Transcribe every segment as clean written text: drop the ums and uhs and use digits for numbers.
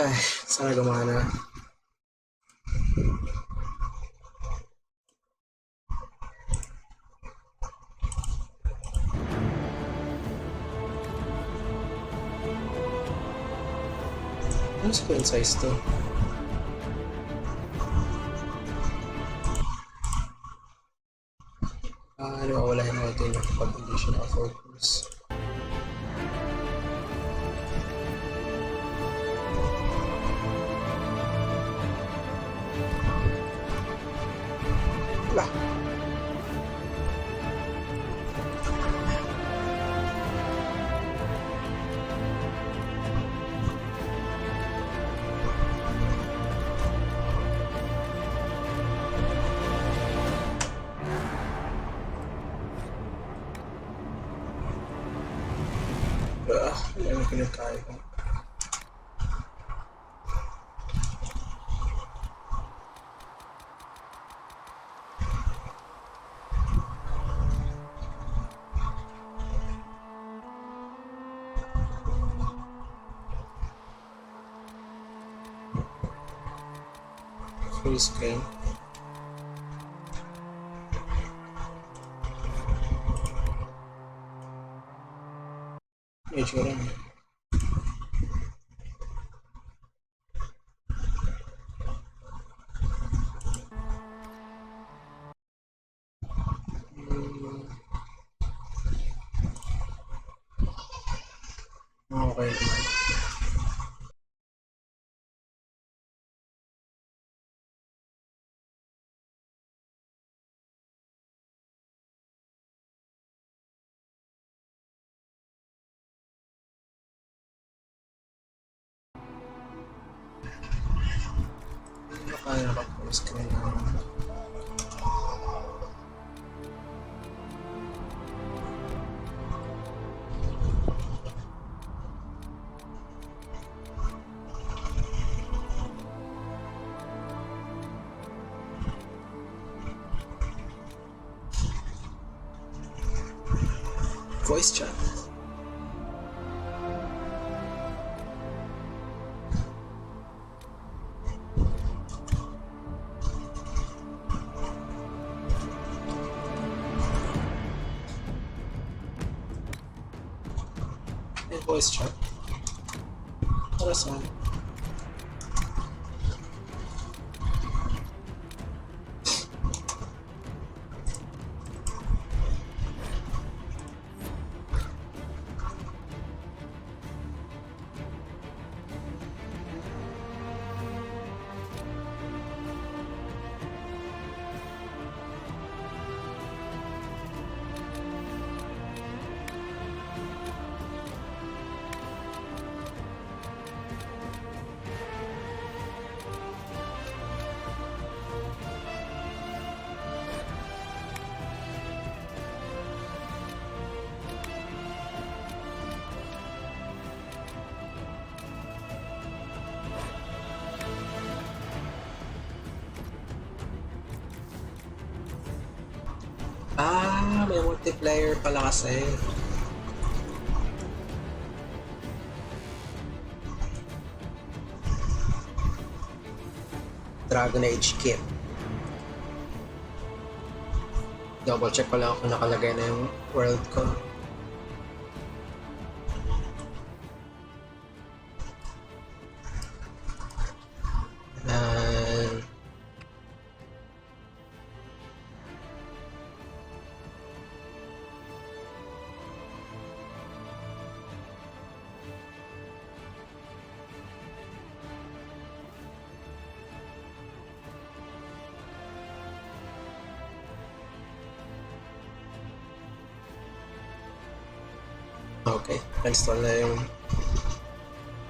Ay, sana gumana. Ano screen size to? Wala natin yung pag hindi siya naka-focus. Wala. Ano yung pinagkaya ko? Full screen. Medyo lang. Okay naman. Kaya naka-full screen naman. Voice chat. Voice chat. Para saan? May multiplayer pala kasi. Dragon Age kit. Double check ko lang kung nakalagay na yung world ko. Okay, install na yung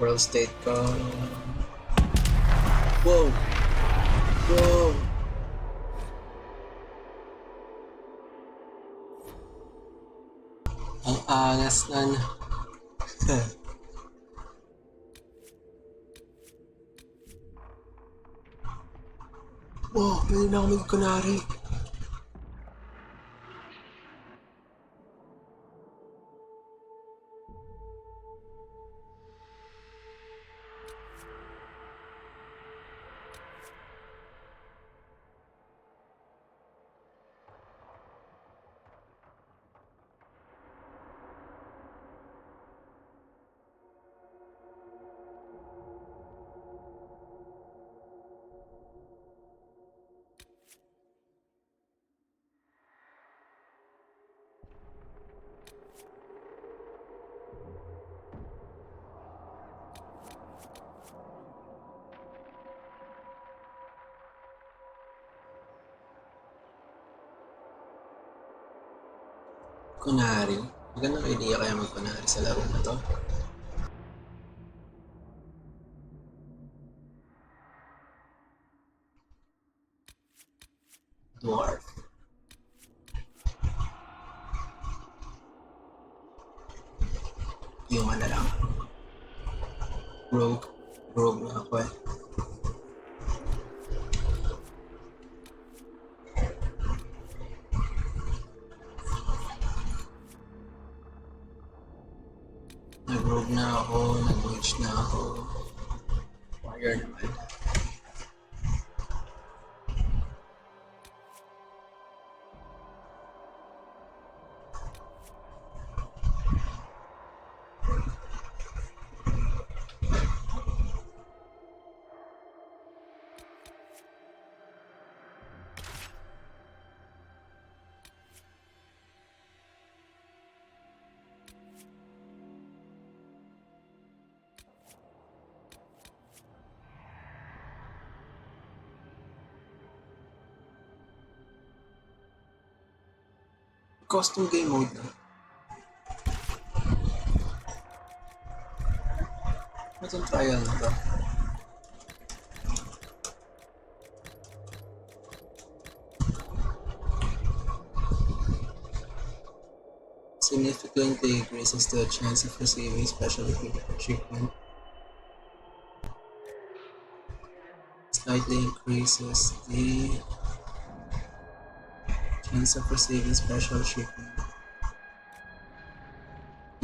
world state ko. Wow! Wow! Ang angas nan. Wow, pwede na ako mag-kunari. Kunwari, magandang idea kaya magkunwari sa laro na to. Dwarf. Human na lang. Rogue. Rogue na ako eh. Nag-rogue na ako, nag-witch na ako. Warrior naman. Custom game mode na. Itong trial na to. Significantly increases the chance of receiving special treatment. Slightly increases the chance of receiving special treatment.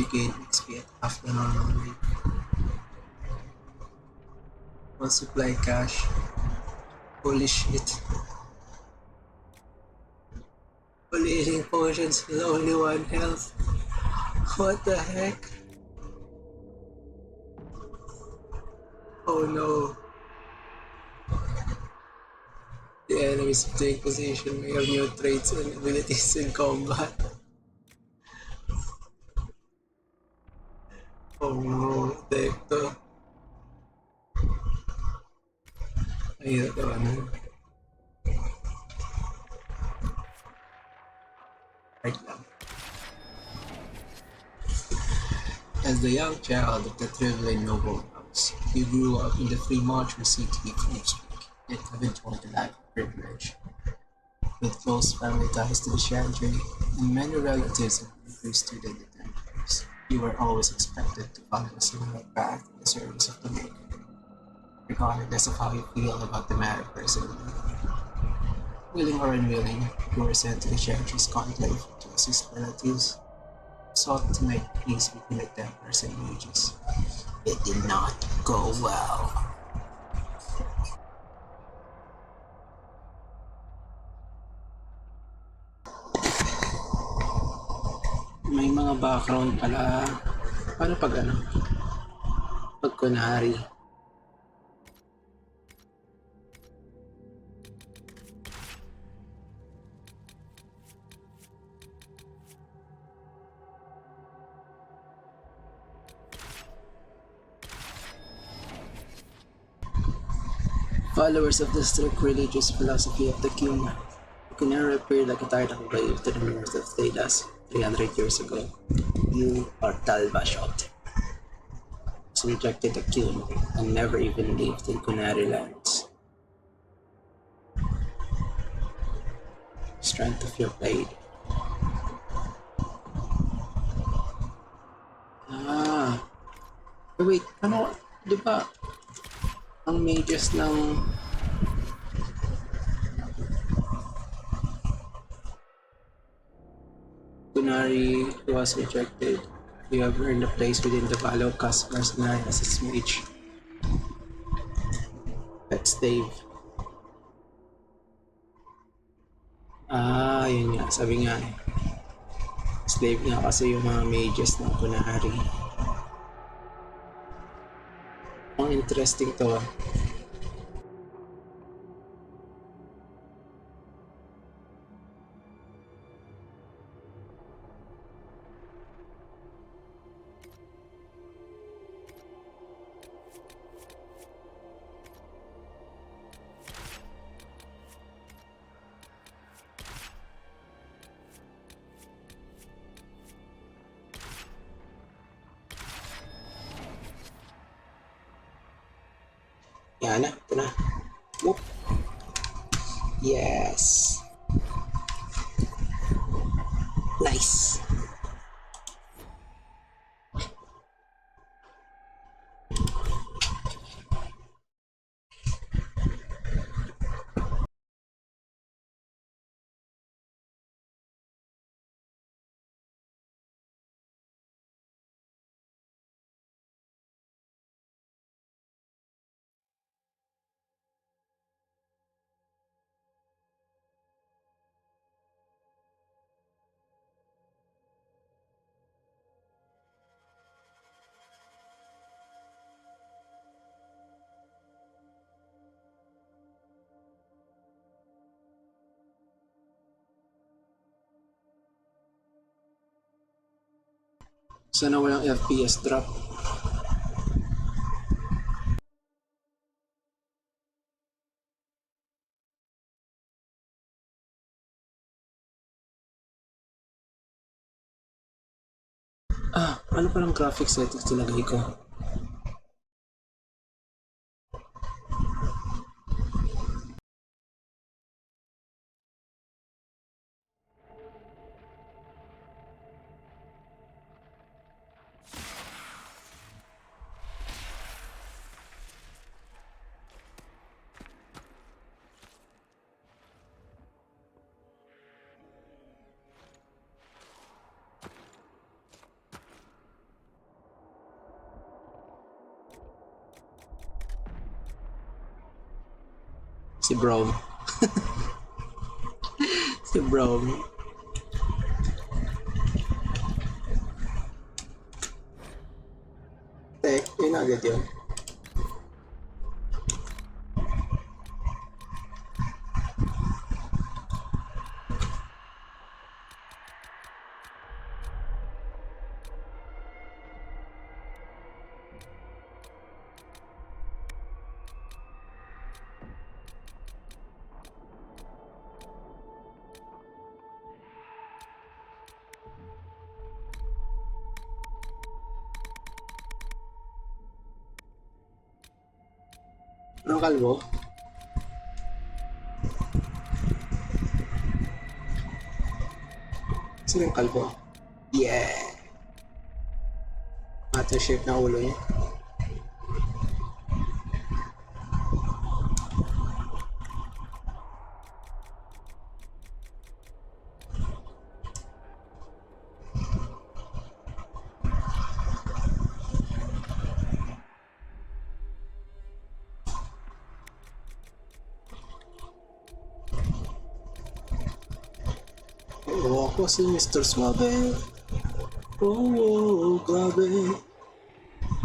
You gain XP at half the normal rate. Multiply cash. Holy shit. Only eating potions with only 1 health. What the heck? Oh no. The enemies of the Inquisition may have new traits and abilities in combat. Oh no, what the heck to? Mahirap naman. Right lang. As the young child of the traveling noble house, he grew up in the free marcher city of Ipswich, yet have enjoyed a life of privilege. With close family ties to the Chantry and many relatives and neighbors student attendants, you were always expected to follow a similar path in the service of the maker, regardless of how you feel about the matter personally. Willing or unwilling, you were sent to the Chantry's conclave to assist relatives sought to make peace between the Templars and mages. It did not go well. May mga background pala. Paano pag pag kunwari? Followers of the strict religious philosophy of the king, Kunera appeared like a tidal wave to the north of Thedas 300 years ago. You are Talbashot. Was rejected the king and never even lived in Kunari lands. Strength of your blade. Wait, ano, di ba ang mages ng Kunari was rejected? You have earned a place within the Valo Cast Mercenary as its mage. Let's Dave. Yun nga, sabi nga eh. Slave nga kasi yung mga mages ng Kunari. Ang interesting to. Yan na, ito na. Whoop. Yes. Nice. Sana walang FPS drop. Ano palang graphics settings nilagay ko? Si Brom. Si Brom. Yun agad yun. Anong kalbo? Sino yung kalbo? Yeah! Matter shape na ulo niya. Oo, ako si Mr. Suave. Oo, grabe.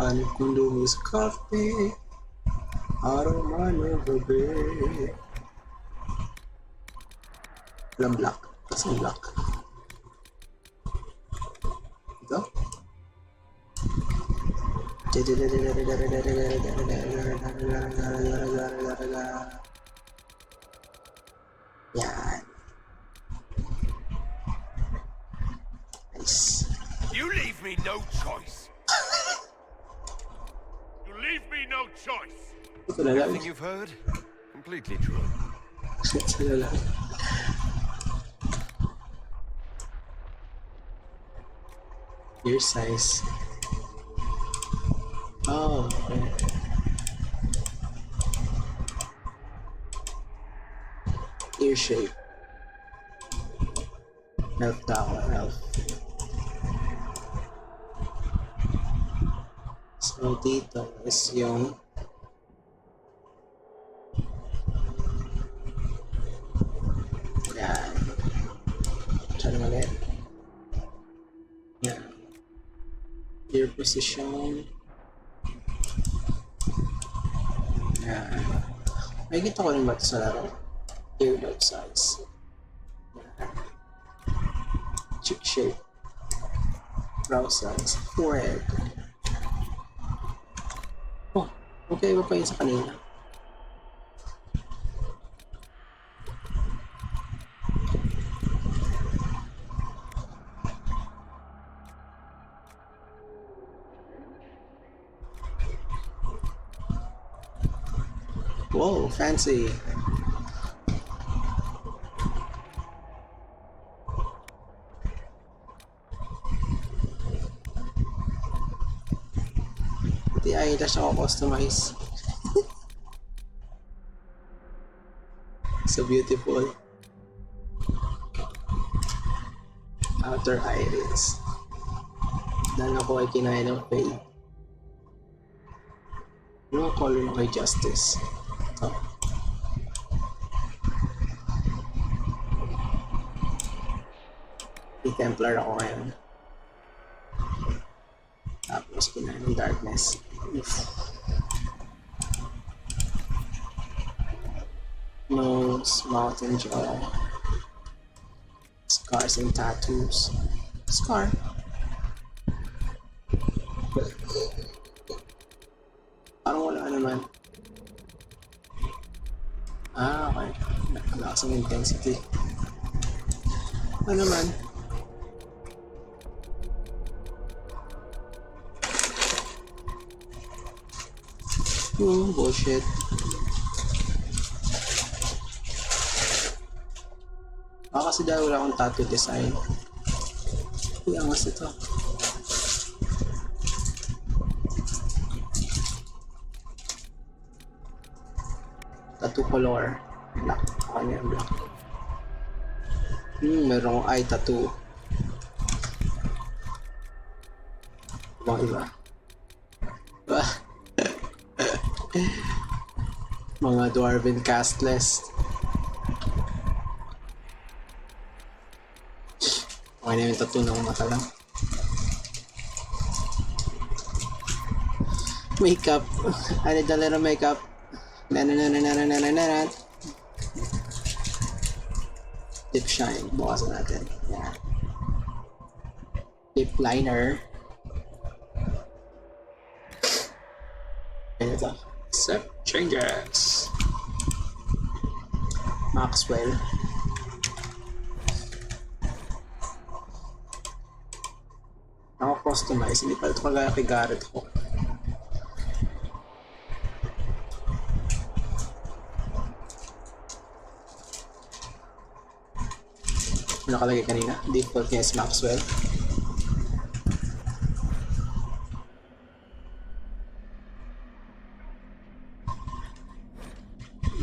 Ano kung dumiskarte? Aroma ng gabi. Walang black. Kasi black. Ito? Yan. Nice. You leave me no choice. You leave me no choice. Ito na lang. Everything you've heard, completely true. Ito na lang. Ear size. Oh, okay. Ear shape. Elf tower, elf. So dito is yung yan. Try ulit. Yan. Ear position. Yan. Nakikita ko rin ba ito sa laro? Earbud size. Yan. Cheek shape. Brow size. Forehead. Oh, okay ba pa yun sa kanina? Whoa, fancy. Pati ay ito siya customize. So beautiful. Outer iris. Dahil ako ay kinain ng fade. Ano ang color na kay Justice? Oh. I-Templar ako ngayon. Tapos kinain ng Darkness. Oof. Nose, mouth, and jaw. Scars and tattoos. Scar. Parang wala naman. Ah, okay. Nakalakas ang intensity. Ano naman? Bullshit. Kasi dahil wala akong tattoo design. Uy, angas ito. Tattoo color. Black. Ano yung black? Meron akong eye tattoo. Ibang iba. Mga dwarven castless. Okay na yung tattoo ng mata lang. Makeup. I need a little makeup. Lip shine. Bukasan natin. Yan. Lip liner. Ayan ito. Set changes. Maxwell. Ako-customize. Hindi pa ito kagaya kay Garrett ko. Nakalagay kanina. Default niya is Maxwell.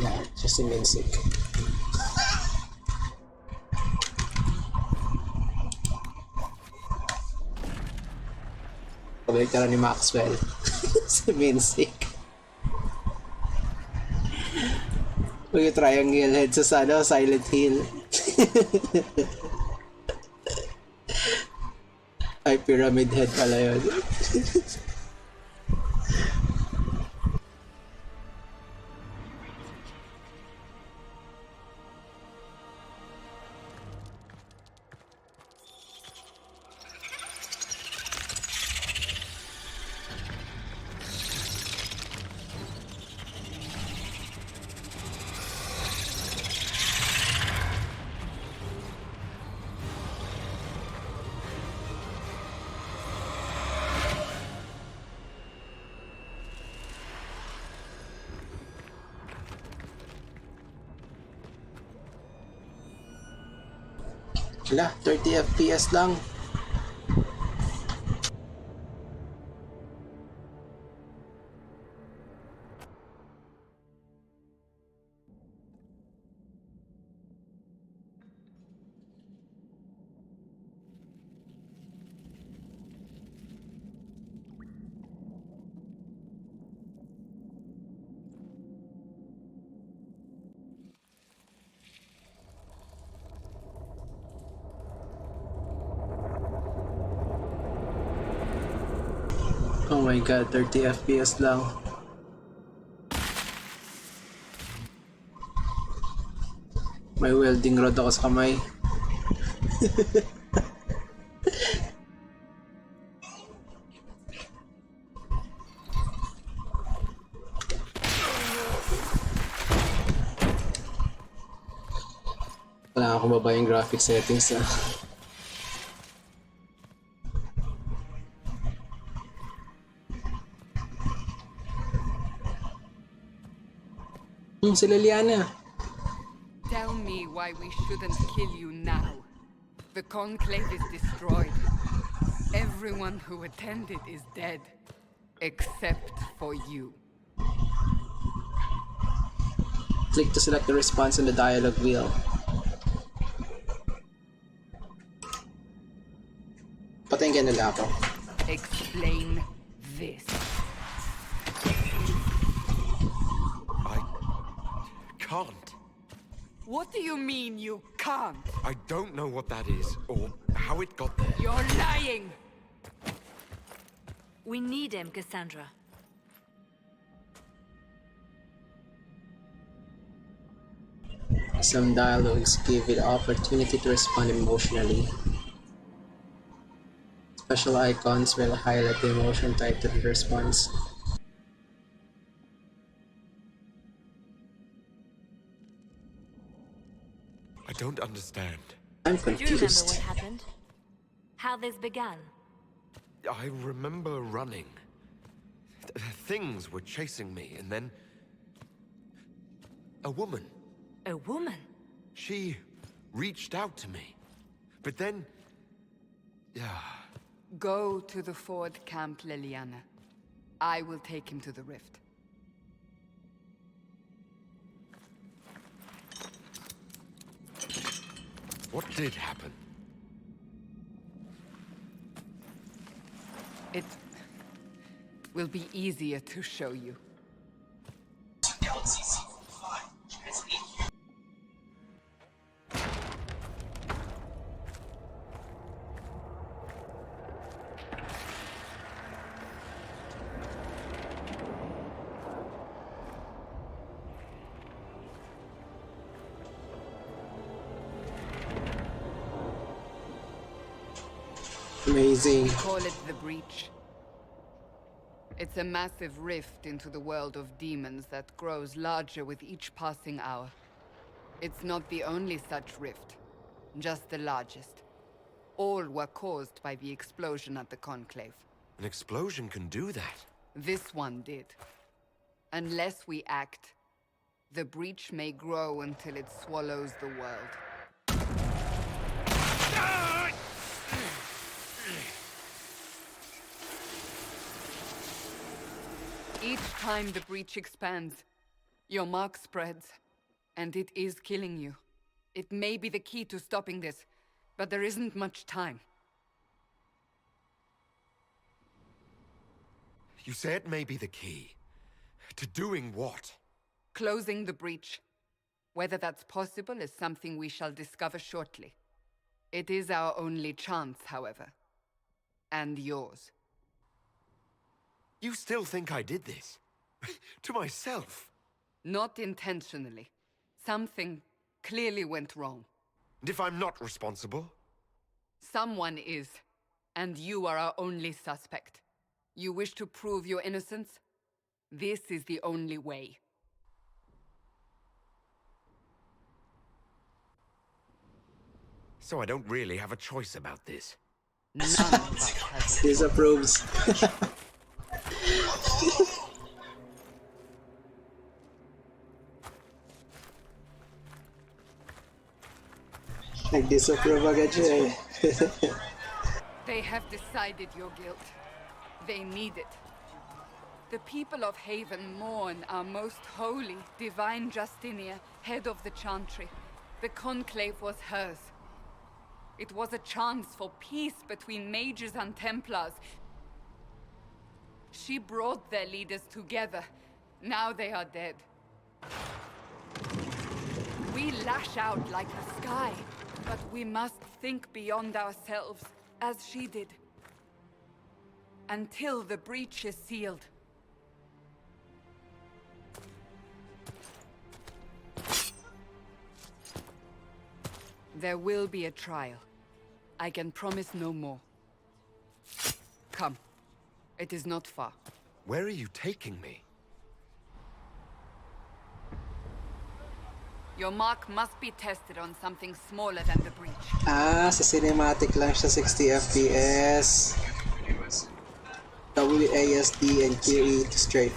Yeah, just a minsick. Pabalik tara ni Maxwell. Si minsick. Mag-triangle head sa Silent Hill. Ay, pyramid head pala yun. Wala, 30 FPS lang. Oh my god, 30 FPS lang. May welding rod ako sa kamay. Kailangan ko baba yung graphic settings . Si Liliana. Tell me why we shouldn't kill you now. The conclave is destroyed. Everyone who attended is dead. Except for you. Click to select the response on the dialogue wheel. Patayin nila ako. Explain this. I can't. What do you mean you can't? I don't know what that is, or how it got there. You're lying! We need him, Cassandra. Some dialogues give you the opportunity to respond emotionally. Special icons will highlight the emotion tied to the response. I don't understand. I'm Do you remember what confused. happened? How this began? I remember running. Things were chasing me, and then... a woman. A woman? She reached out to me. But then... Go to the Ford camp, Liliana. I will take him to the rift. What did happen? It will be easier to show you. Amazing. We call it the Breach. It's a massive rift into the world of demons that grows larger with each passing hour. It's not the only such rift, just the largest. All were caused by the explosion at the Conclave. An explosion can do that. This one did. Unless we act, the Breach may grow until it swallows the world. Each time the Breach expands, your mark spreads, and it is killing you. It may be the key to stopping this, but there isn't much time. You say it may be the key. To doing what? Closing the Breach. Whether that's possible is something we shall discover shortly. It is our only chance, however. And yours. You still think I did this? To myself? Not intentionally. Something clearly went wrong. And if I'm not responsible? Someone is, and you are our only suspect. You wish to prove your innocence? This is the only way. So I don't really have a choice about this. None of us has a Disapproves. Nag-disapprove agad siya eh. They have decided your guilt. They need it. The people of Haven mourn our most holy, divine Justinia, head of the Chantry. The Conclave was hers. It was a chance for peace between mages and Templars. She brought their leaders together. Now they are dead. We lash out like the sky, but we must think beyond ourselves, as she did. Until the breach is sealed. There will be a trial. I can promise no more. Come. It is not far. Where are you taking me? Your mark must be tested on something smaller than the breach. Sa cinematic lang siya 60 FPS. WASD and QE to straight.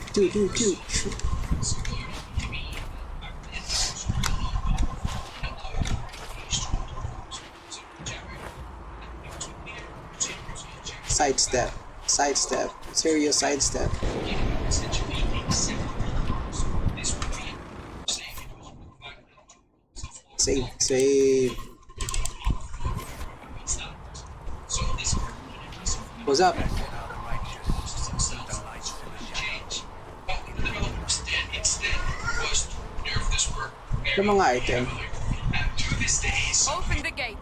Sidestep. Sidestep. Serious sidestep. Save. Save. What's up? The mga item. Open the gate.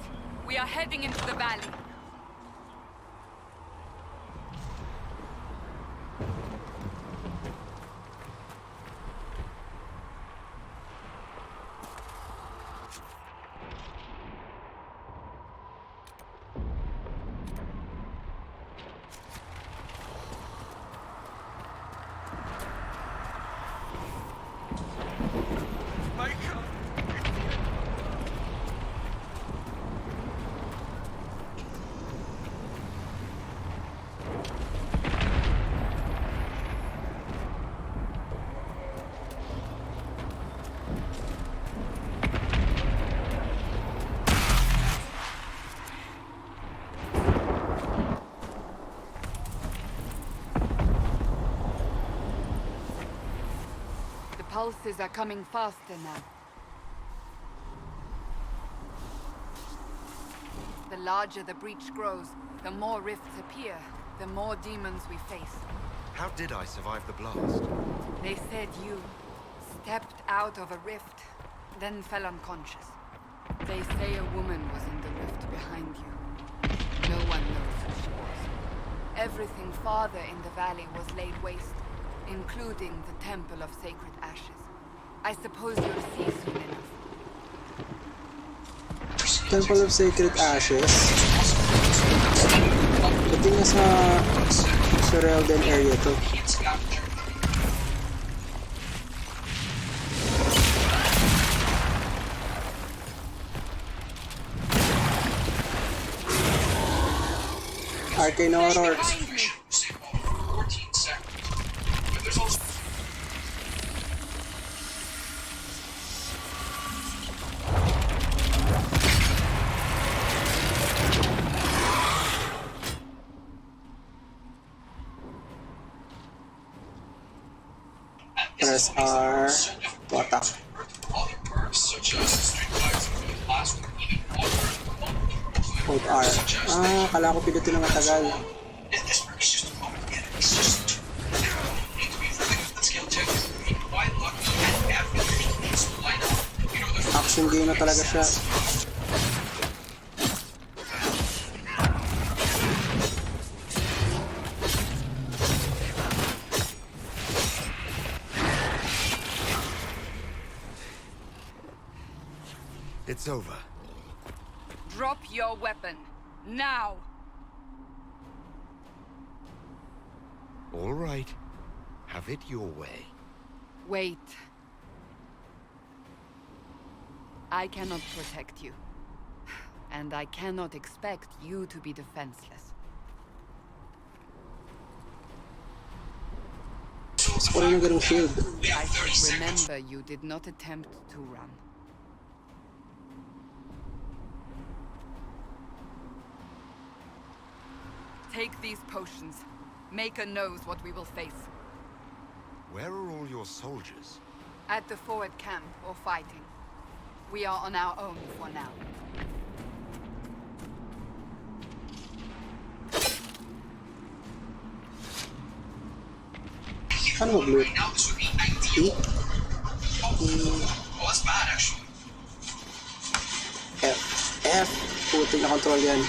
We are heading into the valley. Pulses are coming faster now. The larger the breach grows, the more rifts appear, the more demons we face. How did I survive the blast? They said you stepped out of a rift, then fell unconscious. They say a woman was in the rift behind you. No one knows who she was. Everything farther in the valley was laid waste, including the Temple of Sacred Ashes. I suppose you'll see soon enough. Temple of Sacred Ashes. Pati nga sa Surelden area to. Arcane Horror. Press R to attack. Hold R. Ah, kala ko pinutin ng matagal. Action game na talaga siya. It's over. Drop your weapon. Now! All right. Have it your way. Wait. I cannot protect you. And I cannot expect you to be defenseless. What are you getting shield? I should remember you did not attempt to run. Take these potions. Maker knows what we will face. Where are all your soldiers? At the forward camp or fighting. We are on our own for now. Ano mag-loot? F. F. Puti na control yan.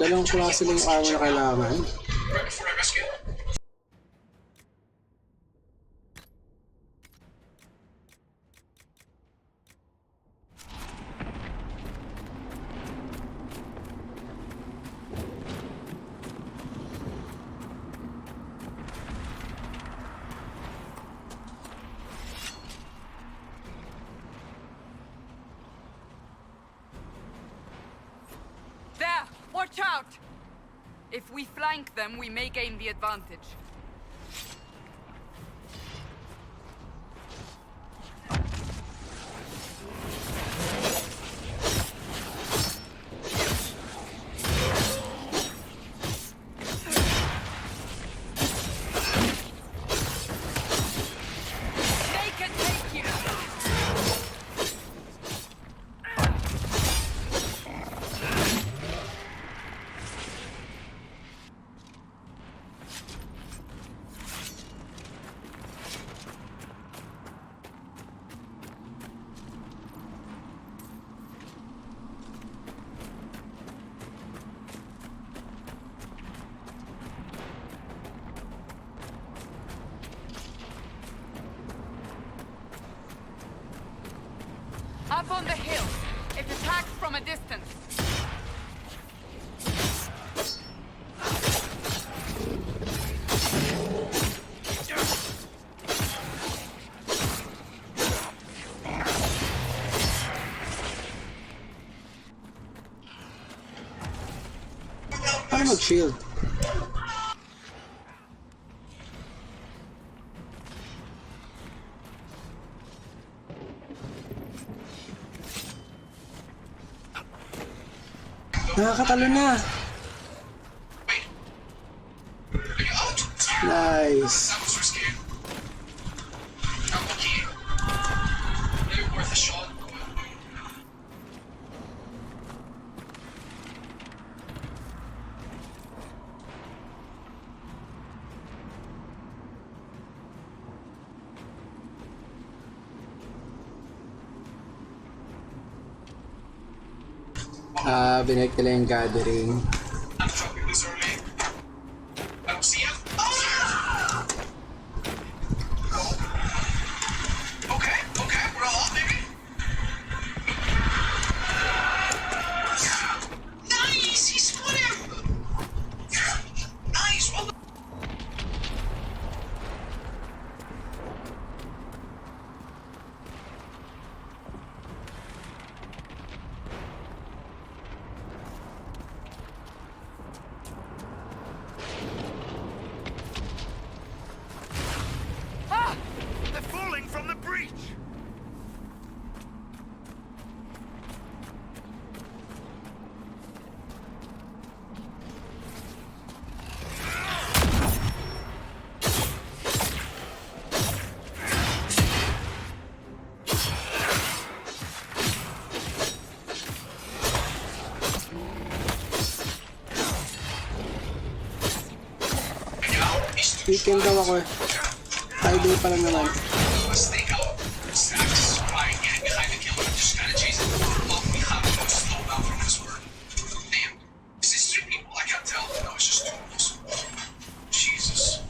Dalawang klase lang yung armor na kailangan. Watch out! If we flank them, we may gain the advantage. They can take you! Up on the hill. It attacks from a distance. Paano mag-shield? Nakakatalo na! Nice! Binalik nila yung gathering. I'm dropping this early. I don't see him. Okay, we're all up, baby. Nice, he split him. Nice, well done. They're falling from the breach! Weekend daw ako eh. Friday pa lang naman. Let's stake out. Stacks. Try and get behind the killer and just kind of chase it. Well, we have no slow down from this word. Damn. Is this 3 people? I can't tell. No, it's just 2 of us. Jesus.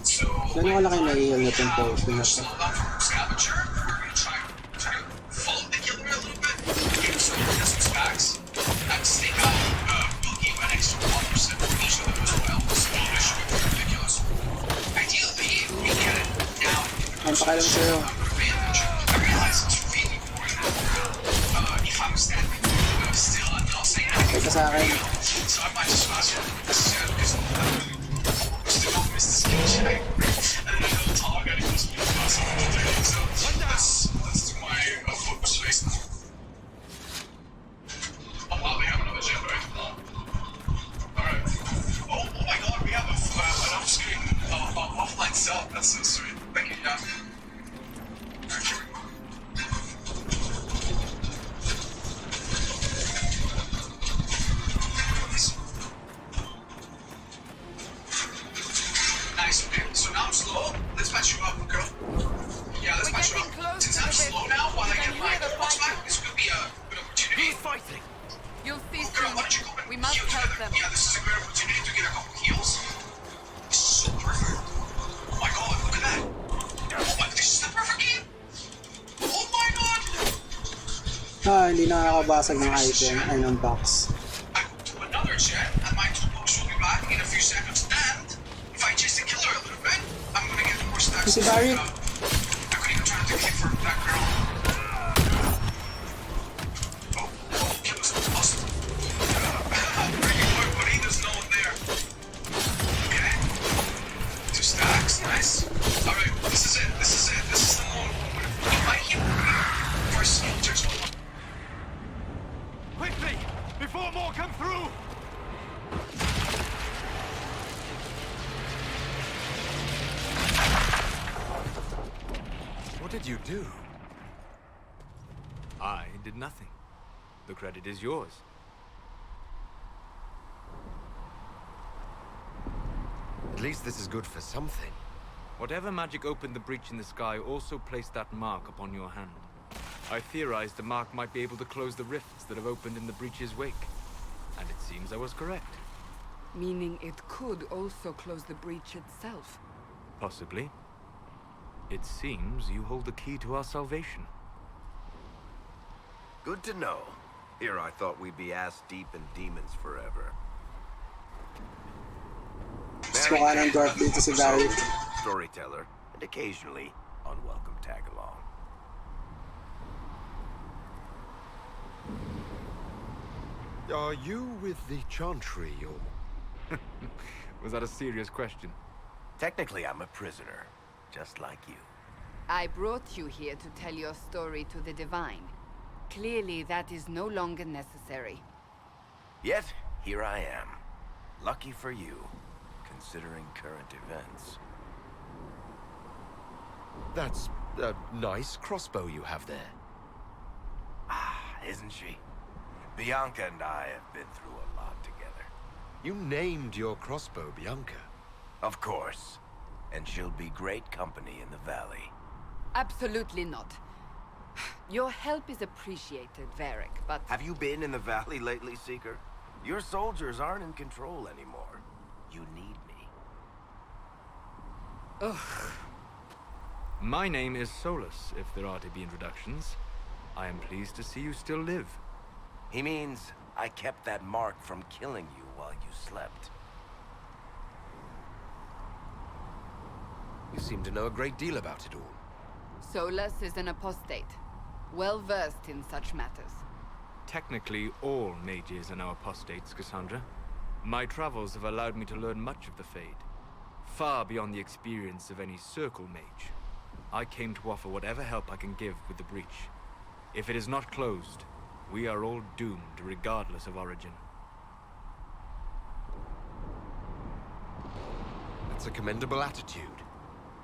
So, Gano'n kalaki na-heal na itong potion na to? slow down from scavenger. We're gonna try to follow the killer a little bit. Get some stacks. And stake out. We'll give an extra 1% for each of them as well. So, it should be ridiculous. Ideally, we get it now. Ang pakialam sa'yo. I realize it's really boring if I'm standing still and not saying anything. Ito sa akin. So I might just pass it. Because I'm still not missed the skill check. And then I know the talk and it goes to pass it. So let's do my focus face. Oh wow, we have another jet, right? Alright. Oh my god, we have an off-screen offline cell. That's so sweet. Thank you, yeah. Alright, here we go. Nice, okay. So now I'm slow. Let's match you up, girl. Yeah, let's We're match you getting up. close Since to I'm the slow bit. now, while I You get can my hear the box back, fighting. this could be a good opportunity. Who's fighting? You'll see Girl, soon. why don't you go and We must heal help together? them. Yeah, this is a great opportunity to get a couple heals. This is so perfect. Oh my god, look at that. Oh my, this is the perfect game. Oh my god. Hindi na nakakabasag ng item ay ng box. I go to another jet, and my 2 box will be back in a few seconds. And if I chase the killer a little bit, I'm gonna get more stacks. Si Barry? I could even try to take a hit for that girl. Oh, killer's lost. did you do? I did nothing. The credit is yours. At least this is good for something. Whatever magic opened the breach in the sky also placed that mark upon your hand. I theorized the mark might be able to close the rifts that have opened in the breach's wake. And it seems I was correct. Meaning it could also close the breach itself. Possibly. It seems you hold the key to our salvation. Good to know. Here I thought we'd be ass-deep in demons forever. Mas mukha ng dwarf dito si Varric. Storyteller, and occasionally, unwelcome tag-along. Are you with the Chantry, or... Was that a serious question? Technically, I'm a prisoner, just like you. I brought you here to tell your story to the Divine. Clearly, that is no longer necessary. Yet, here I am. Lucky for you, considering current events. That's a nice crossbow you have there. Ah, isn't she? Bianca and I have been through a lot together. You named your crossbow Bianca. Of course. And she'll be great company in the valley. Absolutely not. Your help is appreciated, Varric, but... Have you been in the valley lately, Seeker? Your soldiers aren't in control anymore. You need me. Ugh. My name is Solus, if there are to be introductions. I am pleased to see you still live. He means I kept that mark from killing you while you slept. You seem to know a great deal about it all. Solus is an apostate, well-versed in such matters. Technically, all mages are now apostates, Cassandra. My travels have allowed me to learn much of the Fade, far beyond the experience of any circle mage. I came to offer whatever help I can give with the breach. If it is not closed, we are all doomed regardless of origin. That's a commendable attitude.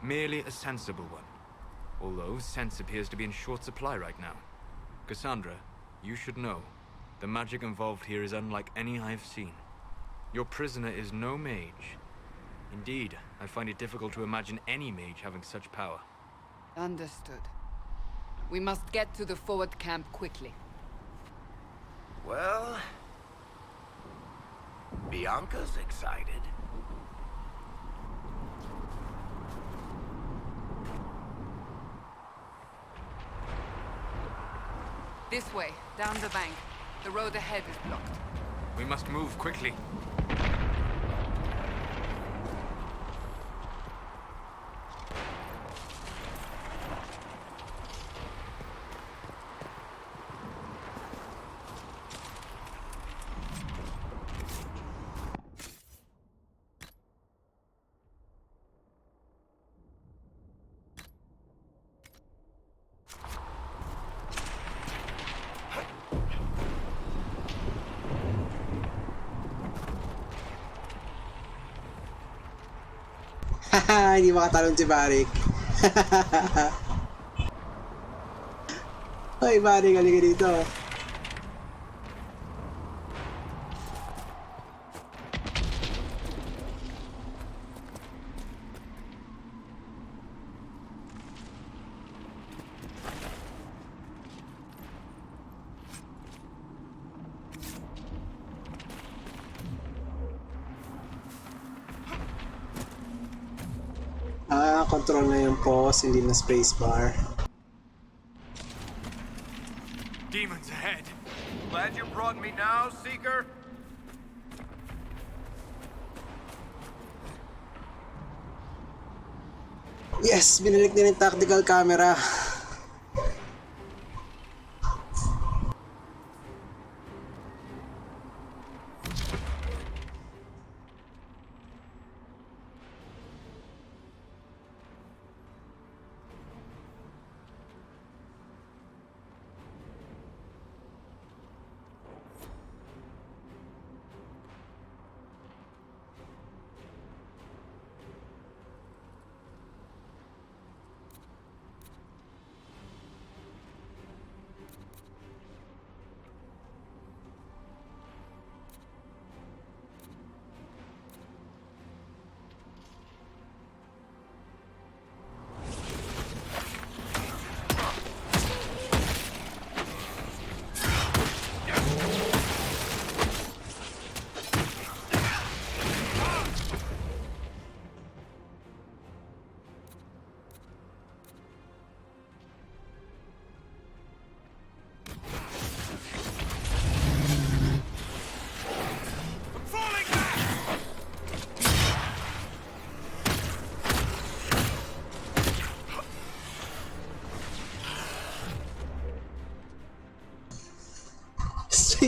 Merely a sensible one. Although sense appears to be in short supply right now. Cassandra, you should know, the magic involved here is unlike any I have seen. Your prisoner is no mage. Indeed, I find it difficult to imagine any mage having such power. Understood. We must get to the forward camp quickly. Well... Bianca's excited. This way, down the bank. The road ahead is blocked. We must move quickly. Haha, hindi makatalon si Varric. Hoy, Varric, halika dito. Control na yung pause, hindi na spacebar. Demons ahead! Glad you brought me now, Seeker? Yes! Binalik din yung tactical camera.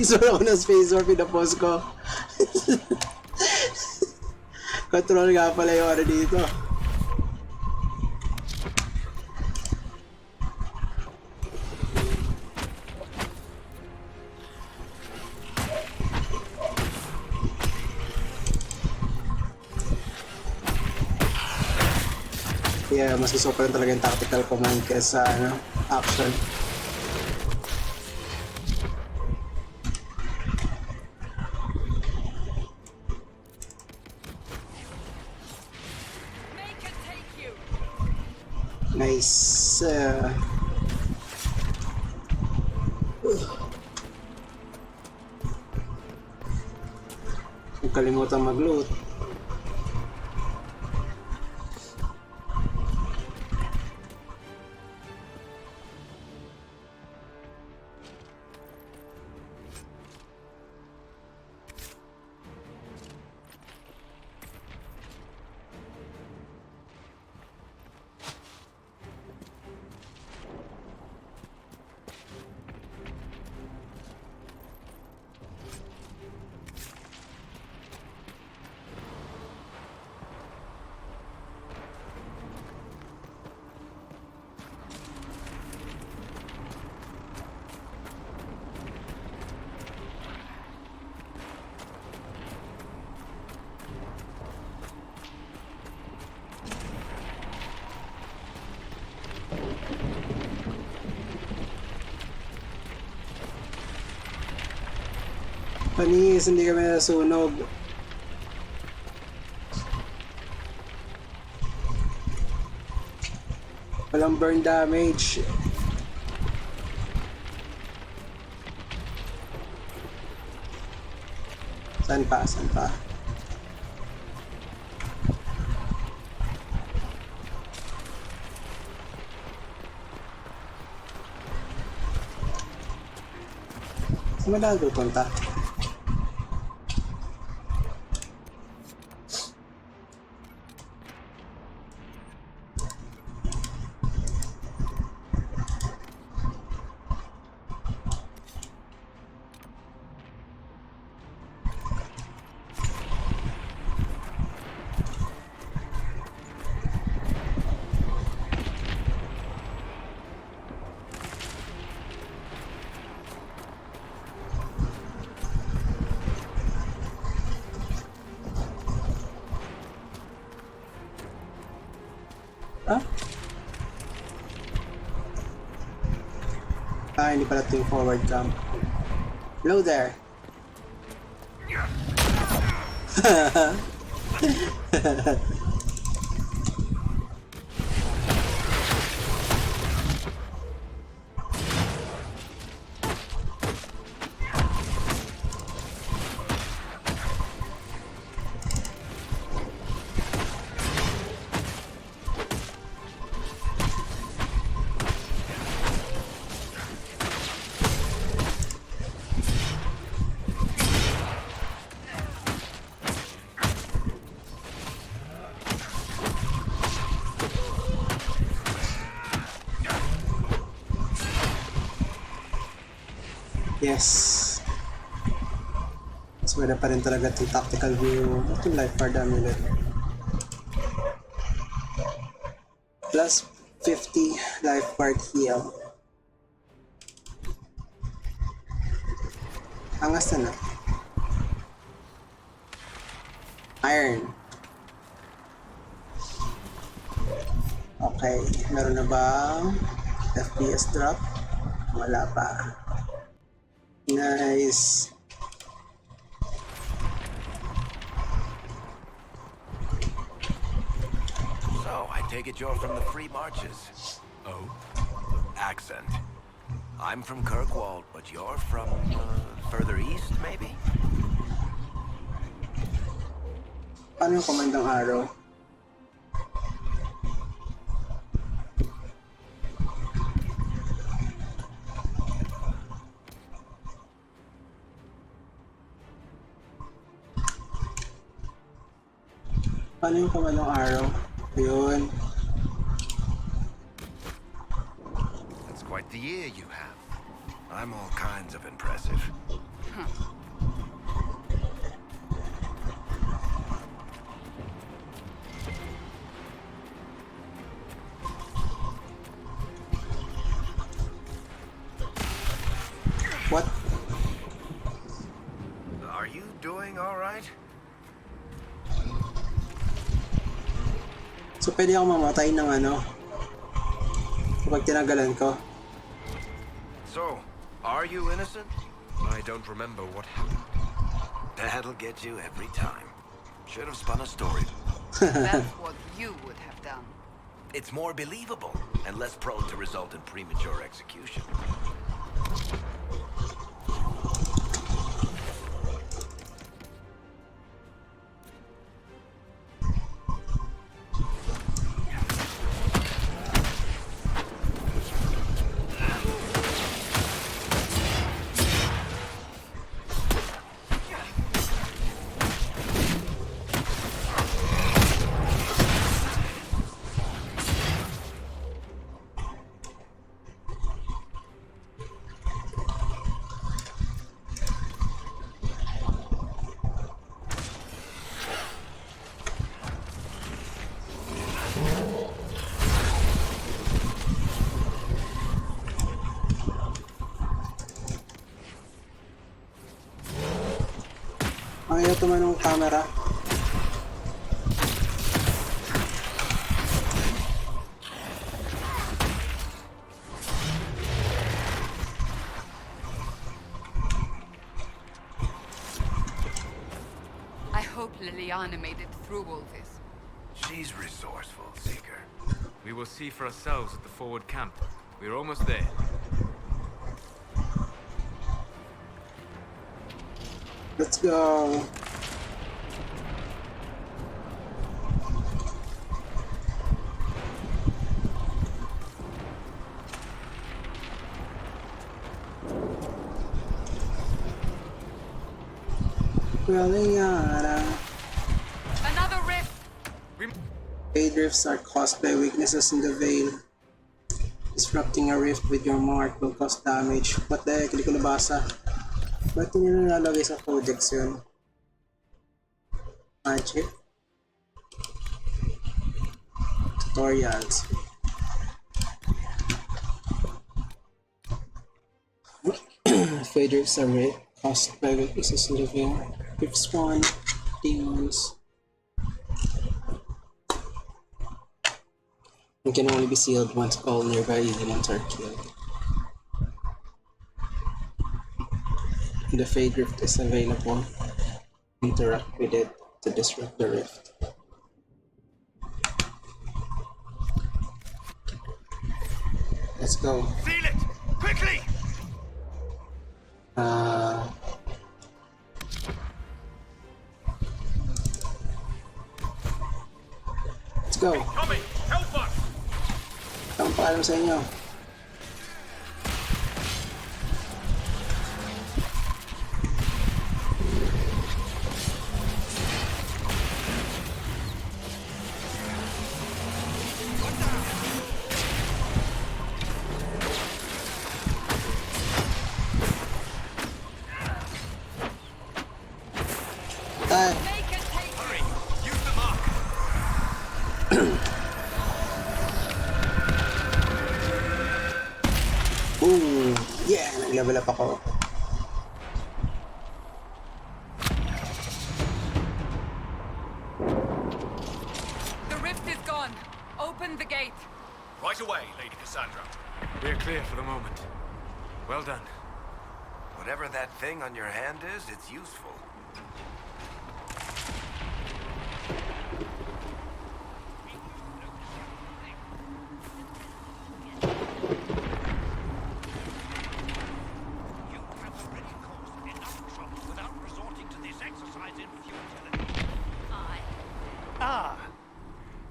Space war ako ng space war, pinapos ko. Control nga pala yung ano dito. Yeah, mas gusto ko pa rin talaga yung tactical command kesa ano, action. Nice. Huwag kalimutan mag-loot. Panis, hindi kami nasunog. Walang burn damage. Saan pa? Saan pa? Saan malago punta? Hindi pala ito yung forward cam. Hello there. Yes. Mas wala pa rin talaga itong tactical view. Itong lifeguard amulet. Plus 50 lifeguard heal. Angas na na. Iron. Okay. Meron na ba FPS drop? Wala pa. Nice. So, I take it you're from the Free Marches. Oh? Accent. I'm from Kirkwall, but you're from further east, maybe? Paano yung komandang araw? Paano yung komandang araw? Ayun. That's quite the ear you have. I'm all kinds of impressive. What? Are you doing all right? So pwede ako mamatay ng ano kapag tinanggalan ko. So, are you innocent? I don't remember what happened. That'll get you every time. Should have spun a story. That's what you would have done. It's more believable and less prone to result in premature execution. Ayaw tumanong camera. I hope Liliana made it through all this. She's resourceful, Seeker. We will see for ourselves at the forward camp. We're almost there. Let's go. Another rift! Fade rifts are caused by weaknesses in the veil. Disrupting a rift with your mark will cause damage. What the heck? Hindi ko nabasa. Ba't yun nilalagay sa codex yun? Magic? Tutorials. Fade rifts are caused by weaknesses in the veil. Rift spawn demons. It can only be sealed once all nearby demons are killed. The Fade Rift is available. Interact with it to disrupt the rift. Let's go. Seal it! Quickly! Let's go. Coming! Help us! Ang paalam sa inyo. Tay. Hurry! Use the mark! Boom! Yeah! Nag-level up ako. The rift is gone. Open the gate. Right away, Lady Cassandra. We're clear for the moment. Well done. Whatever that thing on your hand is, it's useful.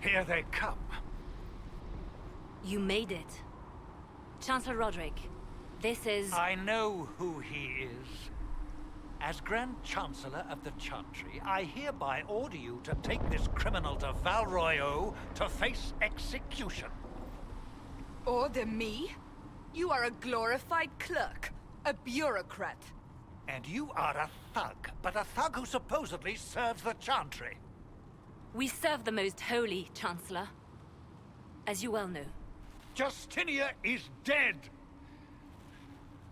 Here they come. You made it. Chancellor Roderick, this is... I know who he is. As Grand Chancellor of the Chantry, I hereby order you to take this criminal to Val Royeaux to face execution. Order me? You are a glorified clerk, a bureaucrat. And you are a thug, but a thug who supposedly serves the Chantry. We serve the most holy, Chancellor. As you well know. Justinia is dead!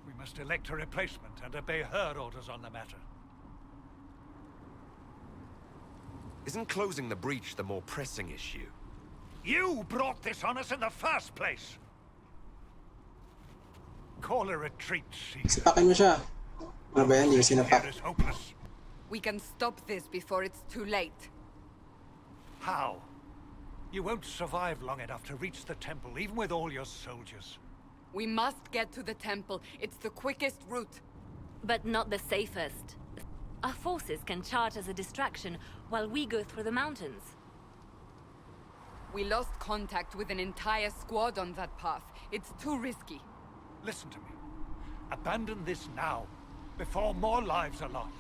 We must elect a replacement and obey her orders on the matter. Isn't closing the breach the more pressing issue? You brought this on us in the first place! Call a retreat, Seeker. Sipakin mo siya. Ano ba yan? Hindi ko sinapak. Here is hopeless. We can stop this before it's too late. How? You won't survive long enough to reach the temple, even with all your soldiers. We must get to the temple. It's the quickest route. But not the safest. Our forces can charge as a distraction while we go through the mountains. We lost contact with an entire squad on that path. It's too risky. Listen to me. Abandon this now, before more lives are lost.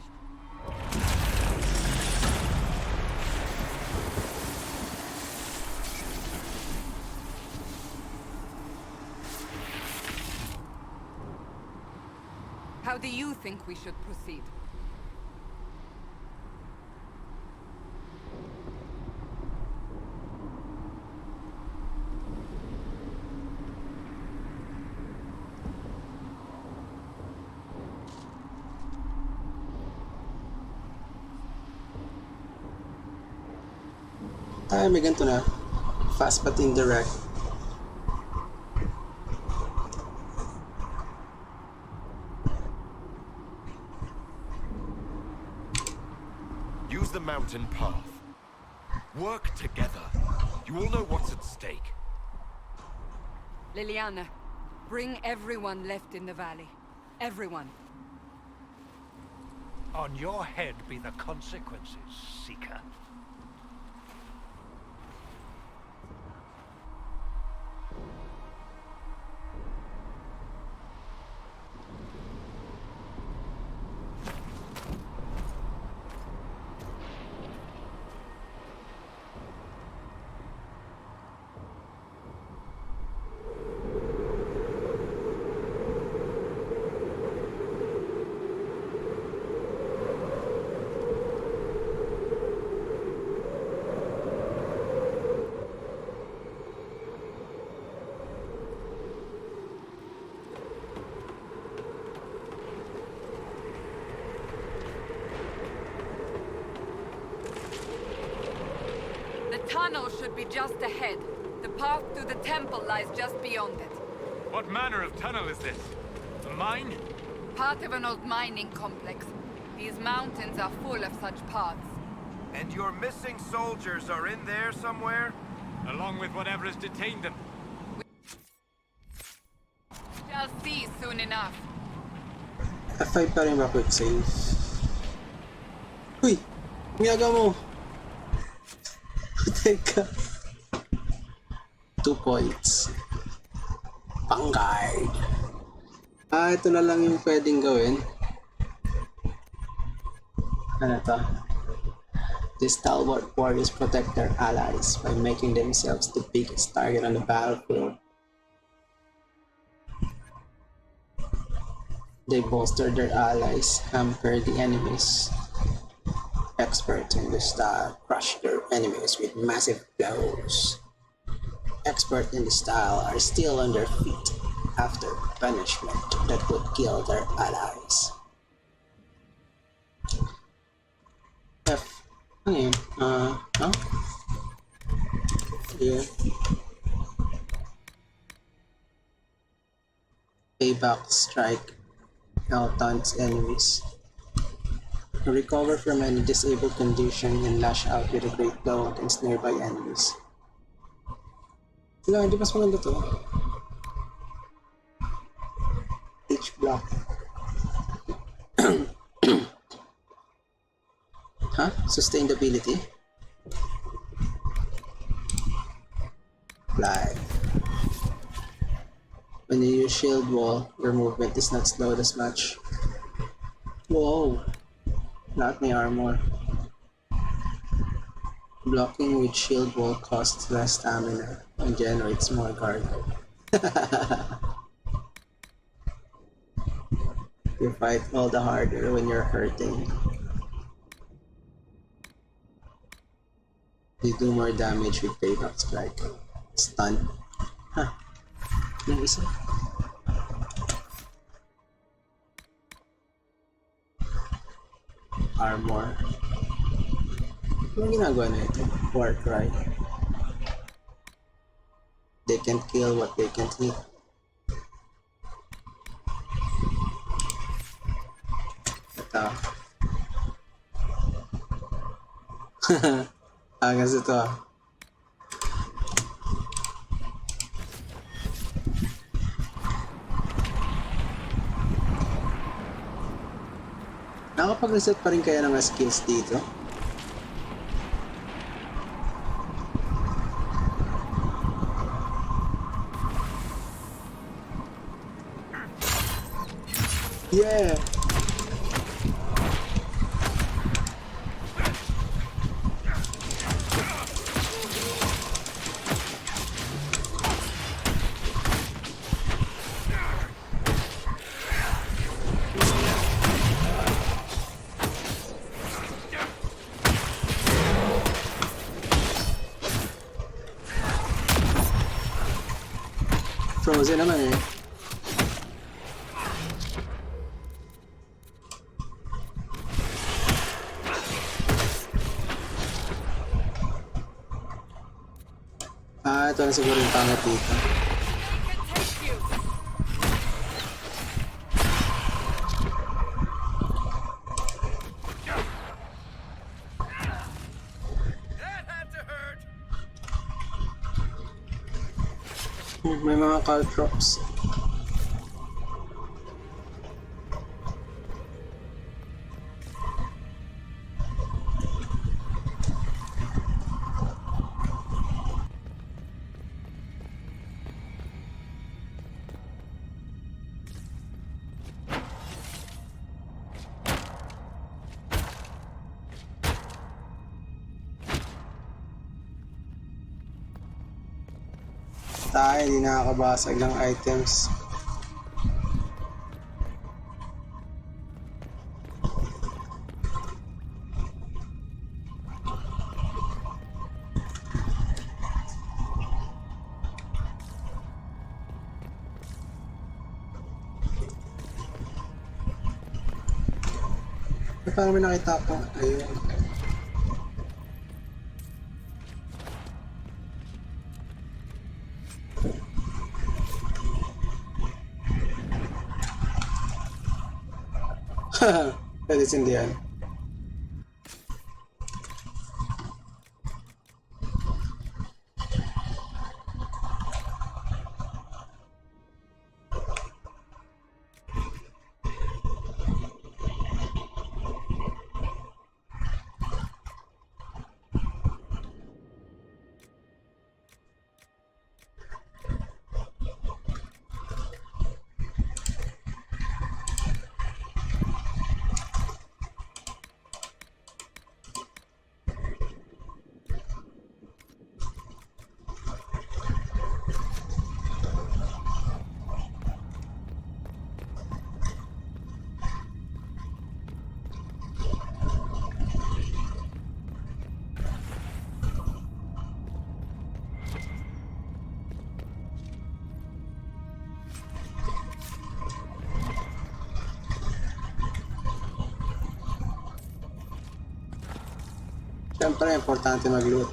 How do you think we should proceed? Ay, may ganito na. Fast but indirect. Use the mountain path. Work together. You all know what's at stake. Liliana, bring everyone left in the valley. Everyone. On your head be the consequences, Seeker. The tunnel should be just ahead. The path to the temple lies just beyond it. What manner of tunnel is this? A mine? Part of an old mining complex. These mountains are full of such paths. And your missing soldiers are in there somewhere? Along with whatever has detained them. Shall see soon enough. F5 pa rin ba quick save? Uy! Umiyaga mo! Teka. 2 points. Pang-guide. Ito na lang yung pwedeng gawin. Ano to? The stalwart warriors protect their allies by making themselves the biggest target on the battlefield. They bolster their allies, hamper the enemies. Experts in the style crush their enemies with massive blows. Experts in the style are still on their feet after punishment that would kill their allies. F. Ano yun? Yeah. Payback strike. Now taunts enemies. Recover from any disabled condition and lash out with a great blow against nearby enemies. Wala, hindi mas maganda to. H block. Huh? Sustainability? Live. When you use shield wall, your movement is not slowed as much. Whoa! Not my armor. Blocking with shield wall costs less stamina and generates more guard. You fight all the harder when you're hurting. You do more damage with payback strike. Stun. Huh. Yung isa. Armor. Anong ginagawa na ito? War cry. They can't kill what they can't hit. Ito. Angas ito ah. Nakapag-reset pa rin kaya ng skills dito? Yeah! Frozen naman eh. Ito na siguro yung pangit dito. May mga caltrops. Tayo, hindi nakakabasag ng items. Parang may nakita ko. Ayun. Pwede sindihan. Siyempre, importante mag-loot.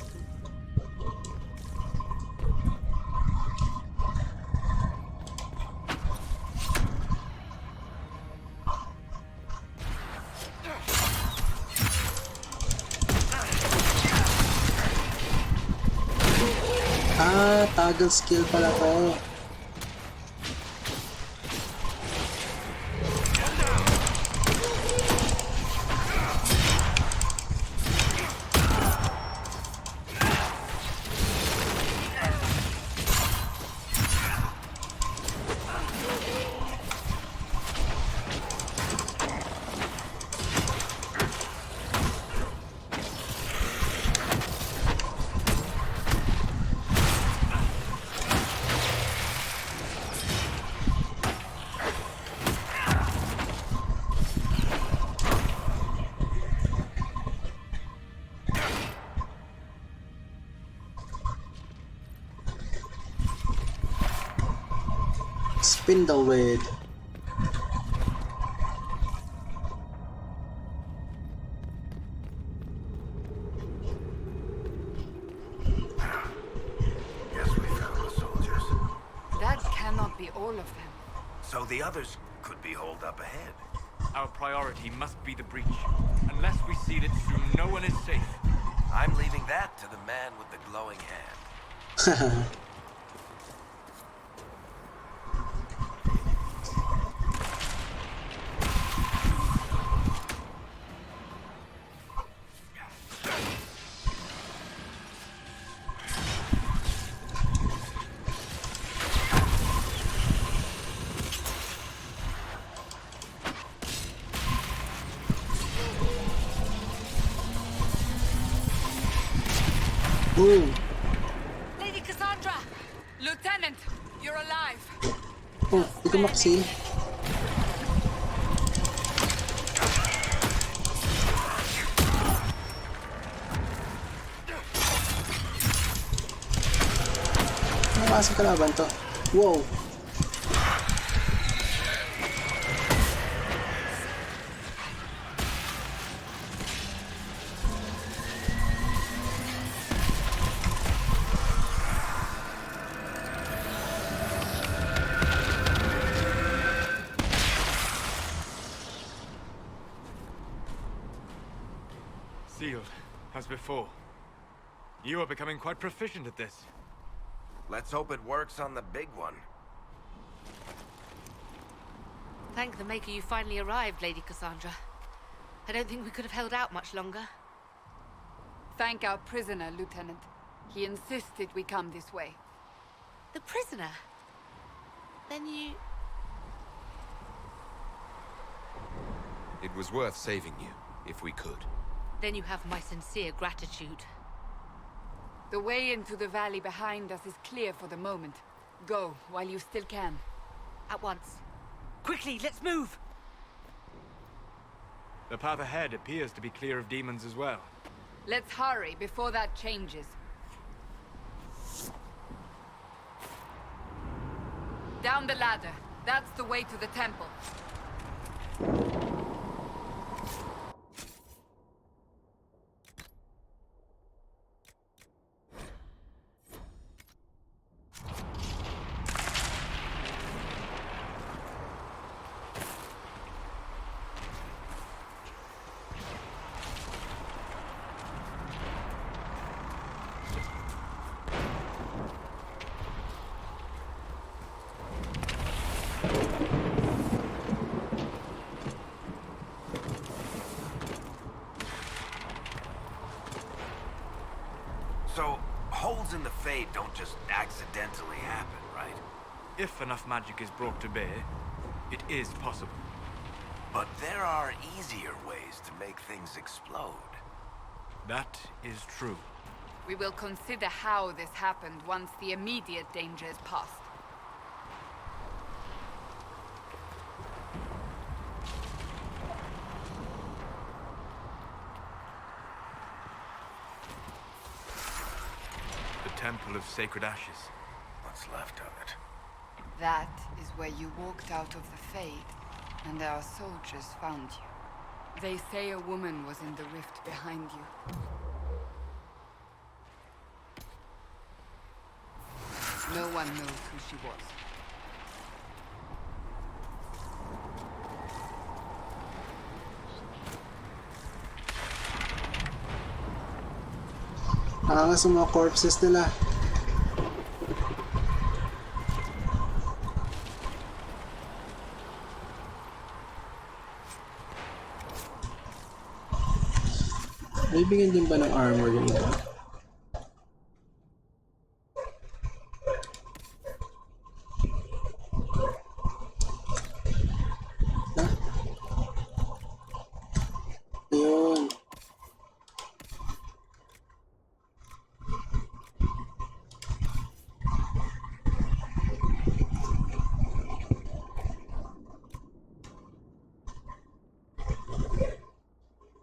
Toggle skill pala to. Spindleweed. Guess we found the soldiers. That cannot be all of them. So the others could be holed up ahead. Our priority must be the breach. Unless we seal it soon, no one is safe. I'm leaving that to the man with the glowing hand. Boom! Lady Cassandra! Lieutenant, you're alive. Oh, di ko maksi. Ano klaseng kalaban to? Wow! Sealed, as before. You are becoming quite proficient at this. Let's hope it works on the big one. Thank the Maker you finally arrived, Lady Cassandra. I don't think we could have held out much longer. Thank our prisoner, Lieutenant. He insisted we come this way. The prisoner? Then you... It was worth saving you, if we could. Then you have my sincere gratitude. The way into the valley behind us is clear for the moment. Go, while you still can. At once. Quickly, let's move! The path ahead appears to be clear of demons as well. Let's hurry before that changes. Down the ladder. That's the way to the temple. So, holes in the Fade don't just accidentally happen, right? If enough magic is brought to bear, it is possible. But there are easier ways to make things explode. That is true. We will consider how this happened once the immediate danger is past. The Temple of Sacred Ashes. What's left of it? That is where you walked out of the Fade, and our soldiers found you. They say a woman was in the rift behind you. No one knows who she was. Sa mga corpses nila. Bibigyan din ba ng armor yung iba? Ayun.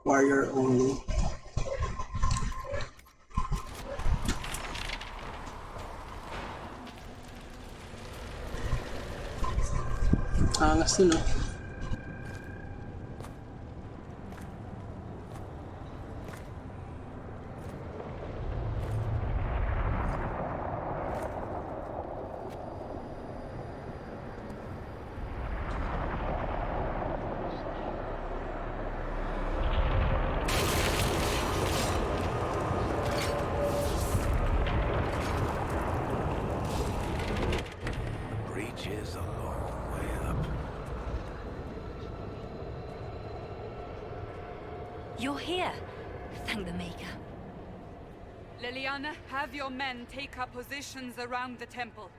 Warrior only. Angas dun, oh. Breach is a long way up. You're here. Thank the Maker. Liliana, have your men take up positions around the temple.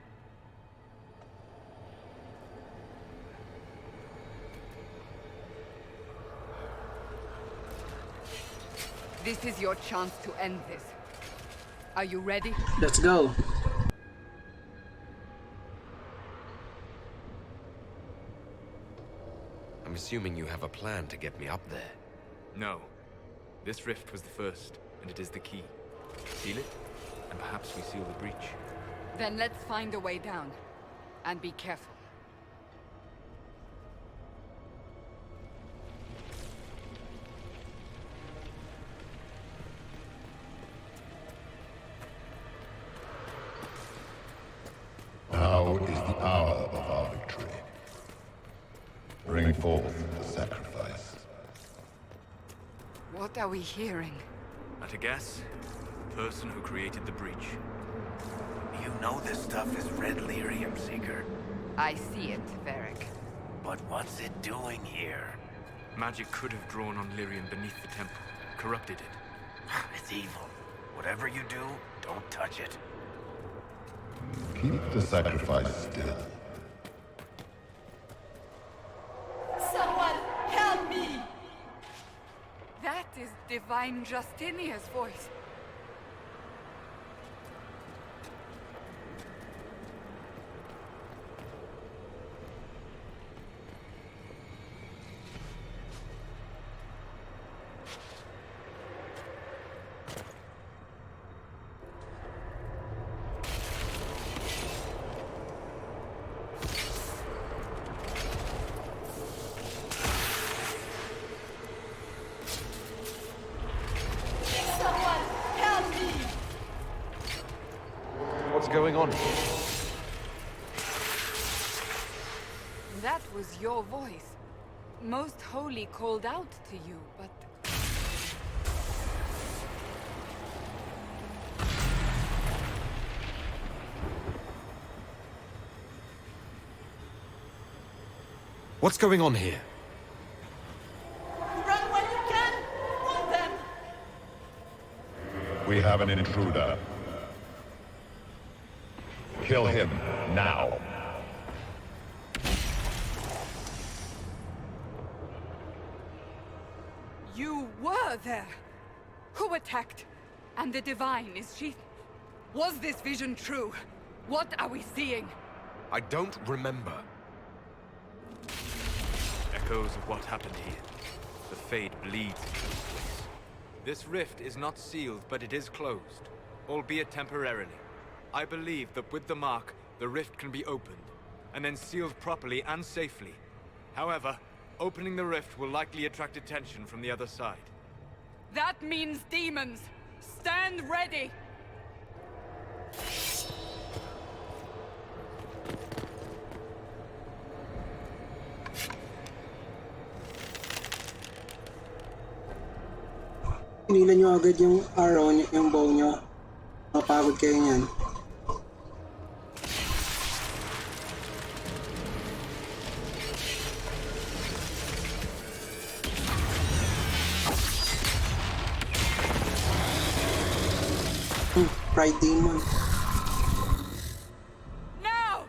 This is your chance to end this. Are you ready? Let's go. I'm assuming you have a plan to get me up there. No. This rift was the first, and it is the key. Seal it, and perhaps we seal the breach. Then let's find a way down. And be careful. Now is the hour of our victory. Bring forth the sacrifice. What are we hearing? At a guess, the person who created the breach. You know this stuff is red lyrium, Seeker. I see it, Varric. But what's it doing here? Magic could have drawn on lyrium beneath the temple, corrupted it. It's evil. Whatever you do, don't touch it. Keep the sacrifice still. Someone help me! That is Divine Justinia's voice. What's going on? That was your voice. Most Holy called out to you, but... What's going on here? Run when you can! Run them! We have an intruder. Kill him now. You were there! Who attacked? And the Divine, is she... Was this vision true? What are we seeing? I don't remember. Echoes of what happened here. The Fade bleeds into this place. This rift is not sealed, but it is closed, albeit temporarily. I believe that with the mark, the rift can be opened, and then sealed properly and safely. However, opening the rift will likely attract attention from the other side. That means demons! Stand ready! Pinilan nyo agad yung arrow, yung bow nyo. Mapagod kayo niyan. Pride Demon. Now!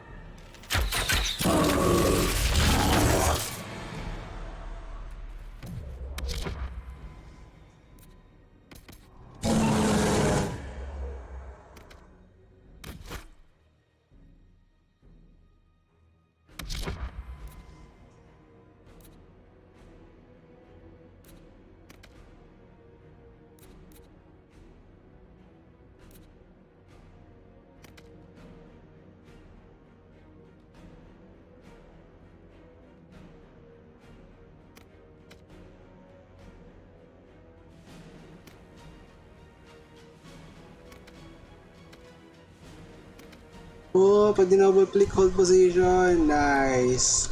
Oh, pag double click hold position. Nice.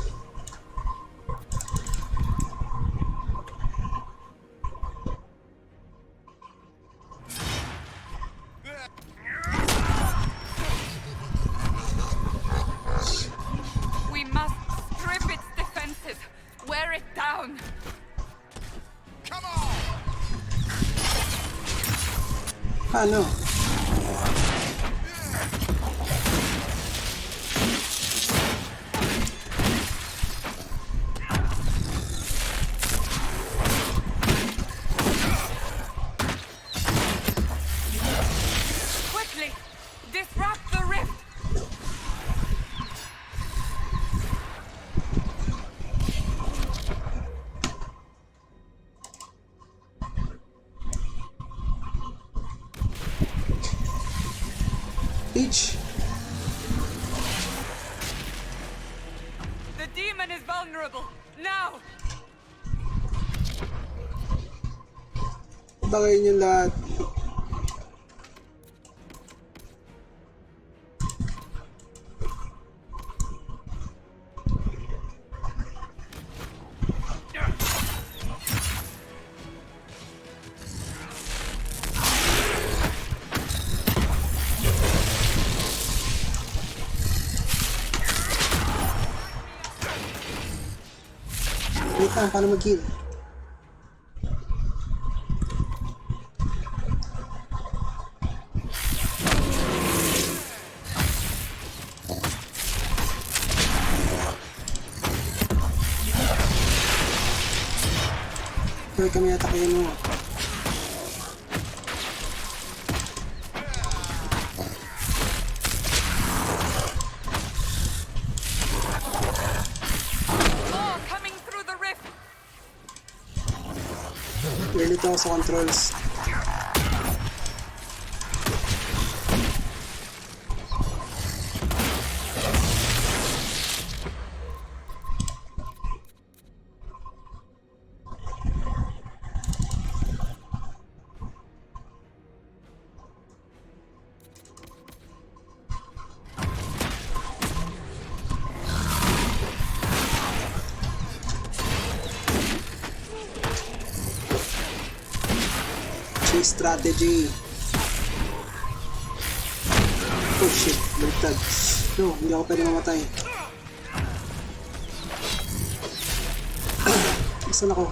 We must strip its defenses. Wear it down. Ano? Quickly, disrupt the rift. Peach. The demon is vulnerable. Now! Bagayin yung lahat. Wait lang, paano mag-heal? Pwede kami atakin mo. More coming through the rift. Nilito ako sa controls. Chase strategy. Oh shit, baliktad. No, hindi ako pwede mamatay. Nasaan ako?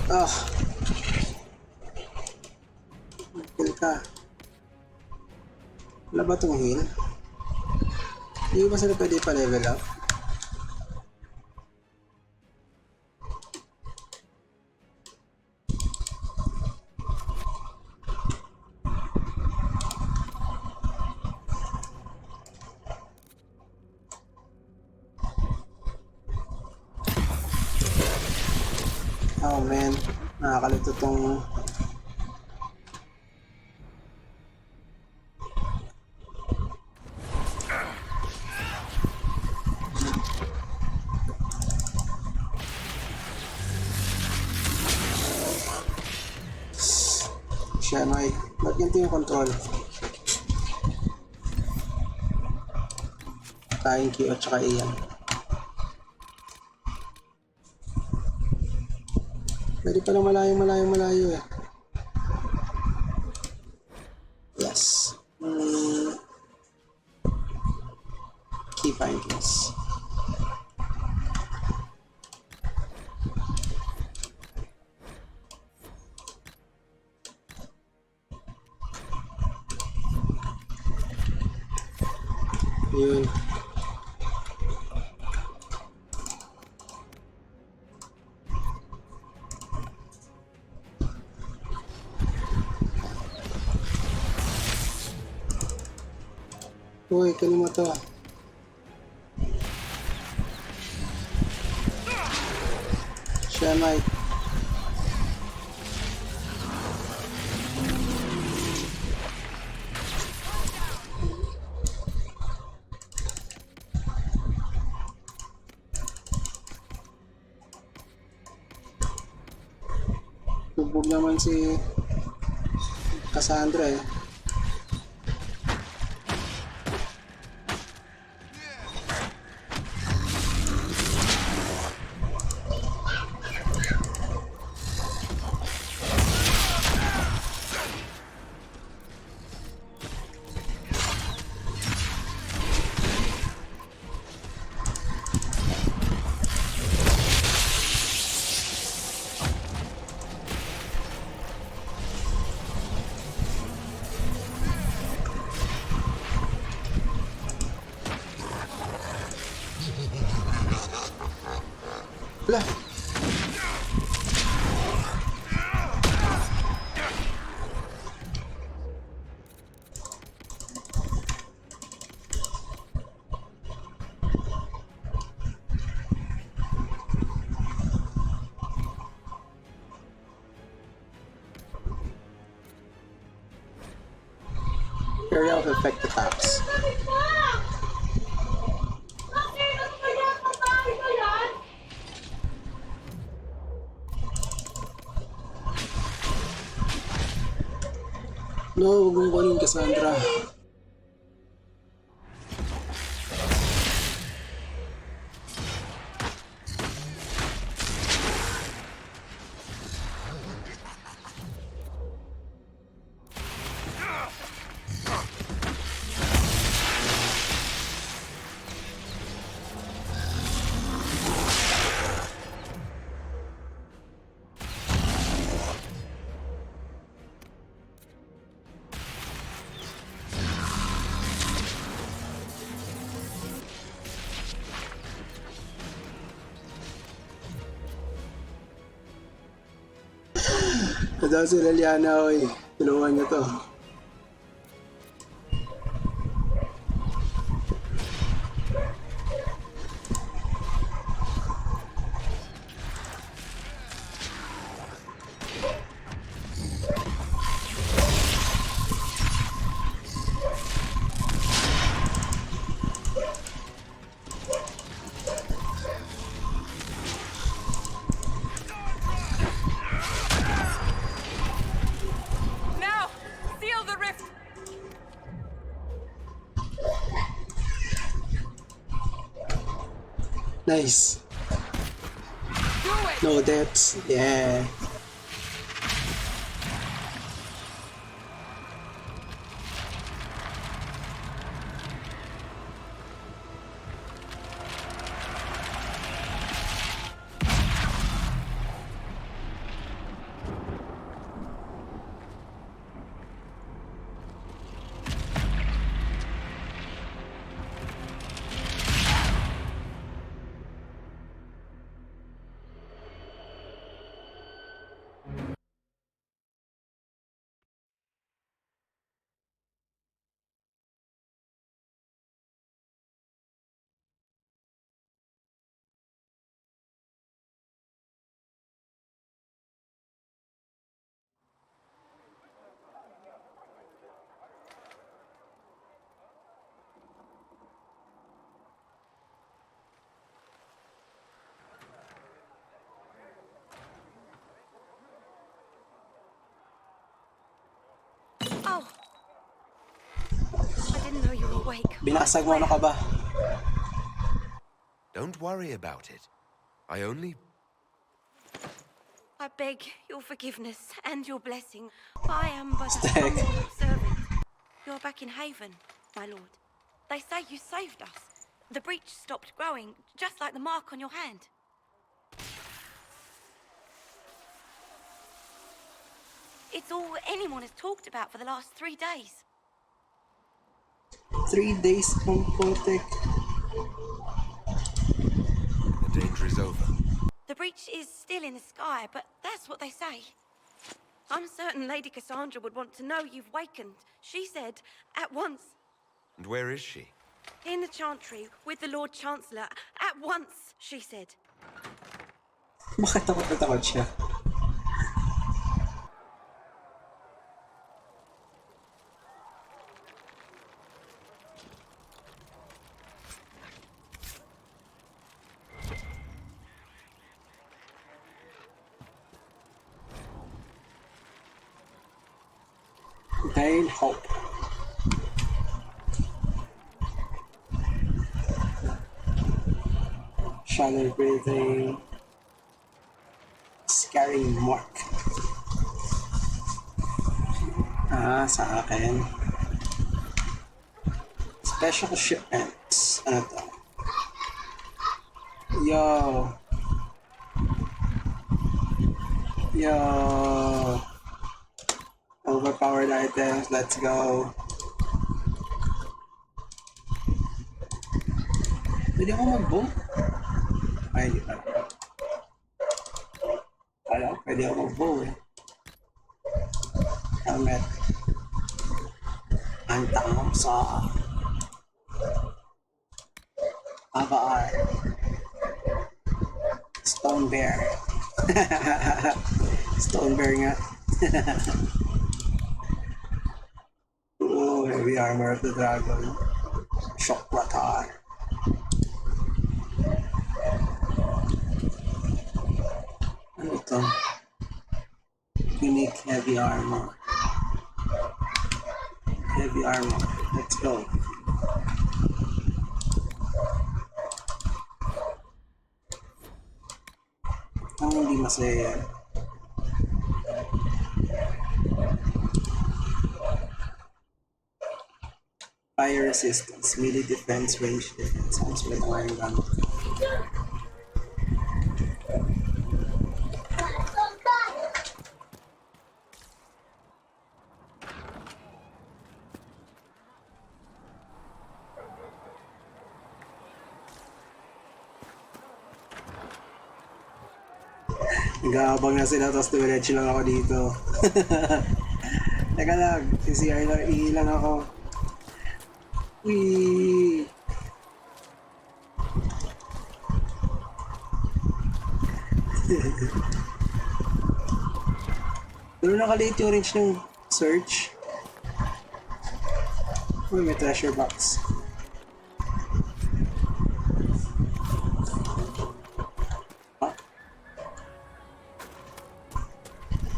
Ah. Heal ka. Wala ba itong heal? Hindi ba sila pwede pa level up? Oh man, nakakalito tong siya, Mike. Ba't ganito yung control? Tayong Q at saka iyan. Pwede pala malayo eh. Yes. Key findings. Yun. Uy, kunin mo to. Siya, Mike. Bugbog naman si Cassandra eh. Wala. Area of effect attacks. No, huwag mong kunin, Cassandra. Ito si Liliana, oy. Tulungan niyo to. Now! Seal the rift! Nice. Do it! No deaths. Yeah. Oh, I didn't know you were awake. Binasag mo, ano ka ba? Don't worry about it. I only... I beg your forgiveness and your blessing. I am but a Stag. humble servant. You're back in Haven, my lord. They say you saved us. The breach stopped growing, just like the mark on your hand. It's all anyone has talked about for the last 3 days. 3 days from Kotek. The danger is over. The breach is still in the sky, but that's what they say. I'm certain Lady Cassandra would want to know you've wakened. She said, at once. And where is she? In the Chantry, with the Lord Chancellor. At once, she said. Bakit takot na takot siya? Contain hope. Shallow breathing. Scary mark. Sa akin. Special shipments. Ano to? Yo. Overpowered items. Let's go. Pwede ako mag-bow? Ay, hindi pa. Kala ko pwede ako mag-bow eh. Helmet. Antang sa Avaar. Stone Bear. Stone Bear nga. Oh, heavy armor of the dragon. Shock Ratar. Ano ito? Unique heavy armor. Heavy armor. Let's go. Ang hindi masaya yan. Fire resistance, melee defense, range defense. Sounds like a iron gun. Nag-aabang na sila, tapos dumiretso lang ako dito. Teka lang, CCR lang, iilang ako. Wee! Pero nakaliit yung range ng search. Uy, may treasure box.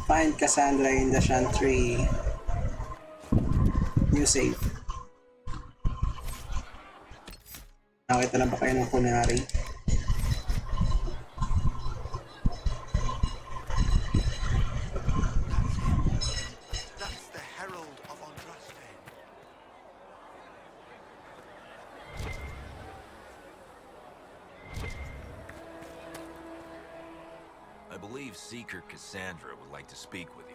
Find Cassandra in the Chantry. New save. Nakita na ba kayo ng kunwari? That's the Herald of Andraste. I believe Seeker Cassandra would like to speak with you.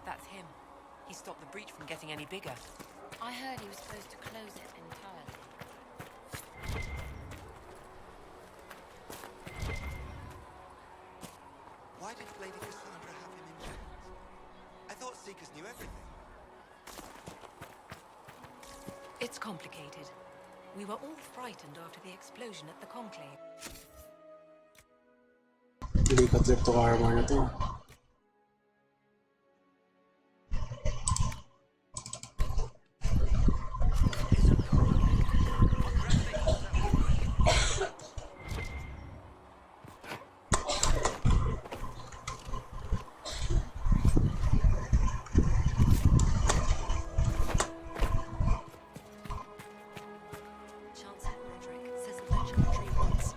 That's him. He stopped the breach from getting any bigger. I heard he was supposed to close it entirely. Why did Lady Cassandra have him in chains? I thought Seekers knew everything. It's complicated. We were all frightened after the explosion at the Conclave. Hindi ka trip to armor na to.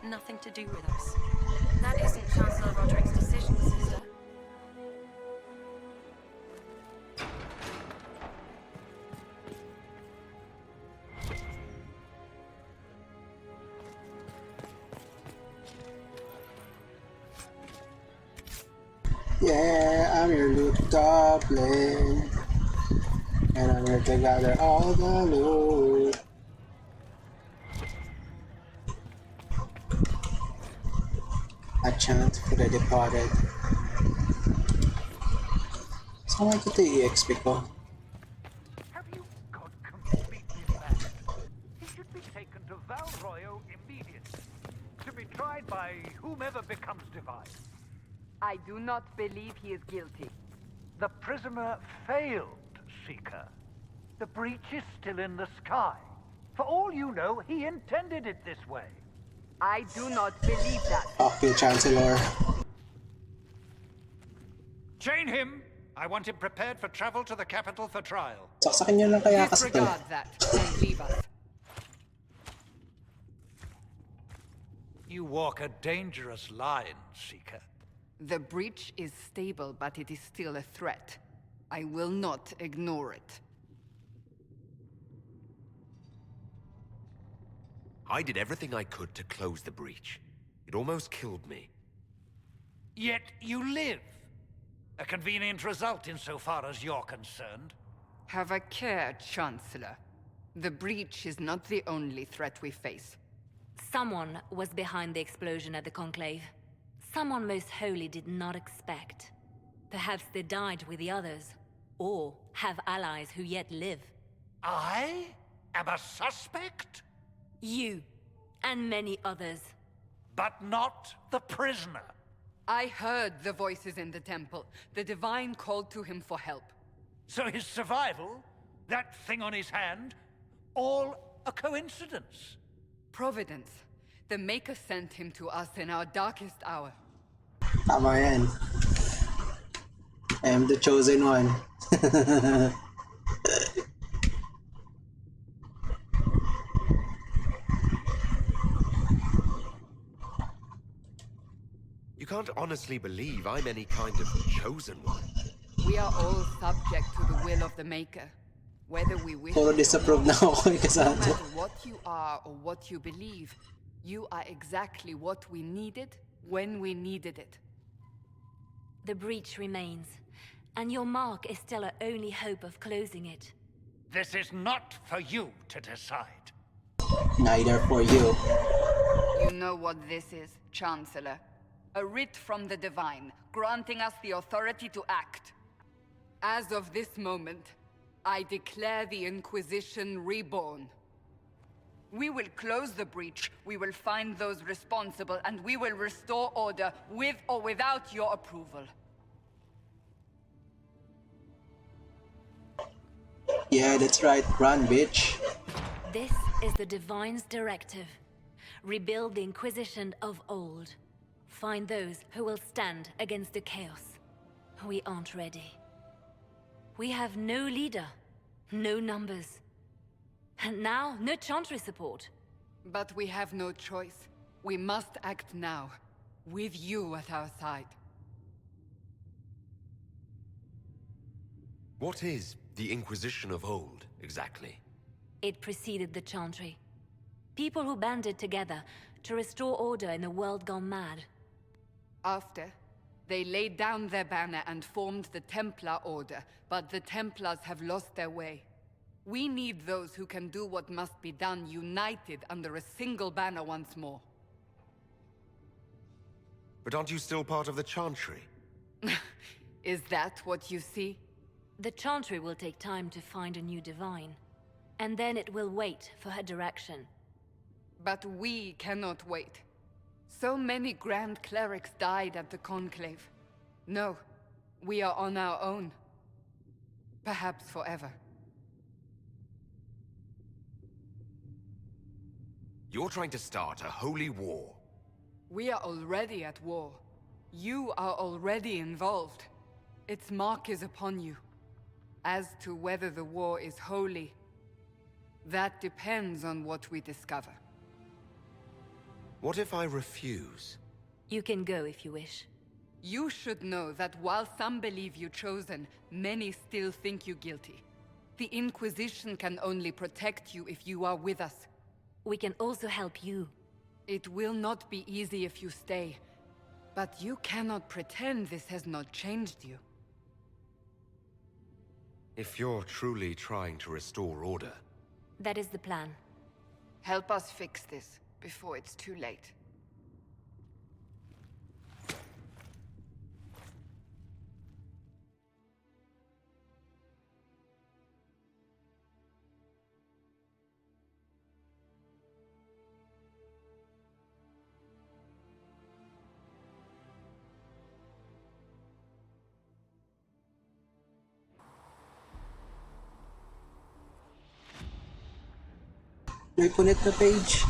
Nothing to do with us. That isn't Chancellor Roderick's decision, sister. Yeah, I'm your loot goblin. And I'm here to gather all the loot. A chant for the departed. Saan ko ito i-XP ko? Have you got completely mad? He should be taken to Valroyo immediately, to be tried by whomever becomes divine. I do not believe he is guilty. The prisoner failed, Seeker. The breach is still in the sky. For all you know, he intended it this way. I do not believe that. Fuck you, Chancellor. Chain him! I want him prepared for travel to the capital for trial. Saksakin nyo lang kaya kasi to. Disregard that and leave us. You walk a dangerous line, Seeker. The breach is stable, but it is still a threat. I will not ignore it. I did everything I could to close the breach. It almost killed me. Yet you live. A convenient result insofar as you're concerned. Have a care, Chancellor. The breach is not the only threat we face. Someone was behind the explosion at the Conclave. Someone Most Holy did not expect. Perhaps they died with the others, or have allies who yet live. I am a suspect? You, and many others. But not the prisoner. I heard the voices in the temple. The Divine called to him for help. So his survival, that thing on his hand, all a coincidence? Providence. The Maker sent him to us in our darkest hour. Tama yan. I am the chosen one. You can't honestly believe I'm any kind of chosen one. We are all subject to the will of the Maker. Whether we wish Puro it or disapprove na not, ako kay no Cassandra. matter what you are or what you believe, you are exactly what we needed when we needed it. The breach remains, and your mark is still our only hope of closing it. This is not for you to decide. Neither for you. You know what this is, Chancellor. A writ from the Divine, granting us the authority to act. As of this moment, I declare the Inquisition reborn. We will close the breach, we will find those responsible, and we will restore order with or without your approval. Yeah, that's right. Run, bitch. This is the Divine's directive. Rebuild the Inquisition of old. Find those who will stand against the chaos. We aren't ready. We have no leader, no numbers. And now, no Chantry support. But we have no choice. We must act now, with you at our side. What is the Inquisition of old, exactly? It preceded the Chantry. People who banded together to restore order in a world gone mad. After, they laid down their banner and formed the Templar Order, but the Templars have lost their way. We need those who can do what must be done, united under a single banner once more. But aren't you still part of the Chantry? Is that what you see? The Chantry will take time to find a new Divine. And then it will wait for her direction. But we cannot wait. So many Grand Clerics died at the Conclave. No, we are on our own. Perhaps forever. You're trying to start a holy war. We are already at war. You are already involved. Its mark is upon you. As to whether the war is holy, that depends on what we discover. What if I refuse? You can go if you wish. You should know that while some believe you chosen, many still think you guilty. The Inquisition can only protect you if you are with us. We can also help you. It will not be easy if you stay, But you cannot pretend this has not changed you. If you're truly trying to restore order, That is the plan. Help us fix this before it's too late. May punit na page.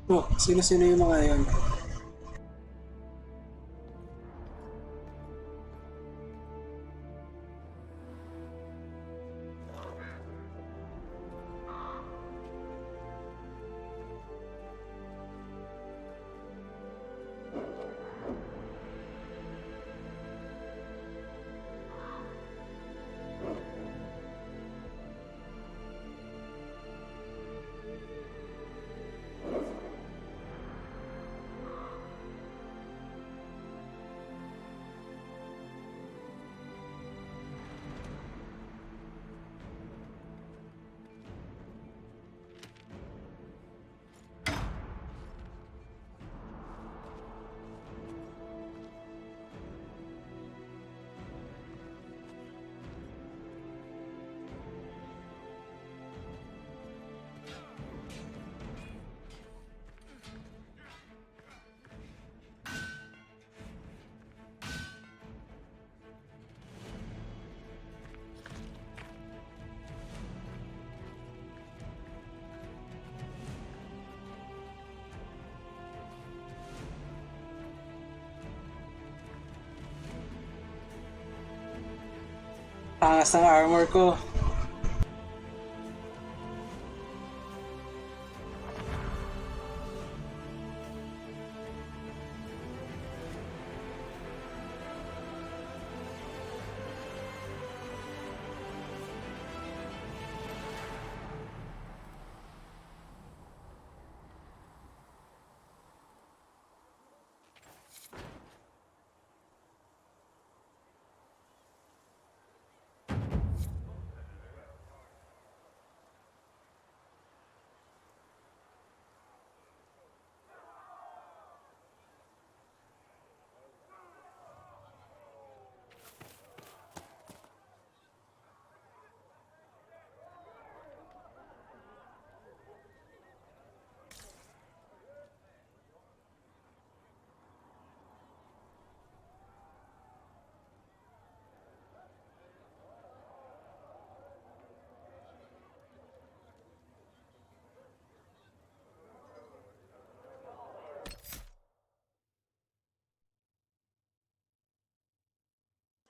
Oh, sino-sino yung mga yon? Angas ng armor ko.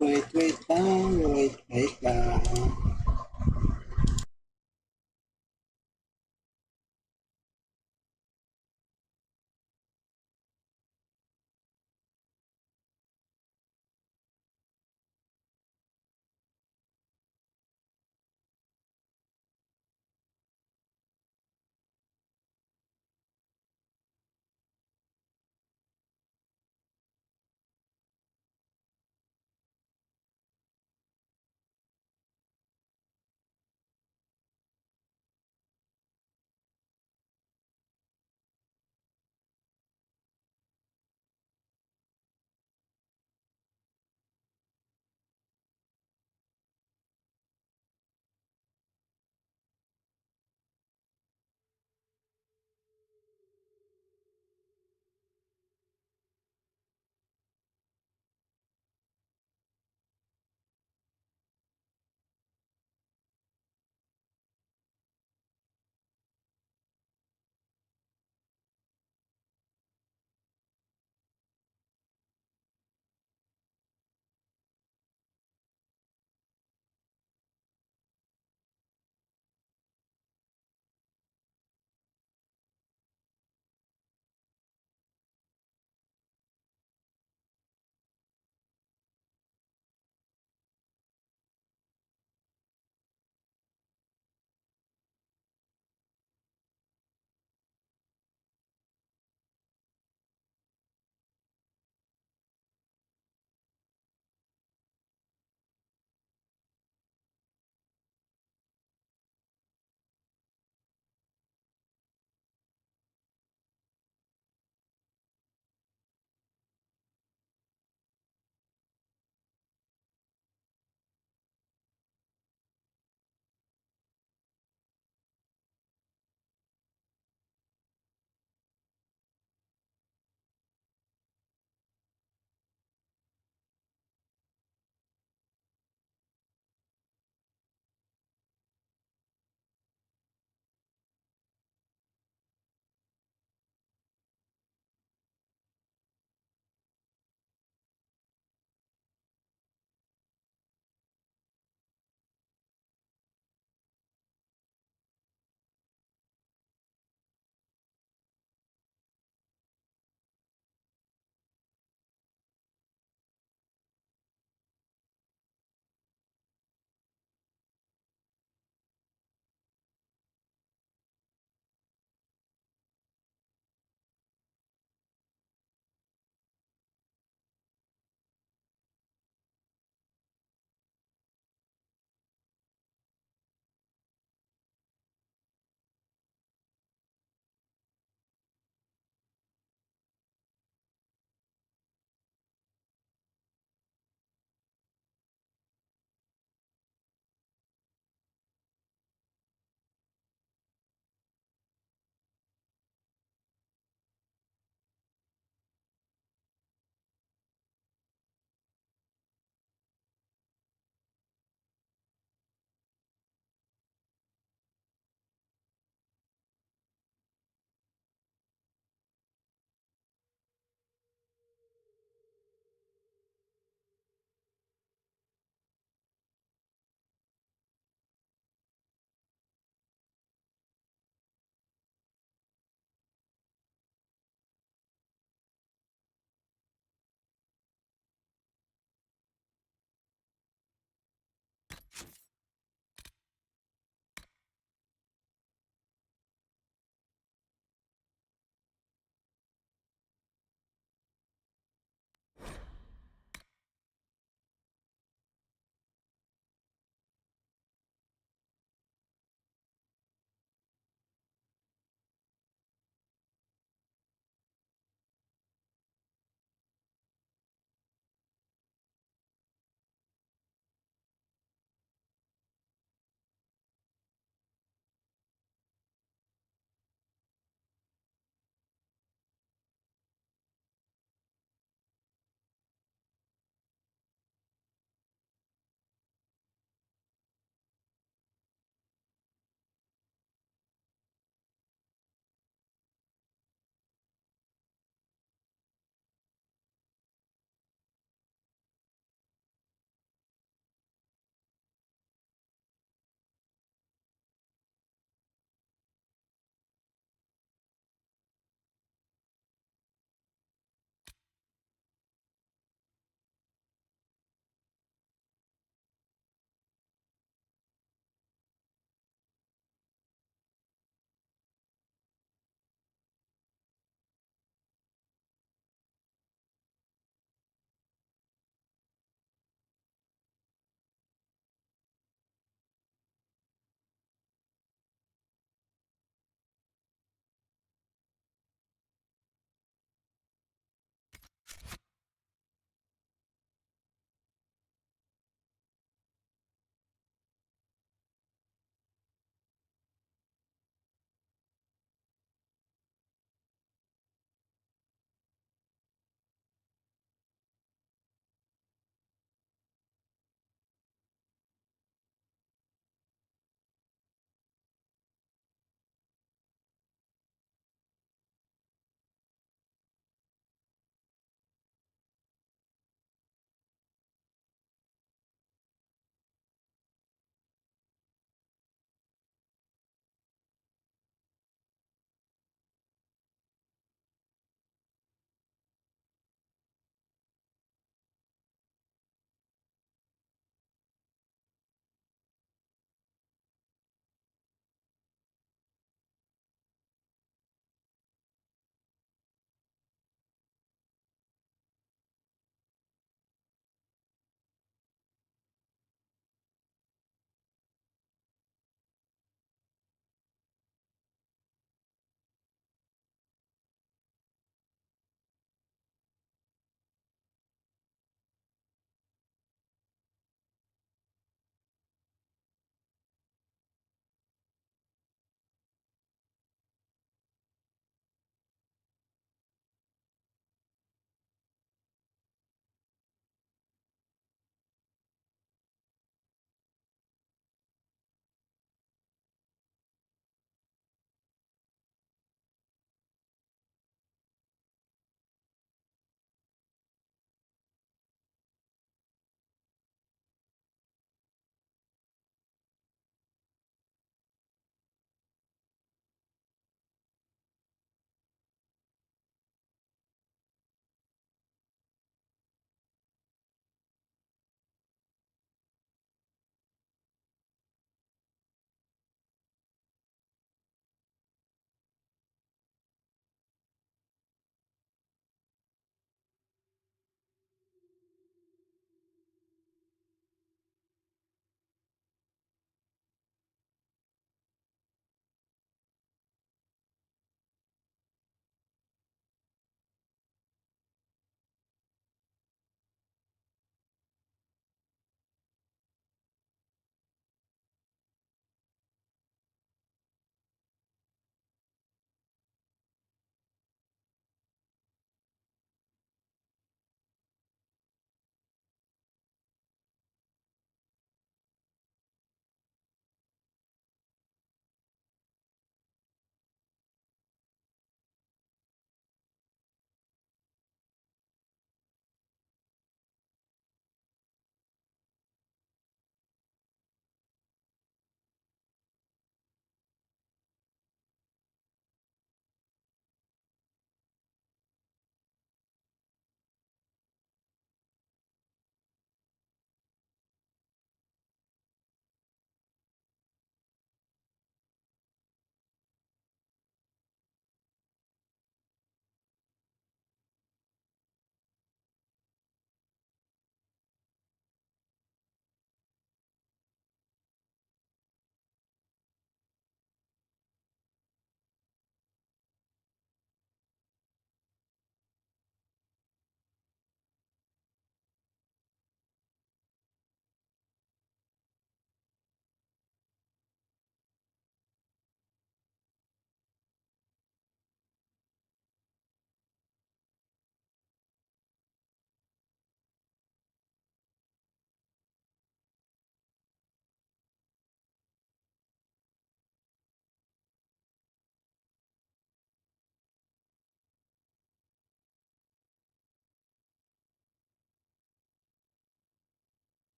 Wait lang.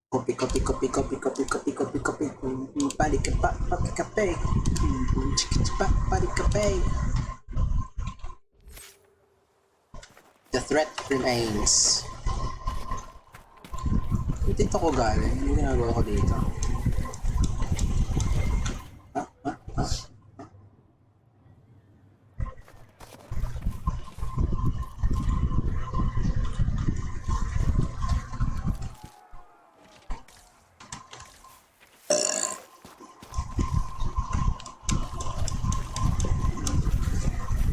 Copy, copy, copy, copy, copy, copy, copy, copy. Body cape. Body cape. The threat remains. Dito ko galing. Ano ginagawa ko dito?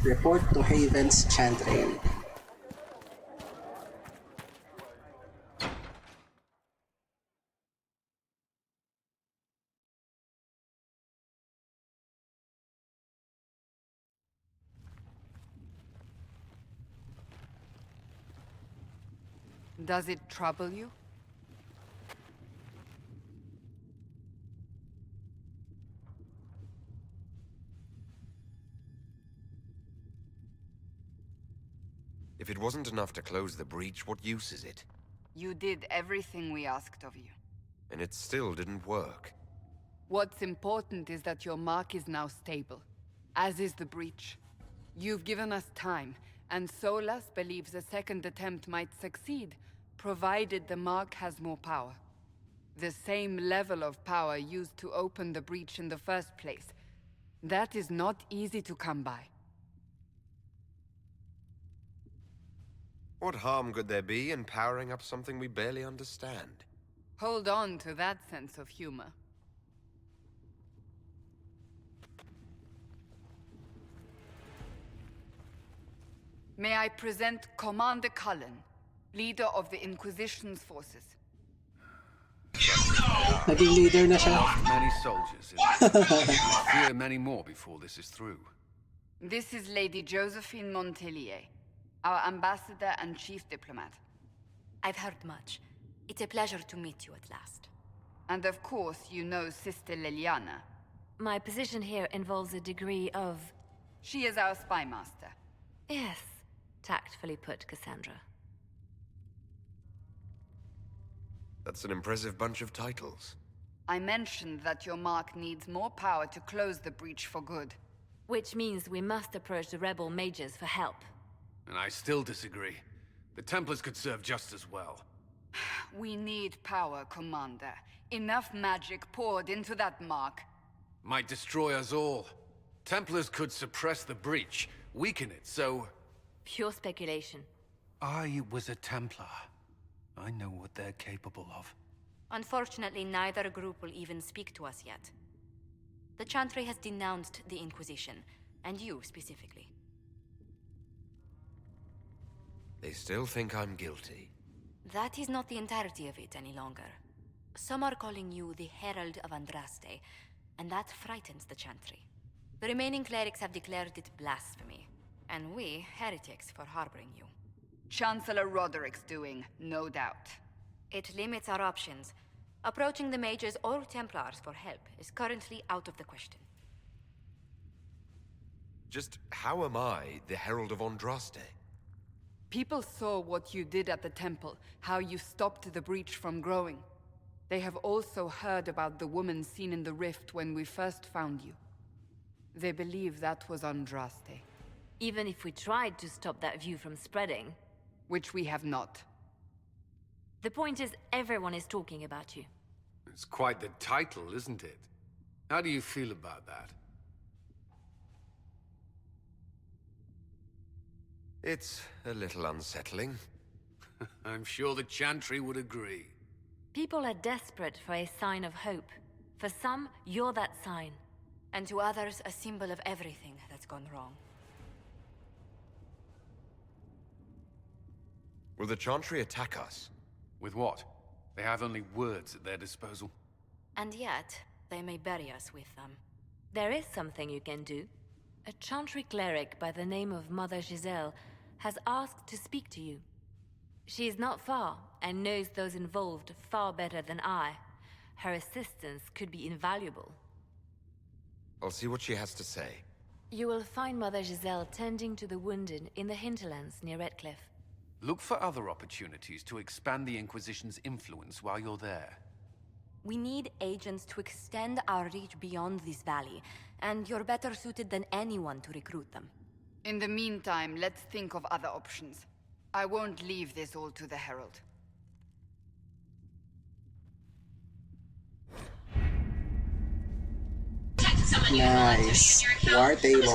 Report to Haven's Chantrail. Does it trouble you? If it wasn't enough to close the breach, what use is it? You did everything we asked of you. And it still didn't work. What's important is that your mark is now stable, as is the breach. You've given us time, and Solas believes a second attempt might succeed, provided the mark has more power. The same level of power used to open the breach in the first place. That is not easy to come by. What harm could there be in powering up something we barely understand? Hold on to that sense of humor. May I present Commander Cullen, leader of the Inquisition's forces. Naging leader na siya. Many soldiers in fear many more before this is through. This is Lady Josephine Montelier, our ambassador and chief diplomat. I've heard much. It's a pleasure to meet you at last. And of course, you know Sister Liliana. My position here involves a degree of... She is our spy master. Yes, tactfully put, Cassandra. That's an impressive bunch of titles. I mentioned that your mark needs more power to close the breach for good. Which means we must approach the rebel mages for help. And I still disagree. The Templars could serve just as well. We need power, Commander. Enough magic poured into that mark. Might destroy us all. Templars could suppress the breach, weaken it, so... Pure speculation. I was a Templar. I know what they're capable of. Unfortunately, neither group will even speak to us yet. The Chantry has denounced the Inquisition, and you specifically. They still think I'm guilty. That is not the entirety of it any longer. Some are calling you the Herald of Andraste, and that frightens the Chantry. The remaining clerics have declared it blasphemy, and we, heretics, for harboring you. Chancellor Roderick's doing, no doubt. It limits our options. Approaching the mages or Templars for help is currently out of the question. Just how am I the Herald of Andraste? People saw what you did at the temple, how you stopped the breach from growing. They have also heard about the woman seen in the rift when we first found you. They believe that was Andraste. Even if we tried to stop that view from spreading... Which we have not. The point is, everyone is talking about you. It's quite the title, isn't it? How do you feel about that? It's a little unsettling. I'm sure the Chantry would agree. People are desperate for a sign of hope. For some, you're that sign. And to others, a symbol of everything that's gone wrong. Will the Chantry attack us? With what? They have only words at their disposal. And yet, they may bury us with them. There is something you can do. A Chantry cleric by the name of Mother Giselle has asked to speak to you. She is not far, and knows those involved far better than I. Her assistance could be invaluable. I'll see what she has to say. You will find Mother Giselle tending to the wounded in the hinterlands near Redcliffe. Look for other opportunities to expand the Inquisition's influence while you're there. We need agents to extend our reach beyond this valley, and you're better suited than anyone to recruit them. In the meantime, let's think of other options. I won't leave this all to the Herald. Nice. War table.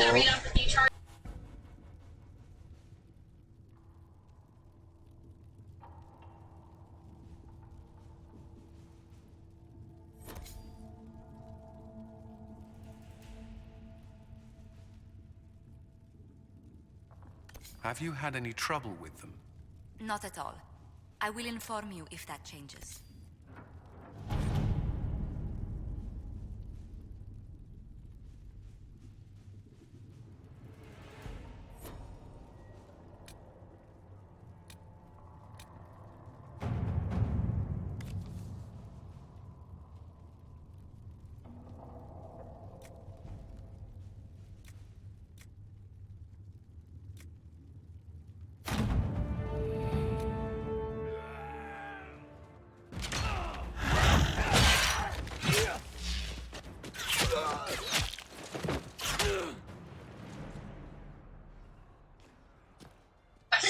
Have you had any trouble with them? Not at all. I will inform you if that changes.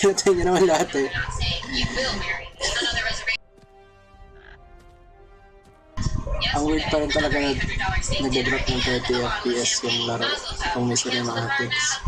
Pinatay niya naman lahat eh. Ang weird pa rin talaga nag-drop ng 30 FPS yung laro kung may cinematics.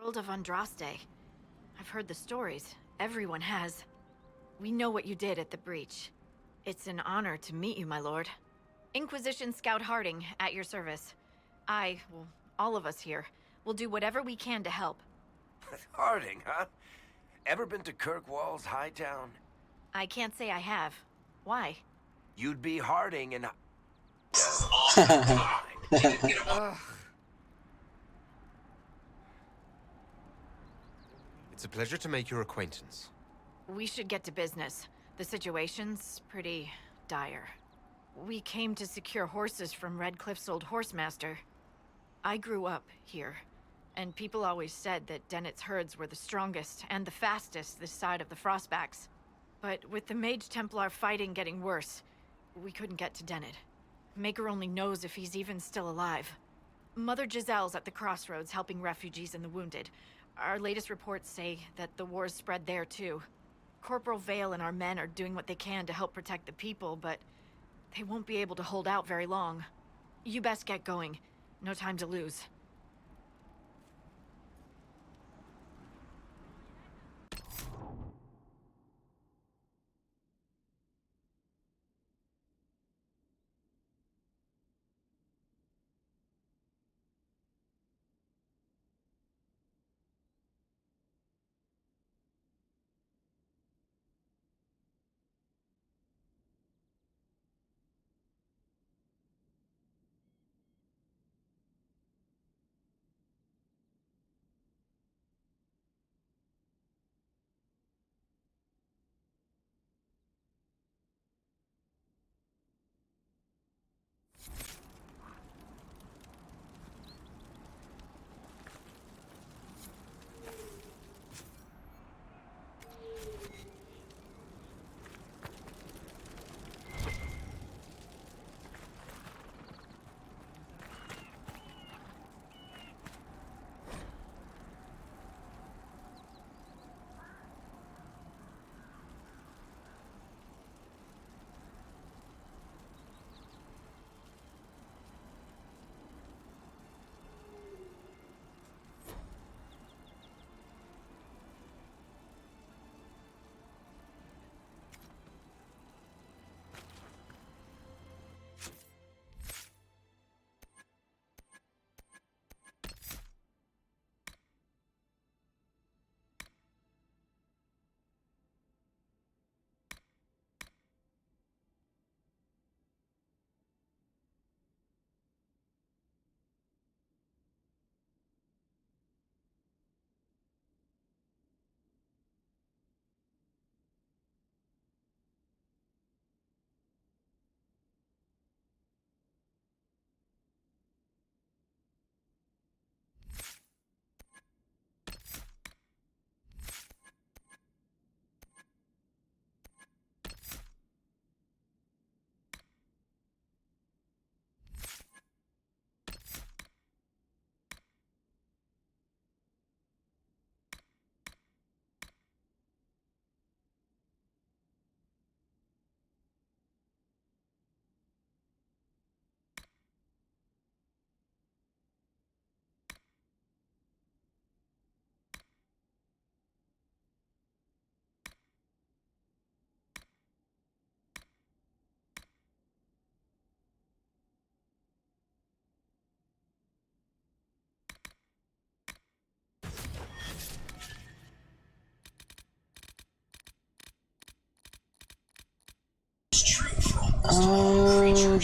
Herald of Andraste. I've heard the stories. Everyone has. We know what you did at the breach. It's an honor to meet you, my lord. Inquisition Scout Harding, at your service. Well, all of us here, will do whatever we can to help. Harding, huh? Ever been to Kirkwall's Hightown? I can't say I have. Why? You'd be Harding and... It's a pleasure to make your acquaintance. We should get to business. The situation's pretty dire. We came to secure horses from Redcliffe's old horsemaster. I grew up here, and people always said that Dennett's herds were the strongest and the fastest this side of the Frostbacks. But with the Mage Templar fighting getting worse, we couldn't get to Dennett. Maker only knows if he's even still alive. Mother Giselle's at the crossroads helping refugees and the wounded. Our latest reports say that the war's spread there too. Corporal Vale and our men are doing what they can to help protect the people, but they won't be able to hold out very long. You best get going. No time to lose.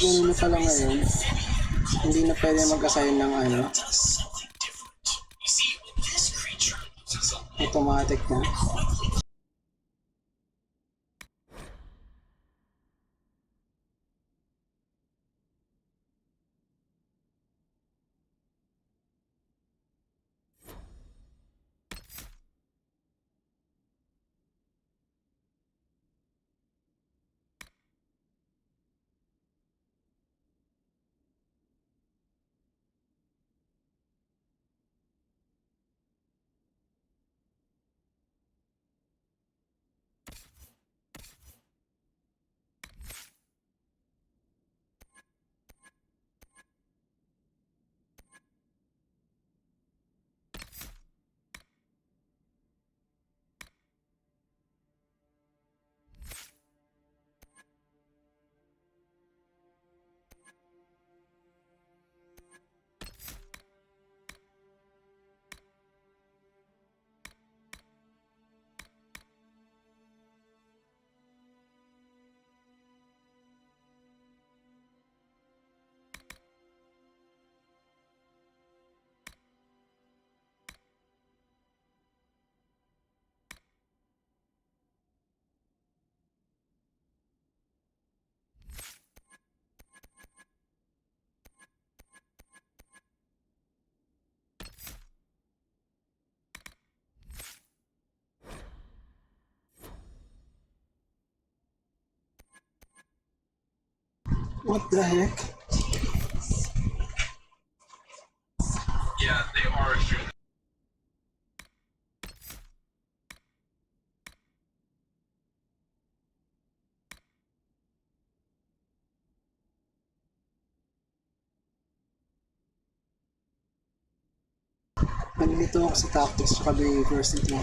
Ganun na pala ngayon. Hindi na pwede mag-assign ng ano. Automatic na. What the heck? Nalilito ako sa tactics tsaka behaviors nito.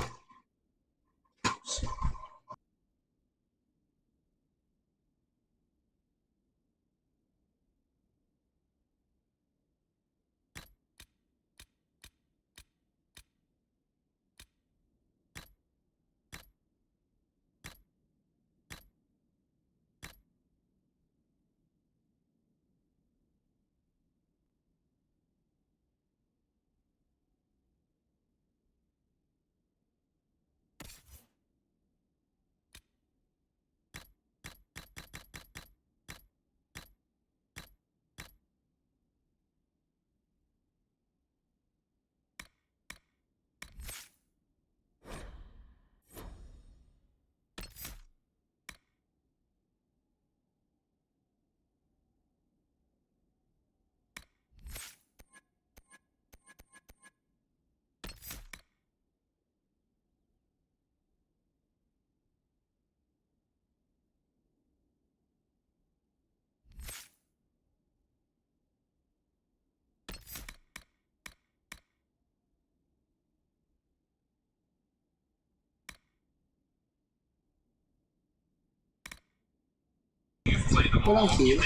Walang heal.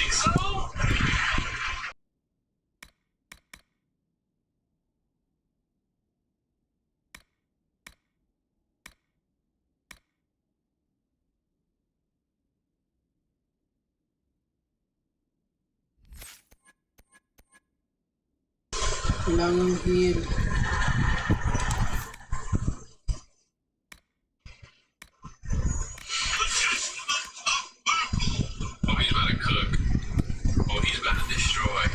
Walang heal. Oh, he's about to cook. Oh, he's about to destroy.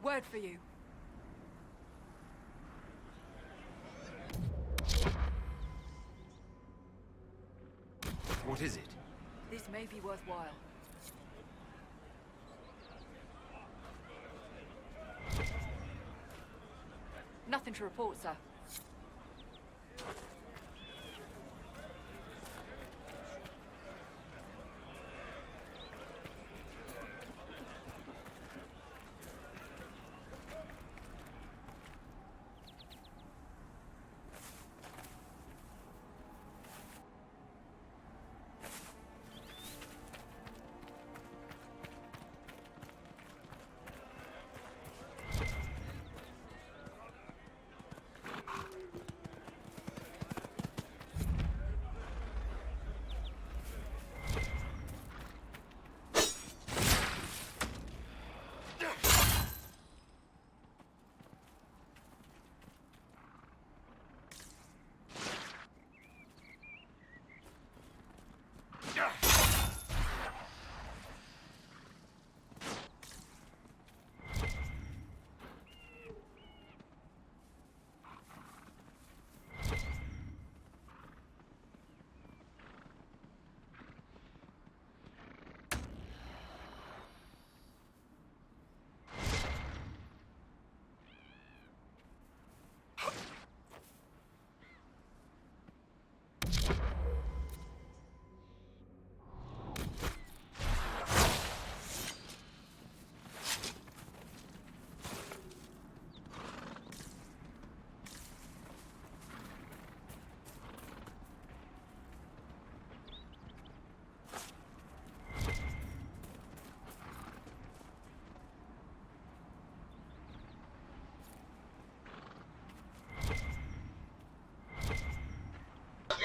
Word for you. What is it? This may be worthwhile. Nothing to report, sir.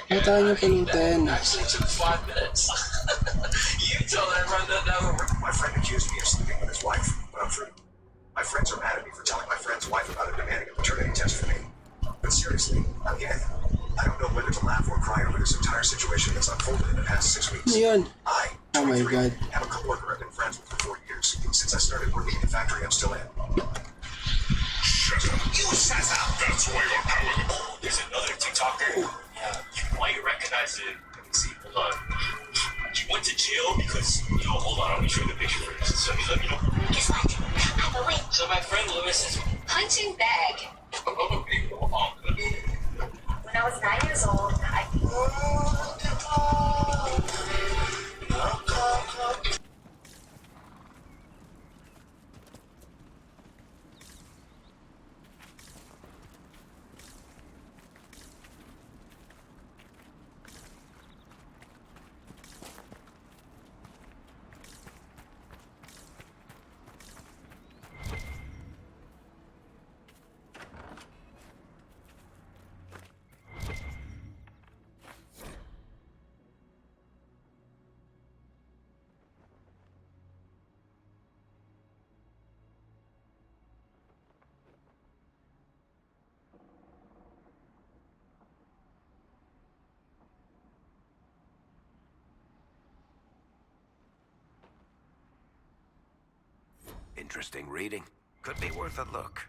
Tayo niyo pulutin. Actually took 5 minutes. You told that run that over. My friend accused me of sleeping with his wife, but I'm free. My friends are mad at me for telling my friend's wife about her demanding a paternity test for me. But seriously, again, I don't know whether to laugh or cry over this entire situation that's unfolded in the past 6 weeks. Yun. I, Oh my God. have a coworker I've been friends with for 4 years. Since I started working in the factory I'm still in. Shut up. You shut up. That's why you're palatable. There's another TikToker. Yeah. Why you recognize it? Let me see. Hold on. He went to jail because, hold on, I'll be sure the picture for this. So let me know. He's like, so my friend Lewis is punching bag. When I was 9 years old, Interesting reading. Could be worth a look.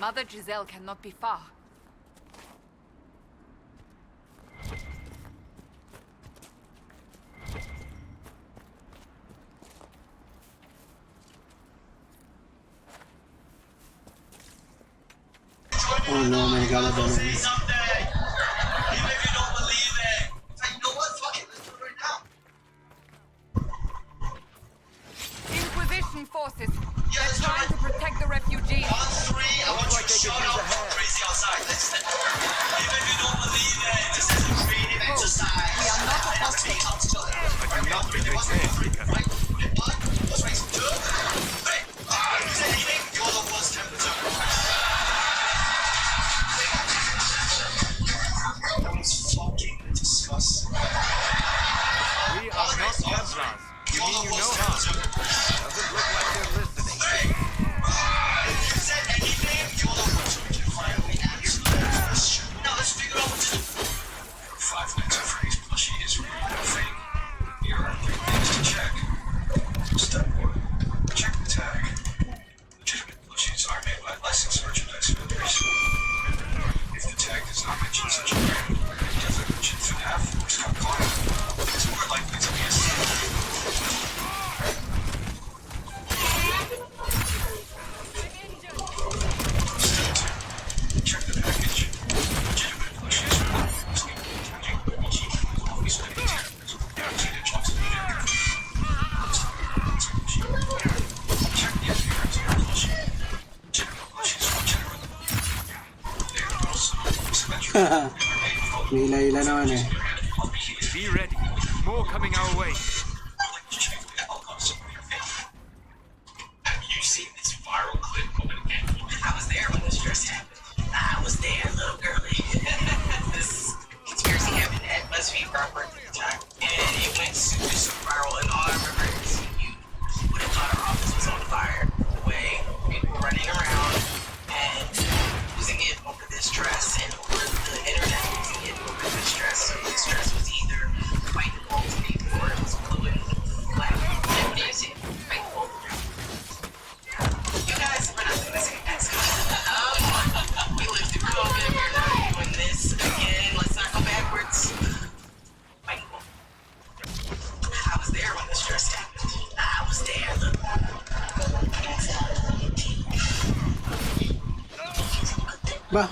Mother Giselle cannot be far. Oh no, my God, I don't know. Inquisition forces. They're trying to protect the refugees. Looks like they could use a hand. Crazy outside. Listen. Even if you don't believe it, this is a creative exercise. We are not apostate. But you're not the big man. Right? What? What's right? Hey! Is that anything? You're the worst temperature. That was fucking disgusting. We are not Templars. You mean you know harm? Doesn't look like they're listening. You said anything? You're the worst. We can finally answer that question. Now let's figure out what to do. 5 minutes of phrase plushie is really nothing. Here are 3 things to check. Step 1. Check the tag. Legitimate plushies are made by licensed merchandise vendors. If the tag does not mention such a brand, it doesn't mention FNAF or Scott Klein. It's more likely to be a scam. Check the package. Legitimate plushies are mostly containing always limited characters with guaranteed chance of being check the appearance of your plushie. Legitimate plushies are generally they are also symmetrical. May ila-ila naman eh. Be ready. More coming our way. Have you seen this viral clip of an animal? I was there when this dress happened. I was there, little girlie. This conspiracy happened at BuzzFeed proper time. And it went super, super viral. And all I remember is you would have thought our office was on fire. The way people were running around and losing it over this dress and over the internet losing it over this dress. So this dress was either white and gold to me or it was blue and black. And you see it, white and gold. Bah,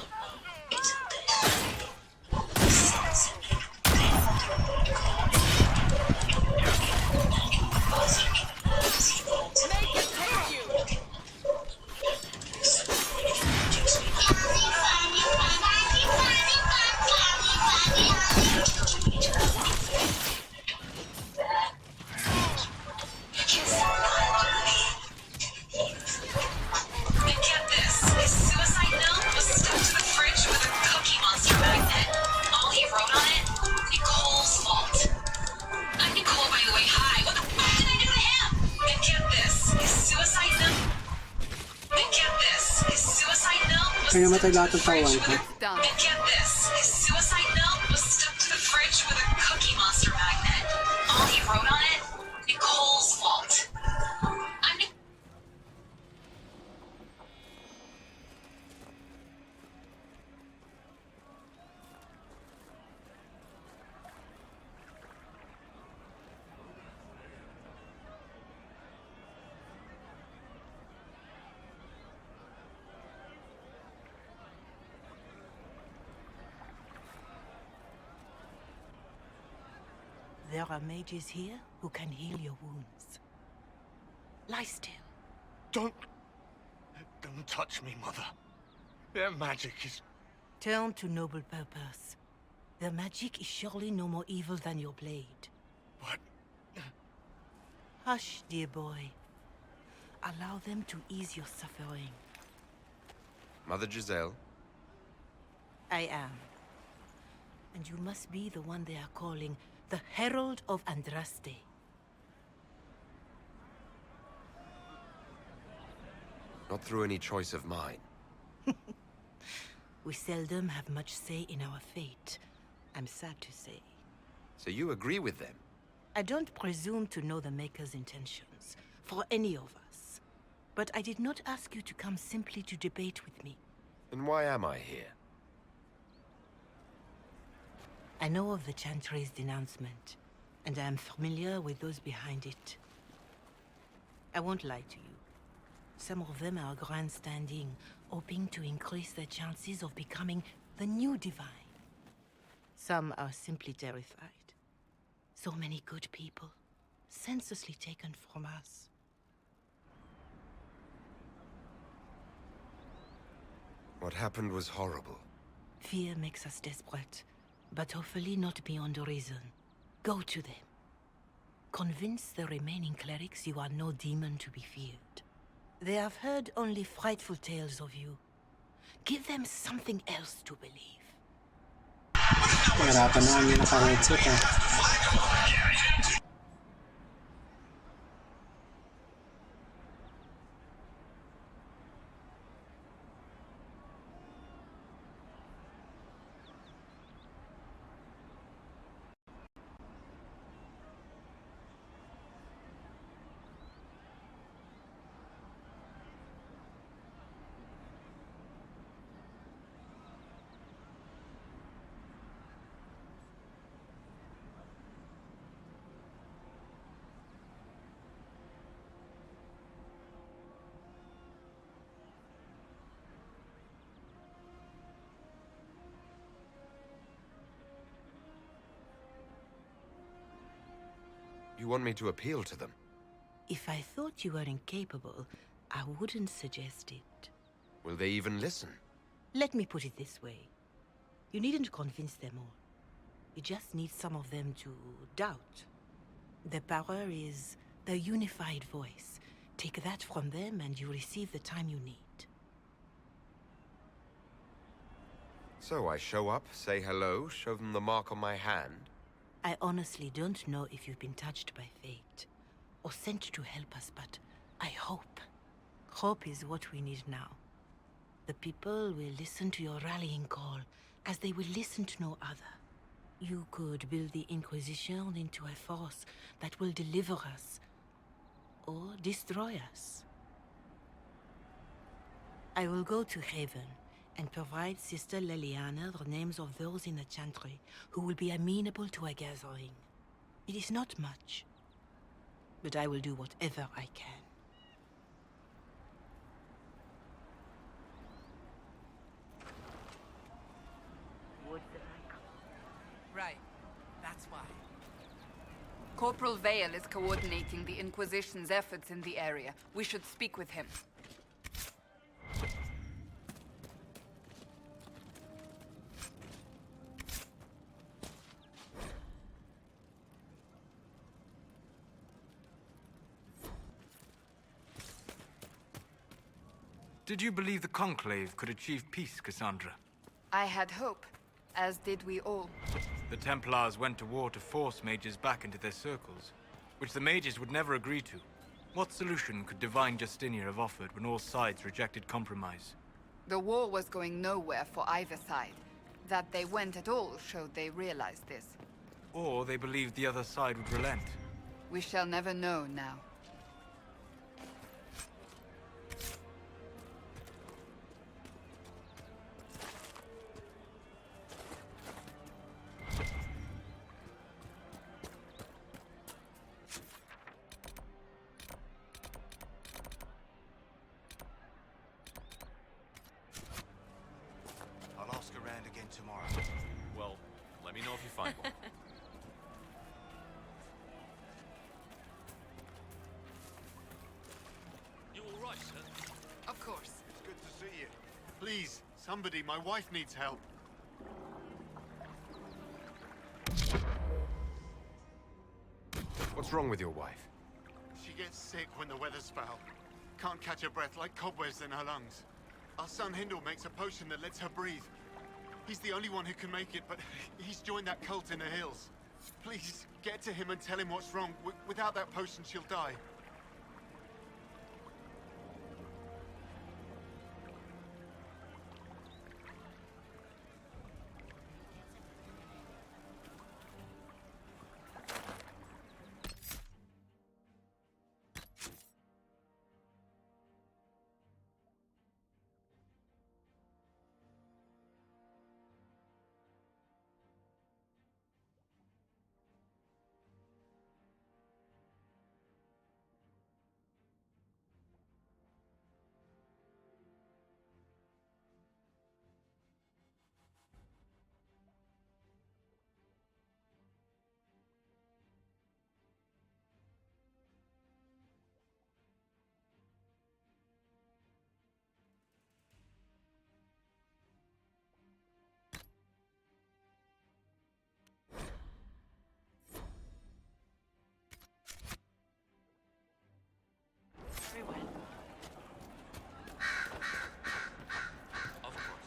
And get this, his suicide note was stuck to the fridge with a Cookie Monster magnet. All he wrote on it, Nicole's fault. I'm Nicole, by the way. Hi. What the fuck did I do to him? And get this, his suicide note. And get this, his suicide note was kaya stuck matay to lahat the ng fridge tawan with ko. a... And get this, his suicide note was stuck to the fridge with a Cookie Monster magnet. All he wrote on it, Nicole's fault. I'm There are mages here who can heal your wounds. Lie still. Don't touch me, Mother. Their magic is... Turn to noble purpose. Their magic is surely no more evil than your blade. What? Hush, dear boy. Allow them to ease your suffering. Mother Giselle? I am. And you must be the one they are calling the Herald of Andraste. Not through any choice of mine. We seldom have much say in our fate, I'm sad to say. So you agree with them? I don't presume to know the Maker's intentions, for any of us. But I did not ask you to come simply to debate with me. Then why am I here? I know of the Chantry's denouncement, and I am familiar with those behind it. I won't lie to you. Some of them are grandstanding, hoping to increase their chances of becoming the new divine. Some are simply terrified. So many good people, senselessly taken from us. What happened was horrible. Fear makes us desperate, but hopefully not beyond reason. Go to them. Convince the remaining clerics you are no demon to be feared. They have heard only frightful tales of you. Give them something else to believe. Nahirapan na kami naka-headset ah. You want me to appeal to them? If I thought you were incapable, I wouldn't suggest it. Will they even listen? Let me put it this way. You needn't convince them all. You just need some of them to doubt. Their power is their unified voice. Take that from them and you receive the time you need. So I show up, say hello, show them the mark on my hand. I honestly don't know if you've been touched by fate, or sent to help us, but I hope. Hope is what we need now. The people will listen to your rallying call, as they will listen to no other. You could build the Inquisition into a force that will deliver us, or destroy us. I will go to Haven, and provide Sister Leliana the names of those in the Chantry who will be amenable to a gathering. It is not much, but I will do whatever I can. Corporal Vale is coordinating the Inquisition's efforts in the area. We should speak with him. Did you believe the Conclave could achieve peace, Cassandra? I had hope, as did we all. The Templars went to war to force mages back into their circles, which the mages would never agree to. What solution could Divine Justinia have offered when all sides rejected compromise? The war was going nowhere for either side. That they went at all showed they realized this. Or they believed the other side would relent. We shall never know now. I'll ask around again tomorrow. Well, let me know if you find one. You all right, sir? Of course. It's good to see you. Please, somebody, my wife needs help. What's wrong with your wife? She gets sick when the weather's foul. Can't catch her breath, like cobwebs in her lungs. Our son Hindle makes a potion that lets her breathe. He's the only one who can make it, but he's joined that cult in the hills. Please, get to him and tell him what's wrong. Without that potion, she'll die. Very well. Of course.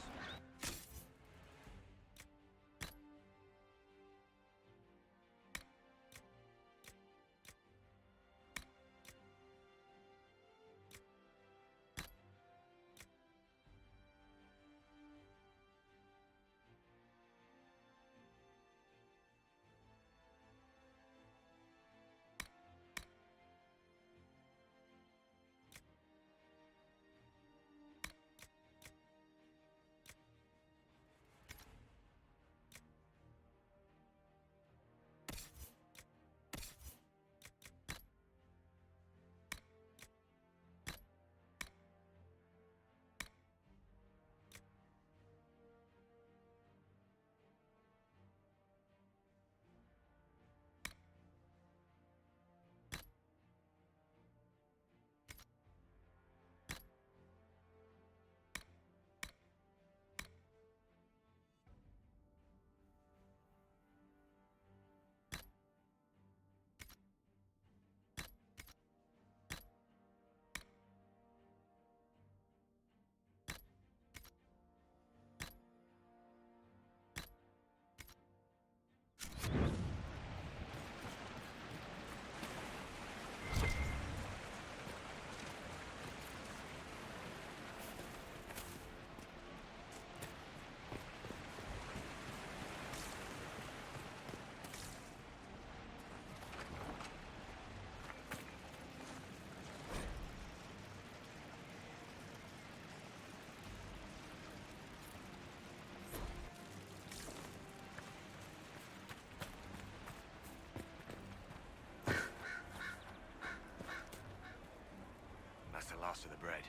That's the last of the bread.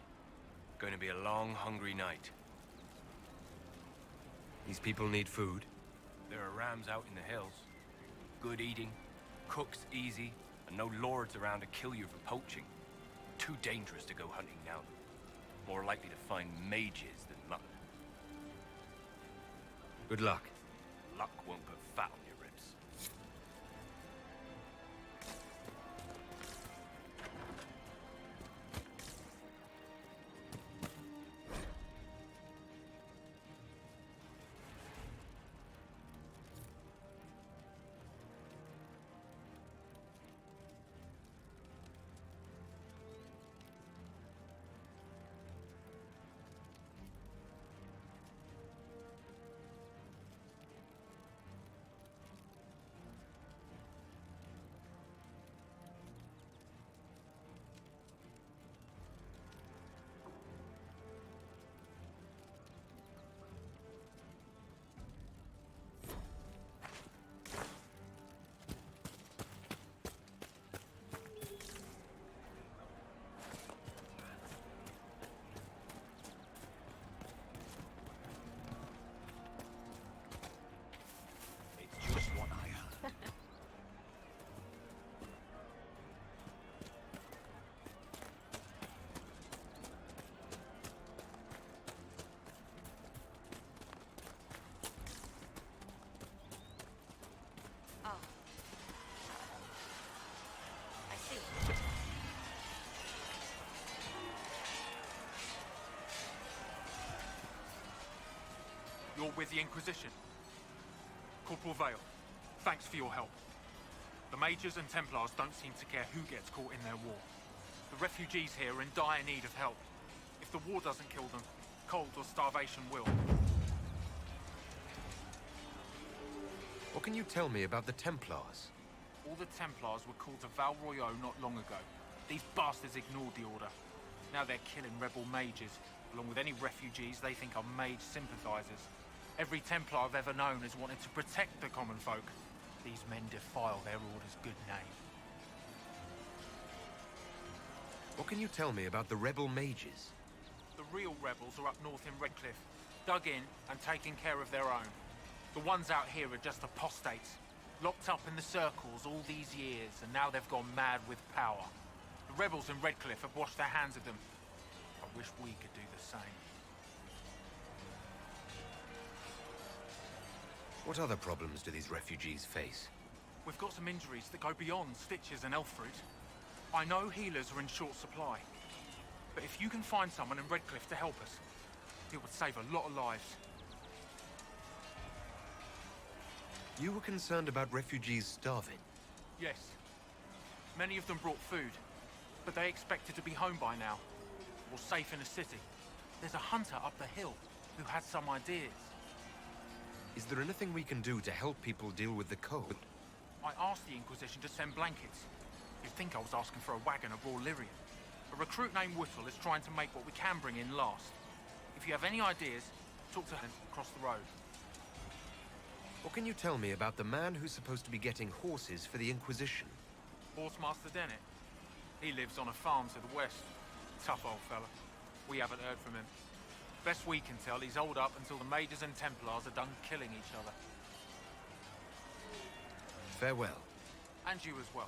Going to be a long, hungry night. These people need food. There are rams out in the hills. Good eating, Cook's easy, and no lords around to kill you for poaching. Too dangerous to go hunting now. More likely to find mages than luck. Good luck. Luck won't put fat on your ribs. You're with the Inquisition. Corporal Vale, thanks for your help. The Mages and Templars don't seem to care who gets caught in their war. The refugees here are in dire need of help. If the war doesn't kill them, cold or starvation will. What can you tell me about the Templars? All the Templars were called to Val Royeaux not long ago. These bastards ignored the order. Now they're killing rebel mages, along with any refugees they think are mage sympathizers. Every Templar I've ever known has wanted to protect the common folk. These men defile their order's good name. What can you tell me about the rebel mages? The real rebels are up north in Redcliffe, dug in and taking care of their own. The ones out here are just apostates, locked up in the circles all these years, and now they've gone mad with power. The rebels in Redcliffe have washed their hands of them. I wish we could do the same. What other problems do these refugees face? We've got some injuries that go beyond stitches and elf fruit. I know healers are in short supply, but if you can find someone in Redcliffe to help us, it would save a lot of lives. You were concerned about refugees starving? Yes. Many of them brought food, but they expected to be home by now, or safe in a city. There's a hunter up the hill who had some ideas. Is there anything we can do to help people deal with the cold? I asked the Inquisition to send blankets. You'd think I was asking for a wagon of raw lyrium. A recruit named Whittle is trying to make what we can bring in last. If you have any ideas, talk to him across the road. What can you tell me about the man who's supposed to be getting horses for the Inquisition? Horsemaster Dennett. He lives on a farm to the west. Tough old fella. We haven't heard from him. Best we can tell, he's holed up until the Mages and Templars are done killing each other. Farewell. And you as well.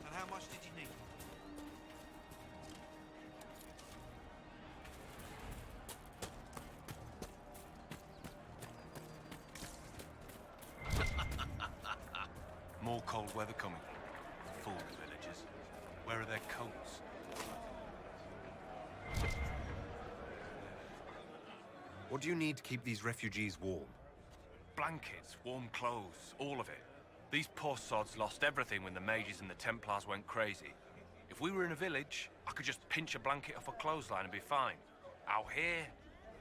And how much did you need? More cold weather coming. Fool villagers. Where are their coats? What do you need to keep these refugees warm? Blankets, warm clothes, all of it. These poor sods lost everything when the Mages and the Templars went crazy. If we were in a village, I could just pinch a blanket off a clothesline and be fine. Out here,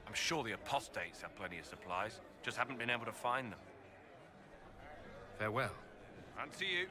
I'm sure the apostates have plenty of supplies. Just haven't been able to find them. Farewell. And to you.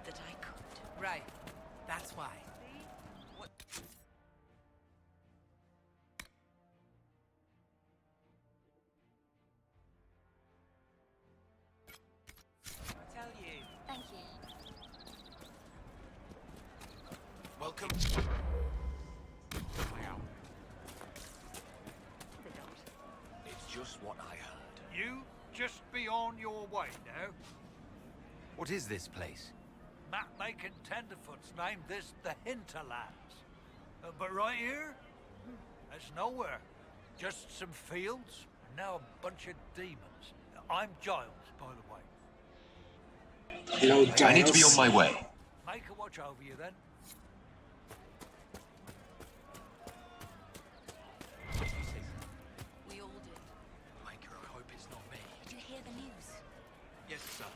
That I could. Right. That's why. What? I tell you. Thank you. Welcome. It's just what I heard. You just be on your way now. What is this place? Map-making tenderfoots named this the Hinterlands. But right here, there's nowhere. Just some fields, and now a bunch of demons. I'm Giles, by the way. Hello, Giles. I need to be on my way. Make a watch over you, then. We all did. Micah, I hope it's not me. Did you hear the news? Yes, sir.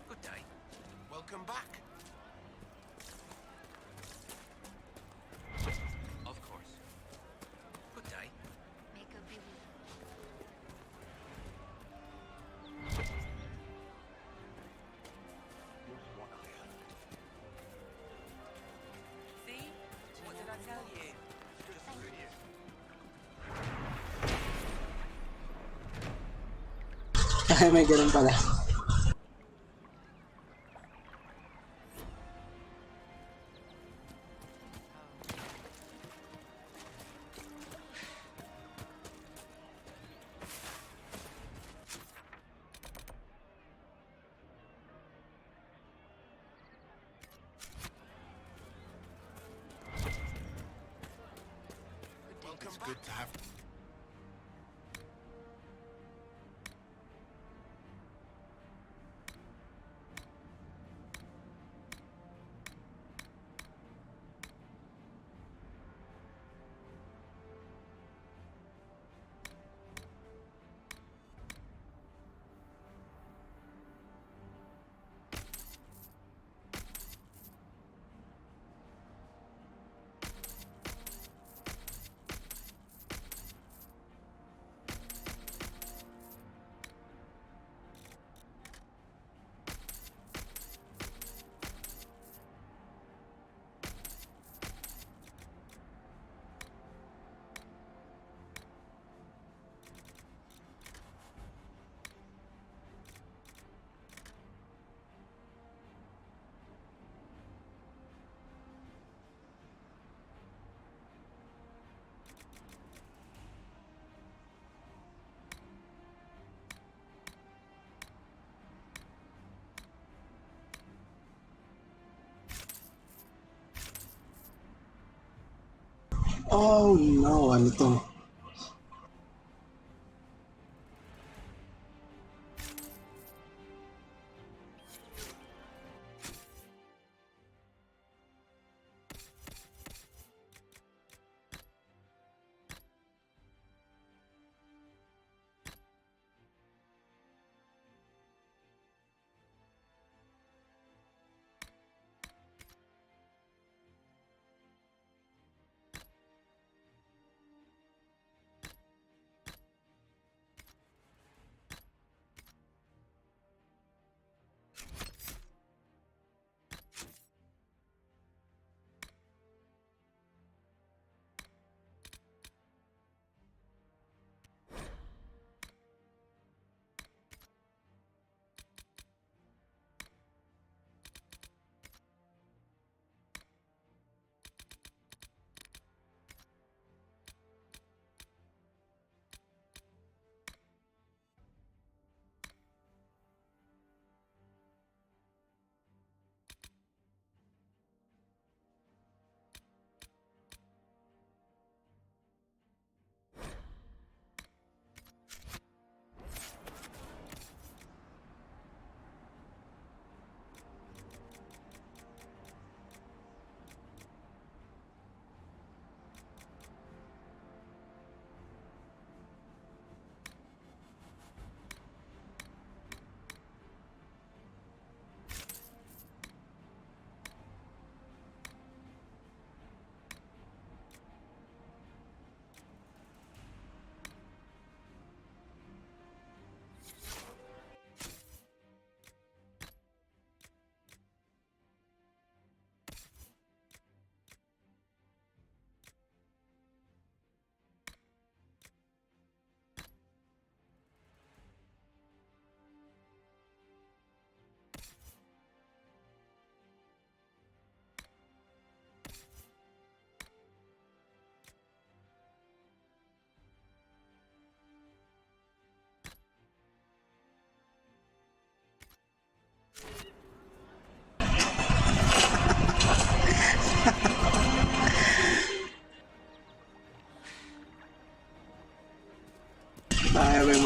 Good day. Welcome back. Of course. Good day. Make a view. What I heard. See? What did I tell you? May ganun pala. It's good to have. Oh no, ano to?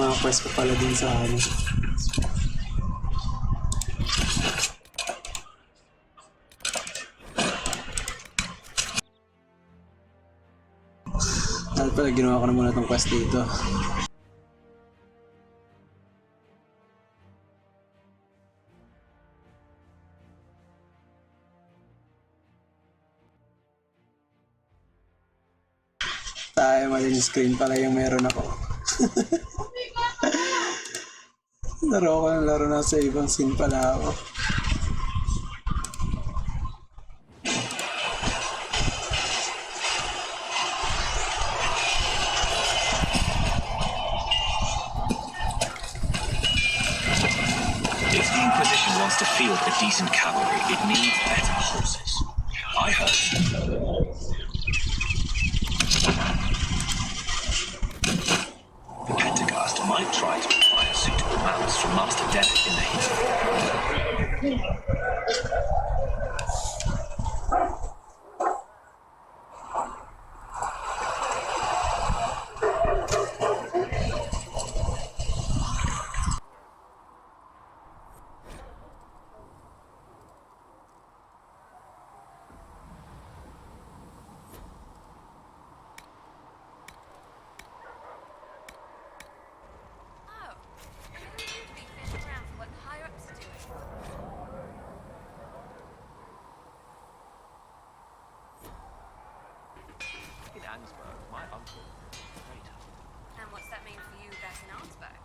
mga quest ko pala din sa ano. Dahil pala ginawa ko na muna tong quest dito. Tayo, maling screen pala yung meron ako. Laro ko ng laro na sa ibang scene pala ako. If the Inquisition wants to field a decent cavalry, it needs better horses. I heard. Pentagast might try to acquire suitable mounts from Master Derek in the heat of it. My uncle, traitor. And what's that mean for you back in Arnsberg?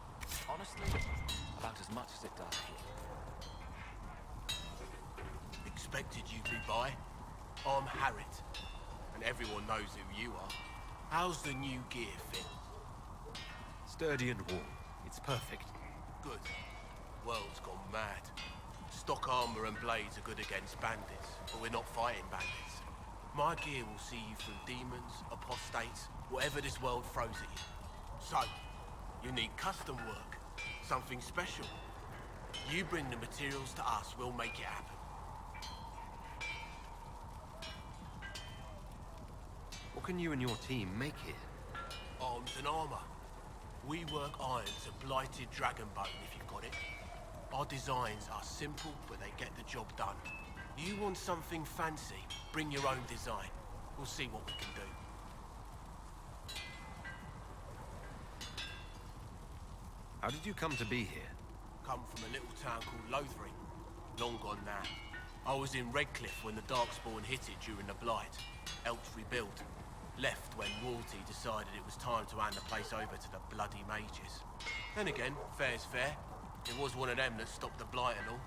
Honestly, about as much as it does here. Expected you'd be by. I'm Harriet, and everyone knows who you are. How's the new gear fit? Sturdy and warm. It's perfect. Good. World's gone mad. Stock armor and blades are good against bandits, but we're not fighting bandits. My gear will see you through demons, apostates, whatever this world throws at you. So, you need custom work, something special. You bring the materials to us, we'll make it happen. What can you and your team make here? Arms and armor. We work iron to blighted dragon bone if you've got it. Our designs are simple, but they get the job done. You want something fancy, bring your own design. We'll see what we can do. How did you come to be here? Come from a little town called Lothering. Long gone now. I was in Redcliffe when the Darkspawn hit it during the Blight. Helped rebuild. Left when royalty decided it was time to hand the place over to the bloody mages. Then again, fair's fair. It was one of them that stopped the Blight and all.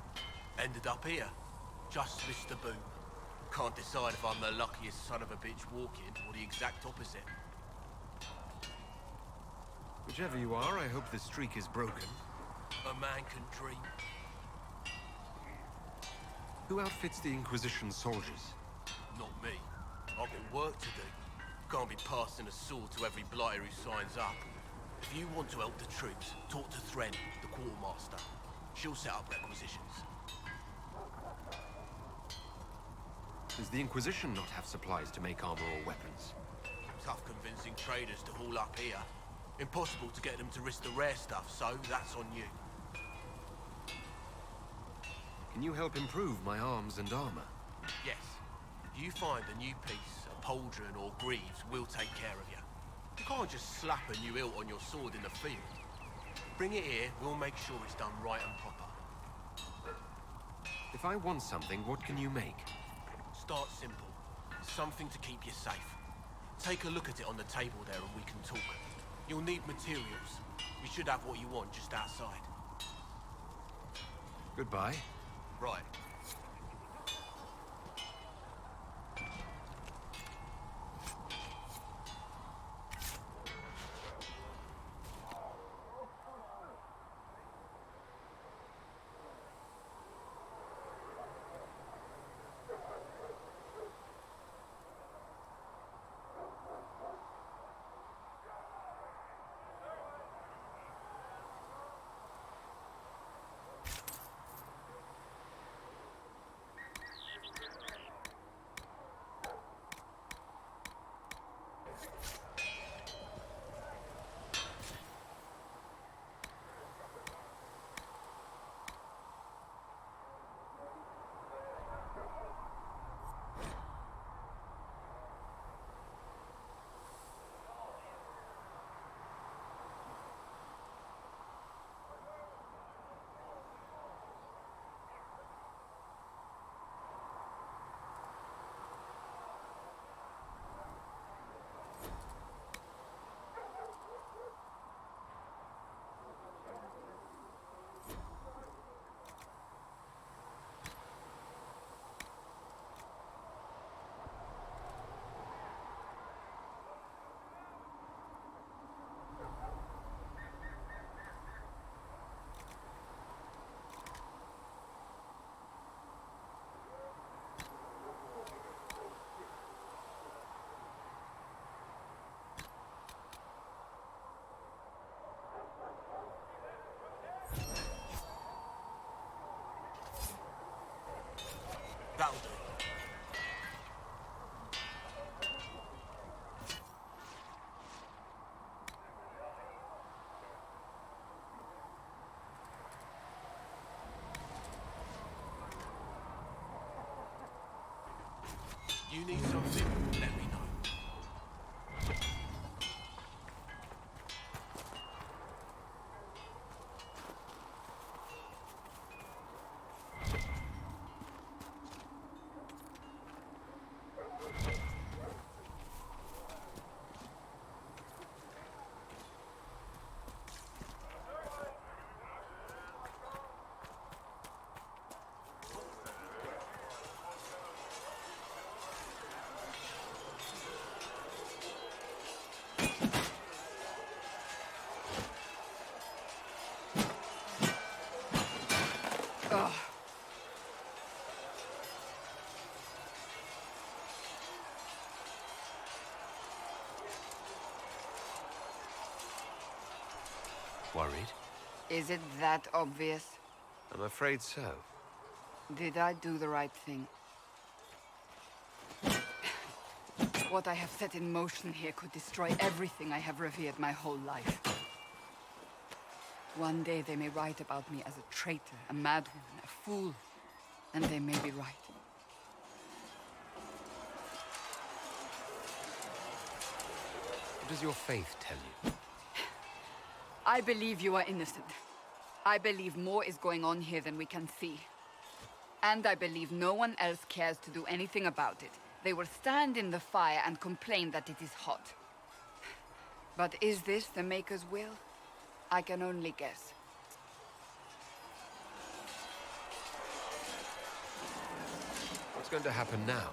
Ended up here. Just missed the boom. Can't decide if I'm the luckiest son of a bitch walking or the exact opposite. Whichever you are, I hope the streak is broken. A man can dream. Who outfits the Inquisition soldiers? Not me. I've got work to do. Can't be passing a sword to every blighter who signs up. If you want to help the troops, talk to Thren, the quartermaster. She'll set up requisitions. Does the Inquisition not have supplies to make armor or weapons? Tough convincing traders to haul up here. Impossible to get them to risk the rare stuff, so that's on you. Can you help improve my arms and armor? Yes. If you find a new piece, a pauldron or greaves, we'll take care of you. You can't just slap a new hilt on your sword in the field. Bring it here, we'll make sure it's done right and proper. If I want something, what can you make? Start simple. Something to keep you safe. Take a look at it on the table there and we can talk. You'll need materials. You should have what you want just outside. Goodbye. Right. That'll do. You need something? Let me know. Ugh. Worried? Is it that obvious? I'm afraid so. Did I do the right thing? What I have set in motion here could destroy everything I have revered my whole life. One day they may write about me as a traitor, a madwoman, a fool, and they may be right. What does your faith tell you? I believe you are innocent. I believe more is going on here than we can see. And I believe no one else cares to do anything about it. They will stand in the fire and complain that it is hot. But is this the Maker's will? I can only guess. What's going to happen now?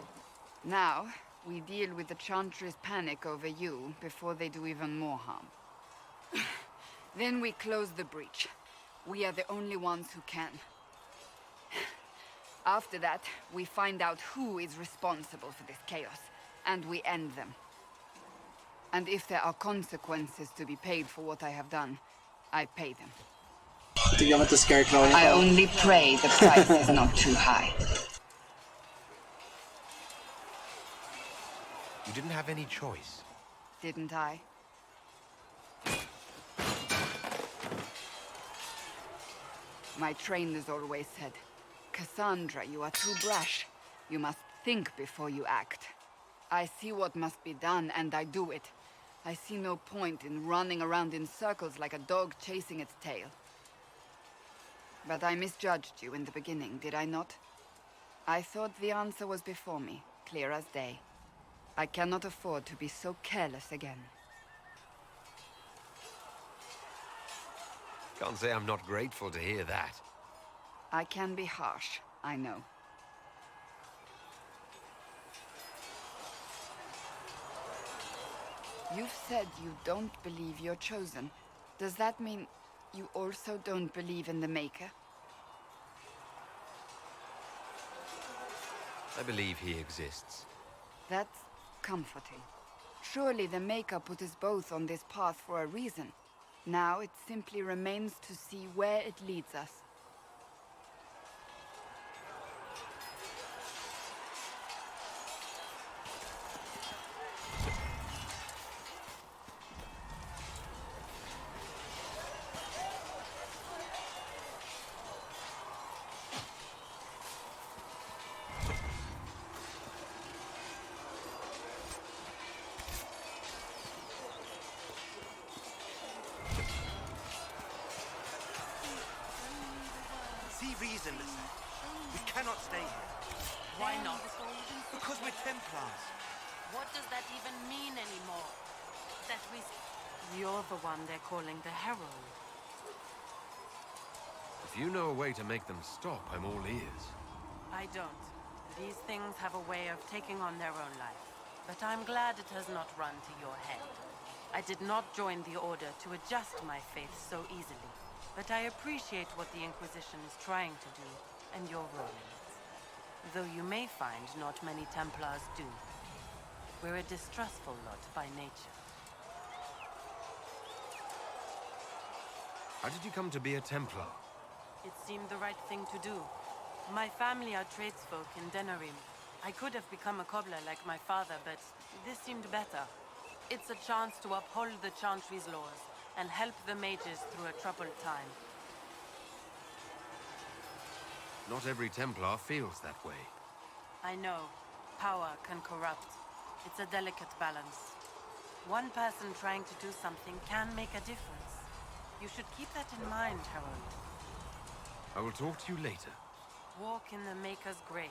Now, we deal with the Chantry's panic over you before they do even more harm. Then we close the breach. We are the only ones who can. After that, we find out who is responsible for this chaos, and we end them. And if there are consequences to be paid for what I have done, I pay them. Tignan mo to Scarecrow. I only pray the price is not too high. You didn't have any choice. Didn't I? My trainers always said, Cassandra, you are too brash. You must think before you act. I see what must be done, and I do it. I see no point in running around in circles like a dog chasing its tail. But I misjudged you in the beginning, did I not? I thought the answer was before me, clear as day. I cannot afford to be so careless again. Can't say I'm not grateful to hear that. I can be harsh, I know. You've said you don't believe you're chosen. Does that mean you also don't believe in the Maker? I believe he exists. That's comforting. Surely the Maker put us both on this path for a reason. Now it simply remains to see where it leads us. See reason, listen. We cannot stay here. Why not? Because we're Templars. What does that even mean anymore? That we... You're the one they're calling the Herald. If you know a way to make them stop, I'm all ears. I don't. These things have a way of taking on their own life. But I'm glad it has not run to your head. I did not join the Order to adjust my faith so easily. But I appreciate what the Inquisition is trying to do, and your role in it. Though you may find not many Templars do. We're a distrustful lot by nature. How did you come to be a Templar? It seemed the right thing to do. My family are tradesfolk in Denerim. I could have become a cobbler like my father, but this seemed better. It's a chance to uphold the Chantry's laws and help the mages through a troubled time. Not every Templar feels that way. I know. Power can corrupt. It's a delicate balance. One person trying to do something can make a difference. You should keep that in mind, Harold. I will talk to you later. Walk in the Maker's grace.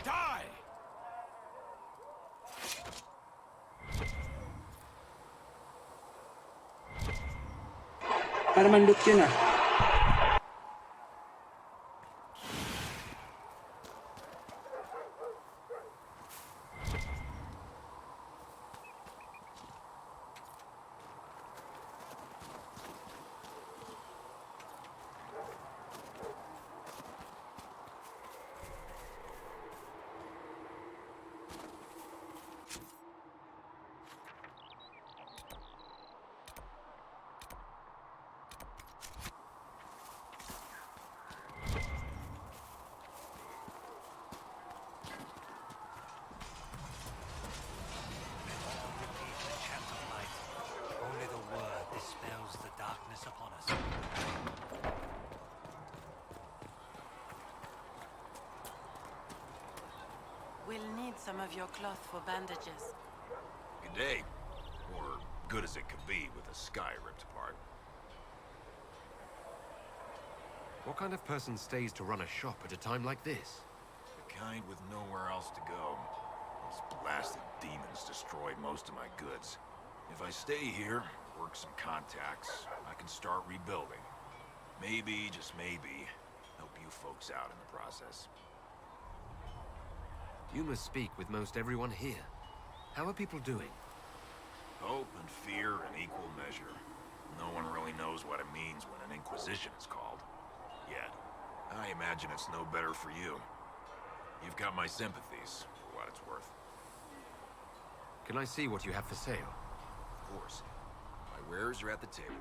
Die! Para mandot yun ah. Only the word dispels the darkness upon us. We'll need some of your cloth for bandages. Good day. Or good as it could be with the sky ripped apart. What kind of person stays to run a shop at a time like this? The kind with nowhere else to go. Those blasted demons destroyed most of my goods. If I stay here, work some contacts, I can start rebuilding. Maybe, just maybe, help you folks out in the process. You must speak with most everyone here. How are people doing? Hope and fear in equal measure. No one really knows what it means when an Inquisition is called. Yet, I imagine it's no better for you. You've got my sympathies, for what it's worth. Can I see what you have for sale? Of course. My wares are at the table.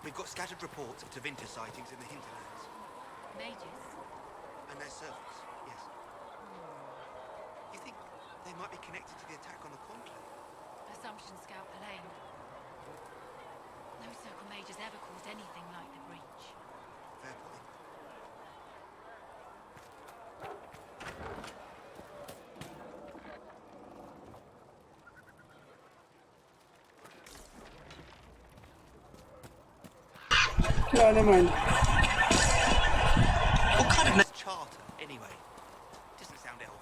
We've got scattered reports of Tevinter sightings in the hinterlands. Mages? And their servants, yes. You think they might be connected to the attack on the Conclave? Assumption Scout Lane. No Circle Mages ever caused anything like the breach. Fair point. Wala naman. What kind of charter, anyway? Doesn't sound elven.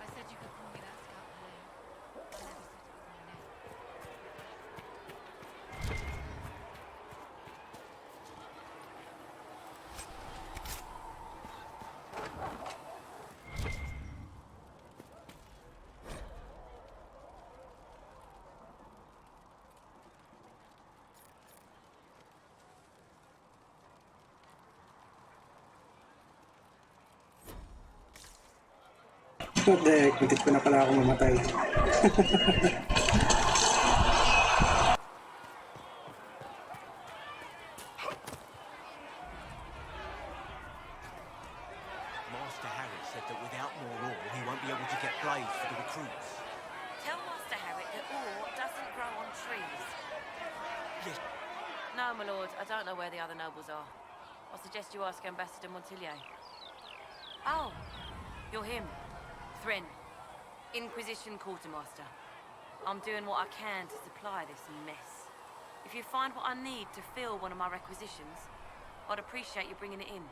I said you could call me that, Scout Lane. I never said it was my name. What the heck? Muntik ko na pala ako mamatay. Master Harry said that without more ore, he won't be able to get blades for the recruits. trees? Yes. No, my lord. I don't know where the other nobles are. I suggest you ask Ambassador Montillier. Oh, you're him. Thrin, Inquisition Quartermaster. I'm doing what I can to supply this mess. If you find what I need to fill one of my requisitions, I'd appreciate you bringing it in.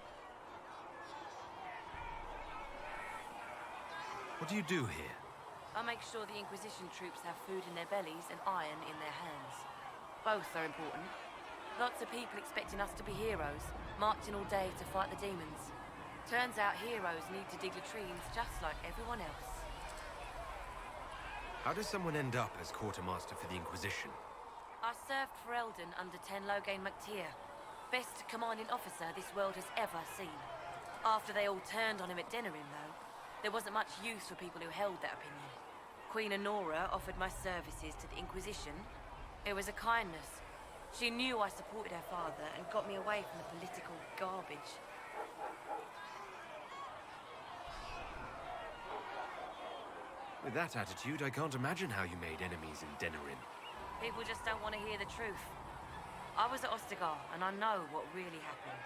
What do you do here? I make sure the Inquisition troops have food in their bellies and iron in their hands. Both are important. Lots of people expecting us to be heroes, marching all day to fight the demons. Turns out heroes need to dig latrines just like everyone else. How does someone end up as quartermaster for the Inquisition? I served for Eldon under Ten Loghain MacTier. Best commanding officer this world has ever seen. After they all turned on him at Denerim, though, there wasn't much use for people who held that opinion. Queen Honora offered my services to the Inquisition. It was a kindness. She knew I supported her father and got me away from the political garbage. With that attitude, I can't imagine how you made enemies in Denerim. People just don't want to hear the truth. I was at Ostagar, and I know what really happened.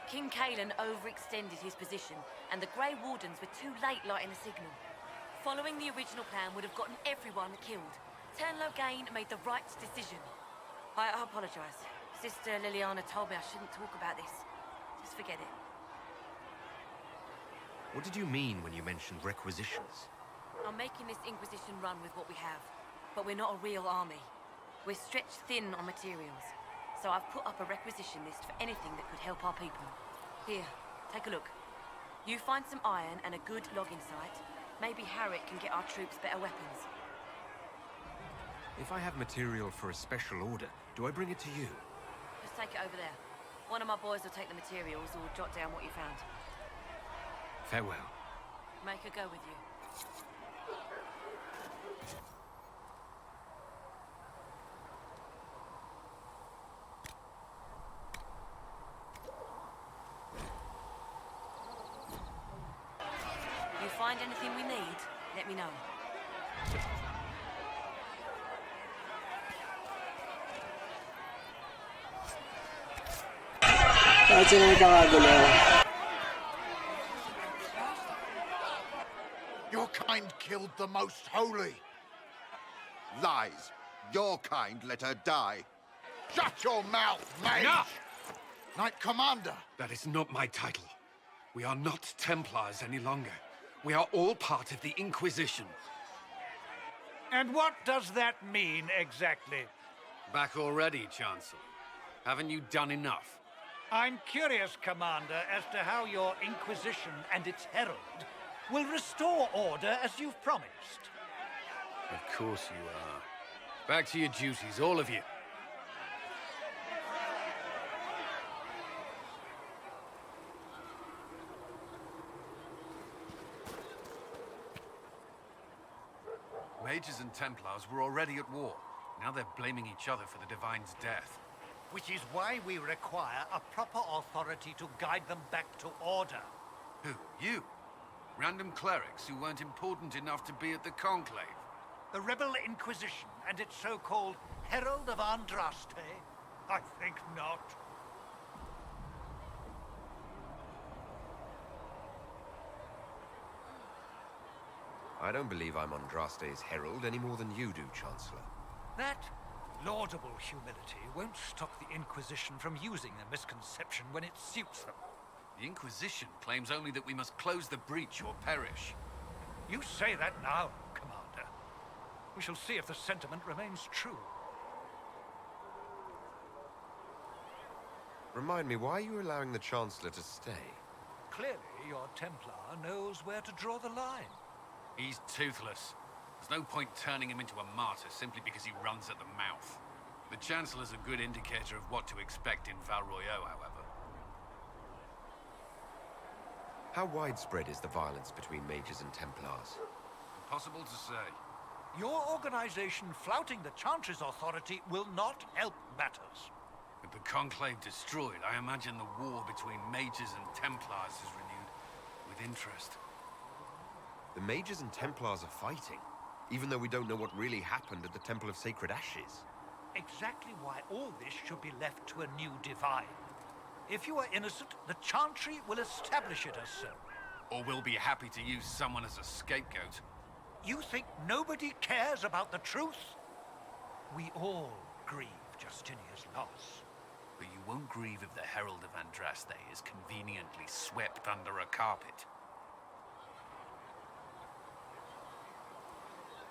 King Cailan overextended his position, and the Grey Wardens were too late lighting the signal. Following the original plan would have gotten everyone killed. Ten Loghain made the right decision. I apologize. Sister Liliana told me I shouldn't talk about this. Just forget it. What did you mean when you mentioned requisitions? I'm making this Inquisition run with what we have, but we're not a real army. We're stretched thin on materials, so I've put up a requisition list for anything that could help our people. Here, take a look. You find some iron and a good logging site, maybe Harriet can get our troops better weapons. If I have material for a special order, do I bring it to you? Just take it over there. One of my boys will take the materials or jot down what you found. Farewell. Make her go with you. You find anything we need, let me know. Kasi nagkakagulo. Your kind killed the most holy. Lies. Your kind let her die. Shut your mouth, mage! Enough! Knight Commander! That is not my title. We are not Templars any longer. We are all part of the Inquisition. And what does that mean, exactly? Back already, Chancellor. Haven't you done enough? I'm curious, Commander, as to how your Inquisition and its herald will restore order as you've promised. Of course you are. Back to your duties, all of you. Mages and Templars were already at war. Now they're blaming each other for the Divine's death. Which is why we require a proper authority to guide them back to order. Who? You? Random clerics who weren't important enough to be at the Conclave? The Rebel Inquisition and its so-called Herald of Andraste? I think not. I don't believe I'm Andraste's herald any more than you do, Chancellor. That laudable humility won't stop the Inquisition from using the misconception when it suits them. The Inquisition claims only that we must close the breach or perish. You say that now, Commander. We shall see if the sentiment remains true. Remind me, why are you allowing the Chancellor to stay? Clearly, your Templar knows where to draw the line. He's toothless. There's no point turning him into a martyr simply because he runs at the mouth. The Chancellor's a good indicator of what to expect in Val Royeaux, however. How widespread is the violence between mages and Templars? Impossible to say. Your organization flouting the Chantry's authority will not help matters. With the Conclave destroyed, I imagine the war between mages and Templars is renewed with interest. The mages and Templars are fighting, even though we don't know what really happened at the Temple of Sacred Ashes. exactly why all this should be left to a new divine. If you are innocent, the Chantry will establish it as so. Or we'll be happy to use someone as a scapegoat. You think nobody cares about the truth? We all grieve Justinia's loss. But you won't grieve if the Herald of Andraste is conveniently swept under a carpet.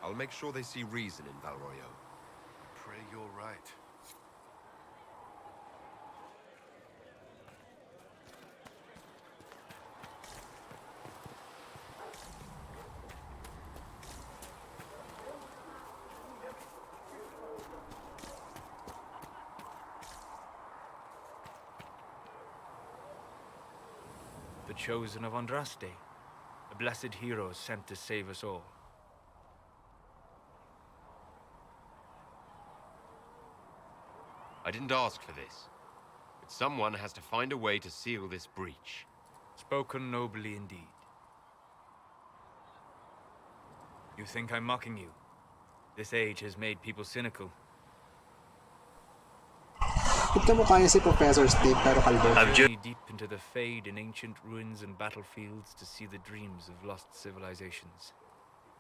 I'll make sure they see reason in Valroyo. Pray you're right. The chosen of Andraste, a blessed hero sent to save us all. I didn't ask for this, but someone has to find a way to seal this breach. Spoken nobly indeed. You think I'm mocking you? This age has made people cynical. Kamukha niya si Professor Snape pero kalbo. I've journeyed deep into the Fade in ancient ruins and battlefields to see the dreams of lost civilizations.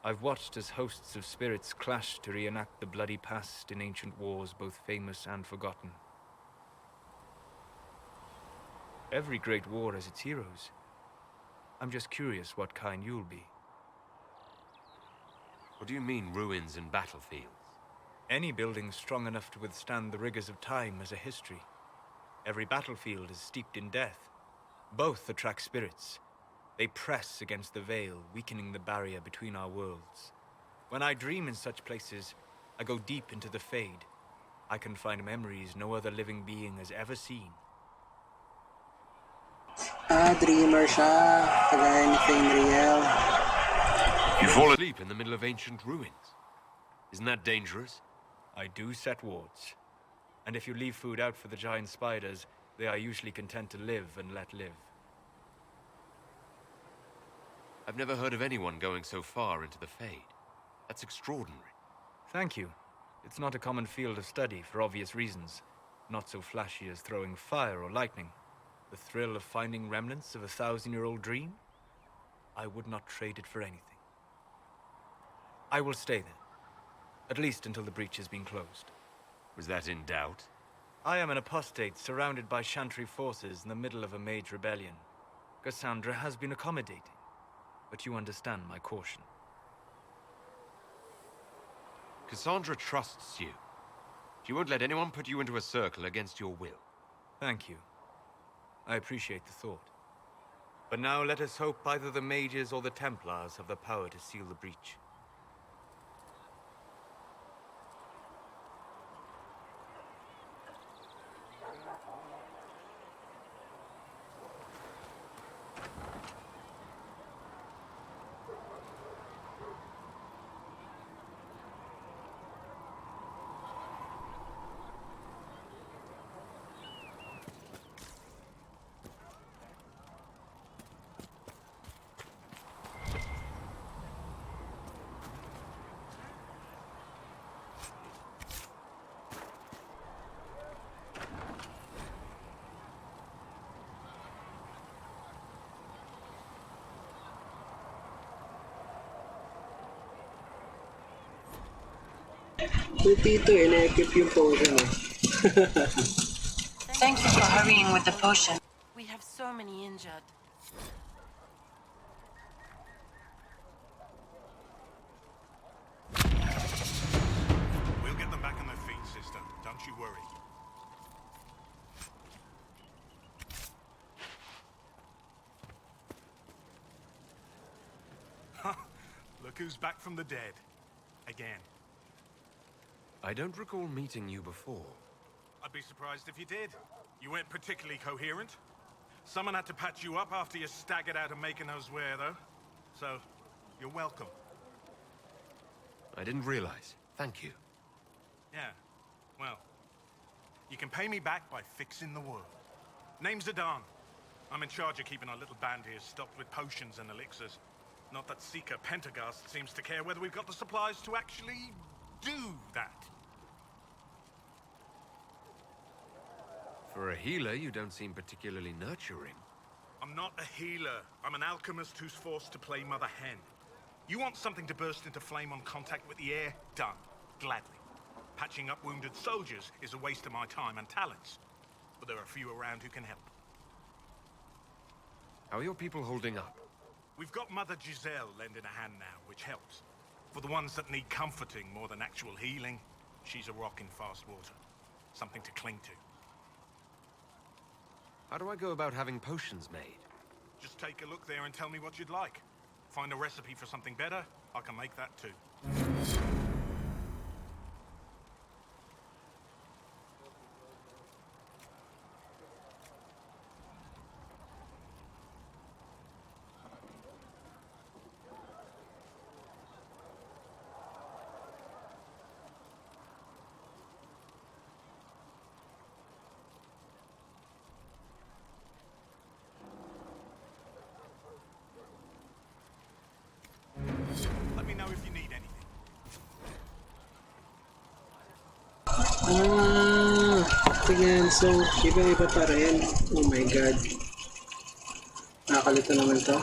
I've watched as hosts of spirits clash to reenact the bloody past in ancient wars, both famous and forgotten. Every great war has its heroes. I'm just curious what kind you'll be. What do you mean, ruins and battlefields? Any building strong enough to withstand the rigors of time has a history. Every battlefield is steeped in death. Both attract spirits. They press against the veil, weakening the barrier between our worlds. When I dream in such places, I go deep into the Fade. I can find memories no other living being has ever seen. Dreamer siya. Kagaya ni Fenriel. You fall asleep in the middle of ancient ruins. Isn't that dangerous? I do set wards. And if you leave food out for the giant spiders, they are usually content to live and let live. I've never heard of anyone going so far into the Fade. That's extraordinary. Thank you. It's not a common field of study for obvious reasons. Not so flashy as throwing fire or lightning. The thrill of finding remnants of a 1,000-year-old dream? I would not trade it for anything. I will stay there. At least until the breach has been closed. Was that in doubt? I am an apostate surrounded by Chantry forces in the middle of a mage rebellion. Cassandra has been accommodating, but you understand my caution. Cassandra trusts you. She won't let anyone put you into a circle against your will. Thank you. I appreciate the thought. But now let us hope either the mages or the Templars have the power to seal the breach. Puti ito eh, na-equip yung potion eh. Thank you for hurrying with the potion. We have so many injured. We'll get them back on their feet, sister. Don't you worry. Look who's back from the dead. Again. I don't recall meeting you before. I'd be surprised if you did. You weren't particularly coherent. Someone had to patch you up after you staggered out of making those wear, though. So, you're welcome. I didn't realize. Thank you. Yeah, well, you can pay me back by fixing the world. Name's Zidane. I'm in charge of keeping our little band here stocked with potions and elixirs. Not that Seeker Pentagast seems to care whether we've got the supplies to actually do that. For a healer, you don't seem particularly nurturing. I'm not a healer. I'm an alchemist who's forced to play Mother Hen. You want something to burst into flame on contact with the air? Done. Gladly. Patching up wounded soldiers is a waste of my time and talents. But there are few around who can help. How are your people holding up? We've got Mother Giselle lending a hand now, which helps. For the ones that need comforting more than actual healing, she's a rock in fast water. Something to cling to. How do I go about having potions made? Just take a look there and tell me what you'd like. Find a recipe for something better, I can make that too. Let me know if you need anything. Tingnan. So, iba-iba pa rin. Oh my god. Nakakalito naman to.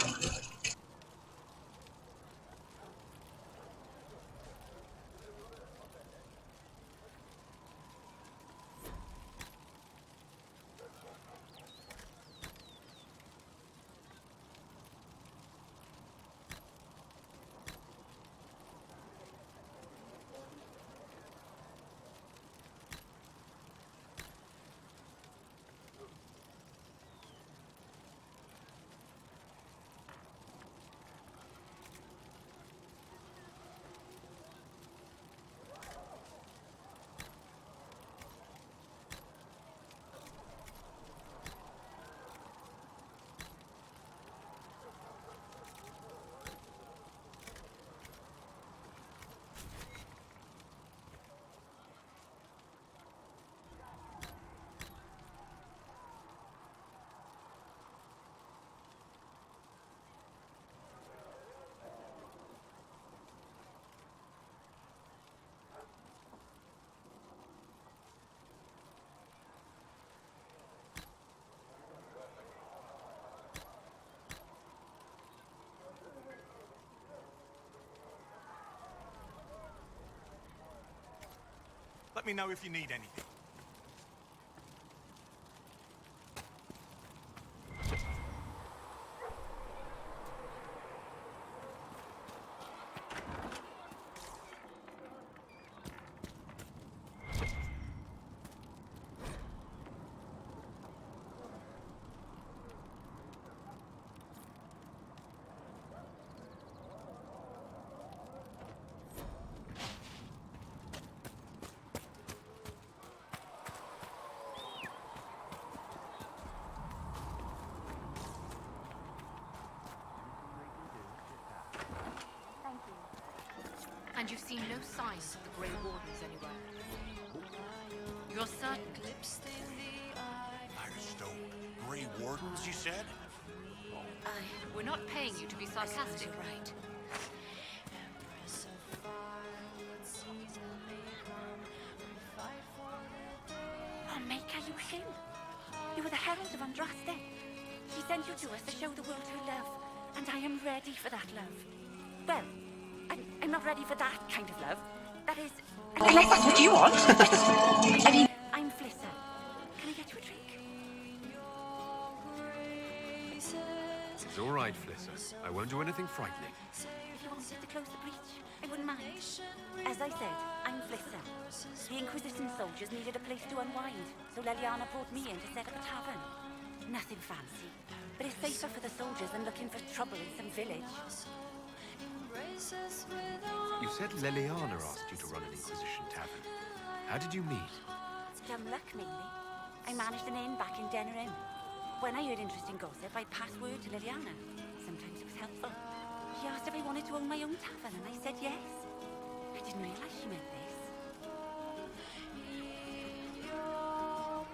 Let me know if you need anything. And you've seen no signs of the Grey Wardens anywhere. You're certain? Firestone. Grey Wardens, you said? We're not paying you to be sarcastic. Right. Oh, Maker, you him? You were the Herald of Andraste. He sent you to us to show the world her love, and I am ready for that love. Well, I'm not ready for that kind of love. That is... Like, what do you want? I mean... I'm Flissa. Can I get you a drink? It's all right, Flissa. I won't do anything frightening. If you wanted to close the breach, I wouldn't mind. As I said, I'm Flissa. The Inquisition soldiers needed a place to unwind, so Leliana brought me in to set up a tavern. Nothing fancy, but it's safer for the soldiers than looking for trouble in some village. You said Leliana asked you to run an Inquisition tavern. How did you meet? Dumb luck, mainly. I managed an inn back in Denerim. When I heard interesting gossip, I'd pass word to Liliana. Sometimes it was helpful. She asked if I wanted to own my own tavern, and I said yes. I didn't realize she meant this.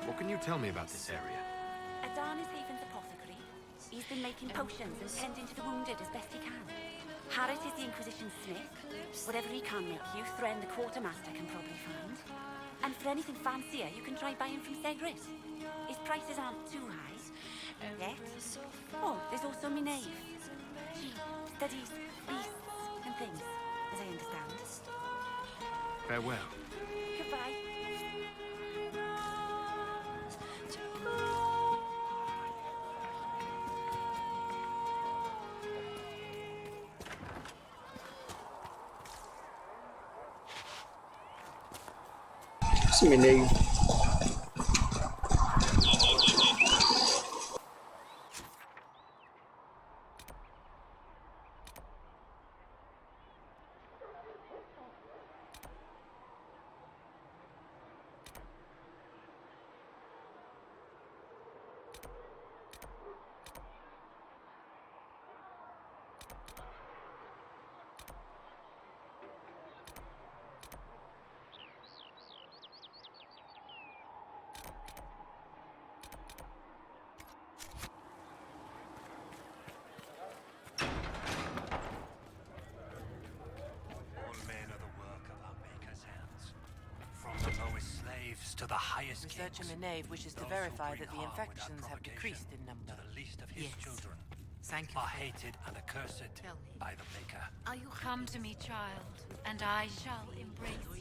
What can you tell me about this area? Adarna's Haven's apothecary. He's been making potions and tending to the wounded as best he can. Harris is the Inquisition smith. Whatever he can make you, Thren the quartermaster can probably find. And for anything fancier, you can try buying from Segret. His prices aren't too high. Yet. Oh, there's also my knave. She studies beasts and things, as I understand. Farewell. Goodbye. Similig. To the highest Researcher kings. Minave wishes to Those who verify bring that the harm infections without have decreased in provocation number. To the least of his Yes. children Thank you. are hated and accursed by the Maker. Are you come to me, child, and I shall embrace you.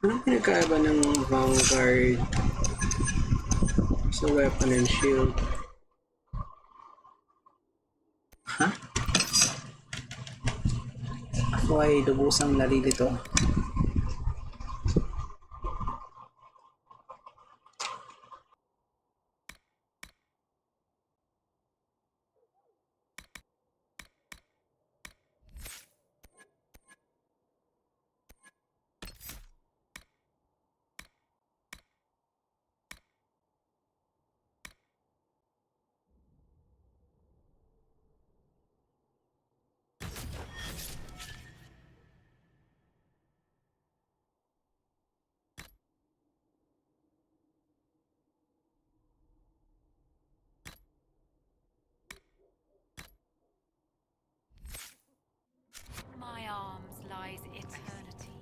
Anong pinagkaiba ng Vanguard sa Weapon and Shield? Ha? Ako ay lubusang nalilito. My arms lies eternity.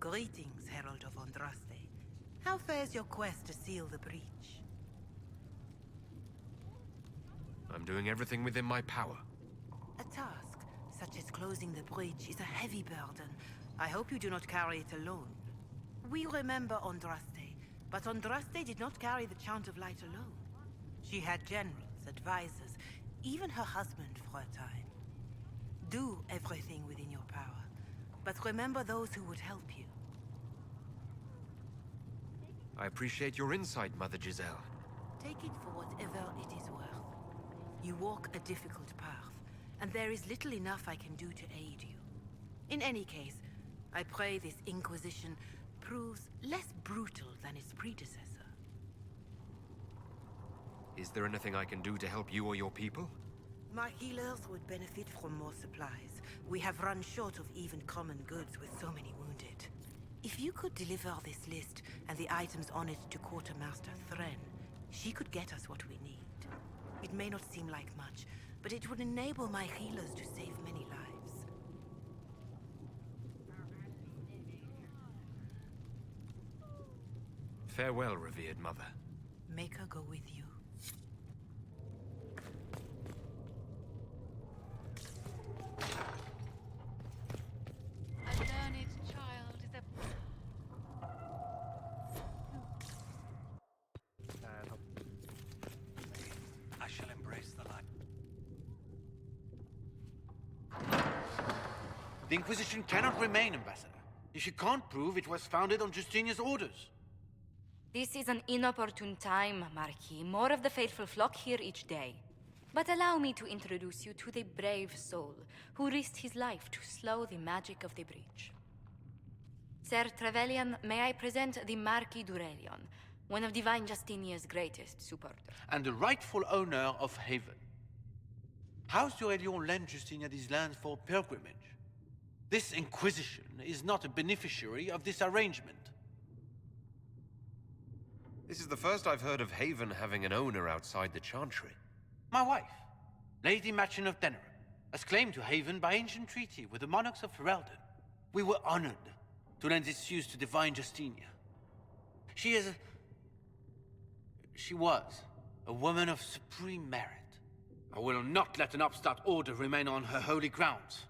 Greetings, Herald of Andraste. How fares your quest to seal the breach? I'm doing everything within my power. A task, such as closing the breach, is a heavy burden. I hope you do not carry it alone. We remember Andraste, but Andraste did not carry the Chant of Light alone. She had generals, advisors, even her husband for a time. Do everything within your power, but remember those who would help you. I appreciate your insight, Mother Giselle. Take it for whatever it is worth. You walk a difficult path, and there is little enough I can do to aid you. In any case, I pray this Inquisition proves less brutal than its predecessor. Is there anything I can do to help you or your people? My healers would benefit from more supplies. We have run short of even common goods with so many wounded. If you could deliver this list and the items on it to Quartermaster Thren, she could get us what we need. It may not seem like much, but it would enable my healers to save many lives. Farewell, revered mother. Make her go with you. Praise the light. The Inquisition cannot remain, Ambassador, if you can't prove it was founded on Justinia's orders. This is an inopportune time, Marquis. More of the faithful flock here each day. But allow me to introduce you to the brave soul who risked his life to slow the magic of the breach. Sir Trevelyan, may I present the Marquis d'Aurelion, one of Divine Justinia's greatest supporters. And the rightful owner of Haven. House d'Aurelion lent Justinia these lands for pilgrimage. This Inquisition is not a beneficiary of this arrangement. This is the first I've heard of Haven having an owner outside the Chantry. My wife, Lady Machin of Denerim, has claimed to Haven by ancient treaty with the monarchs of Ferelden. We were honored to lend its use to Divine Justinia. She was a woman of supreme merit. I will not let an upstart order remain on her holy grounds.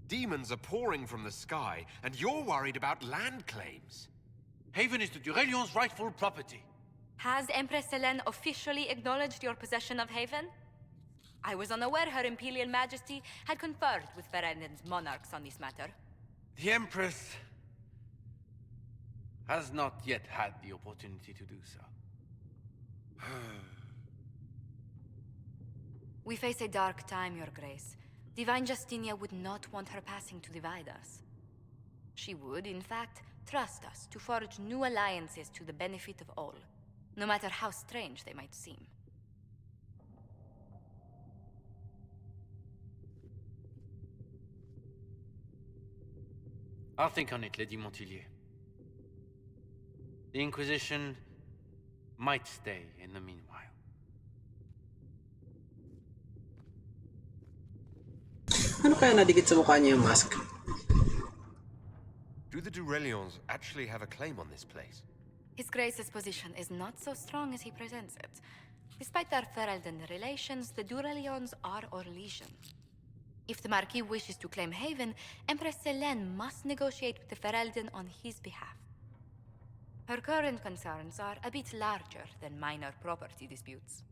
Demons are pouring from the sky, and you're worried about land claims. Haven is the d'Aurelion's rightful property. Has Empress Selene officially acknowledged your possession of Haven? I was unaware Her Imperial Majesty had conferred with Ferelden's monarchs on this matter. The Empress has not yet had the opportunity to do so. We face a dark time, Your Grace. Divine Justinia would not want her passing to divide us. She would, in fact, trust us to forge new alliances to the benefit of all, no matter how strange they might seem. I'll think on it, Lady Montilyet. The Inquisition might stay in the meanwhile. Ano kaya nadikit sa mukha niya yung mask? Do the d'Aurelions actually have a claim on this place? His Grace's position is not so strong as he presents it. Despite their Ferelden relations, the d'Aurelions are Orlesian. If the Marquis wishes to claim Haven, Empress Selene must negotiate with the Ferelden on his behalf. Her current concerns are a bit larger than minor property disputes.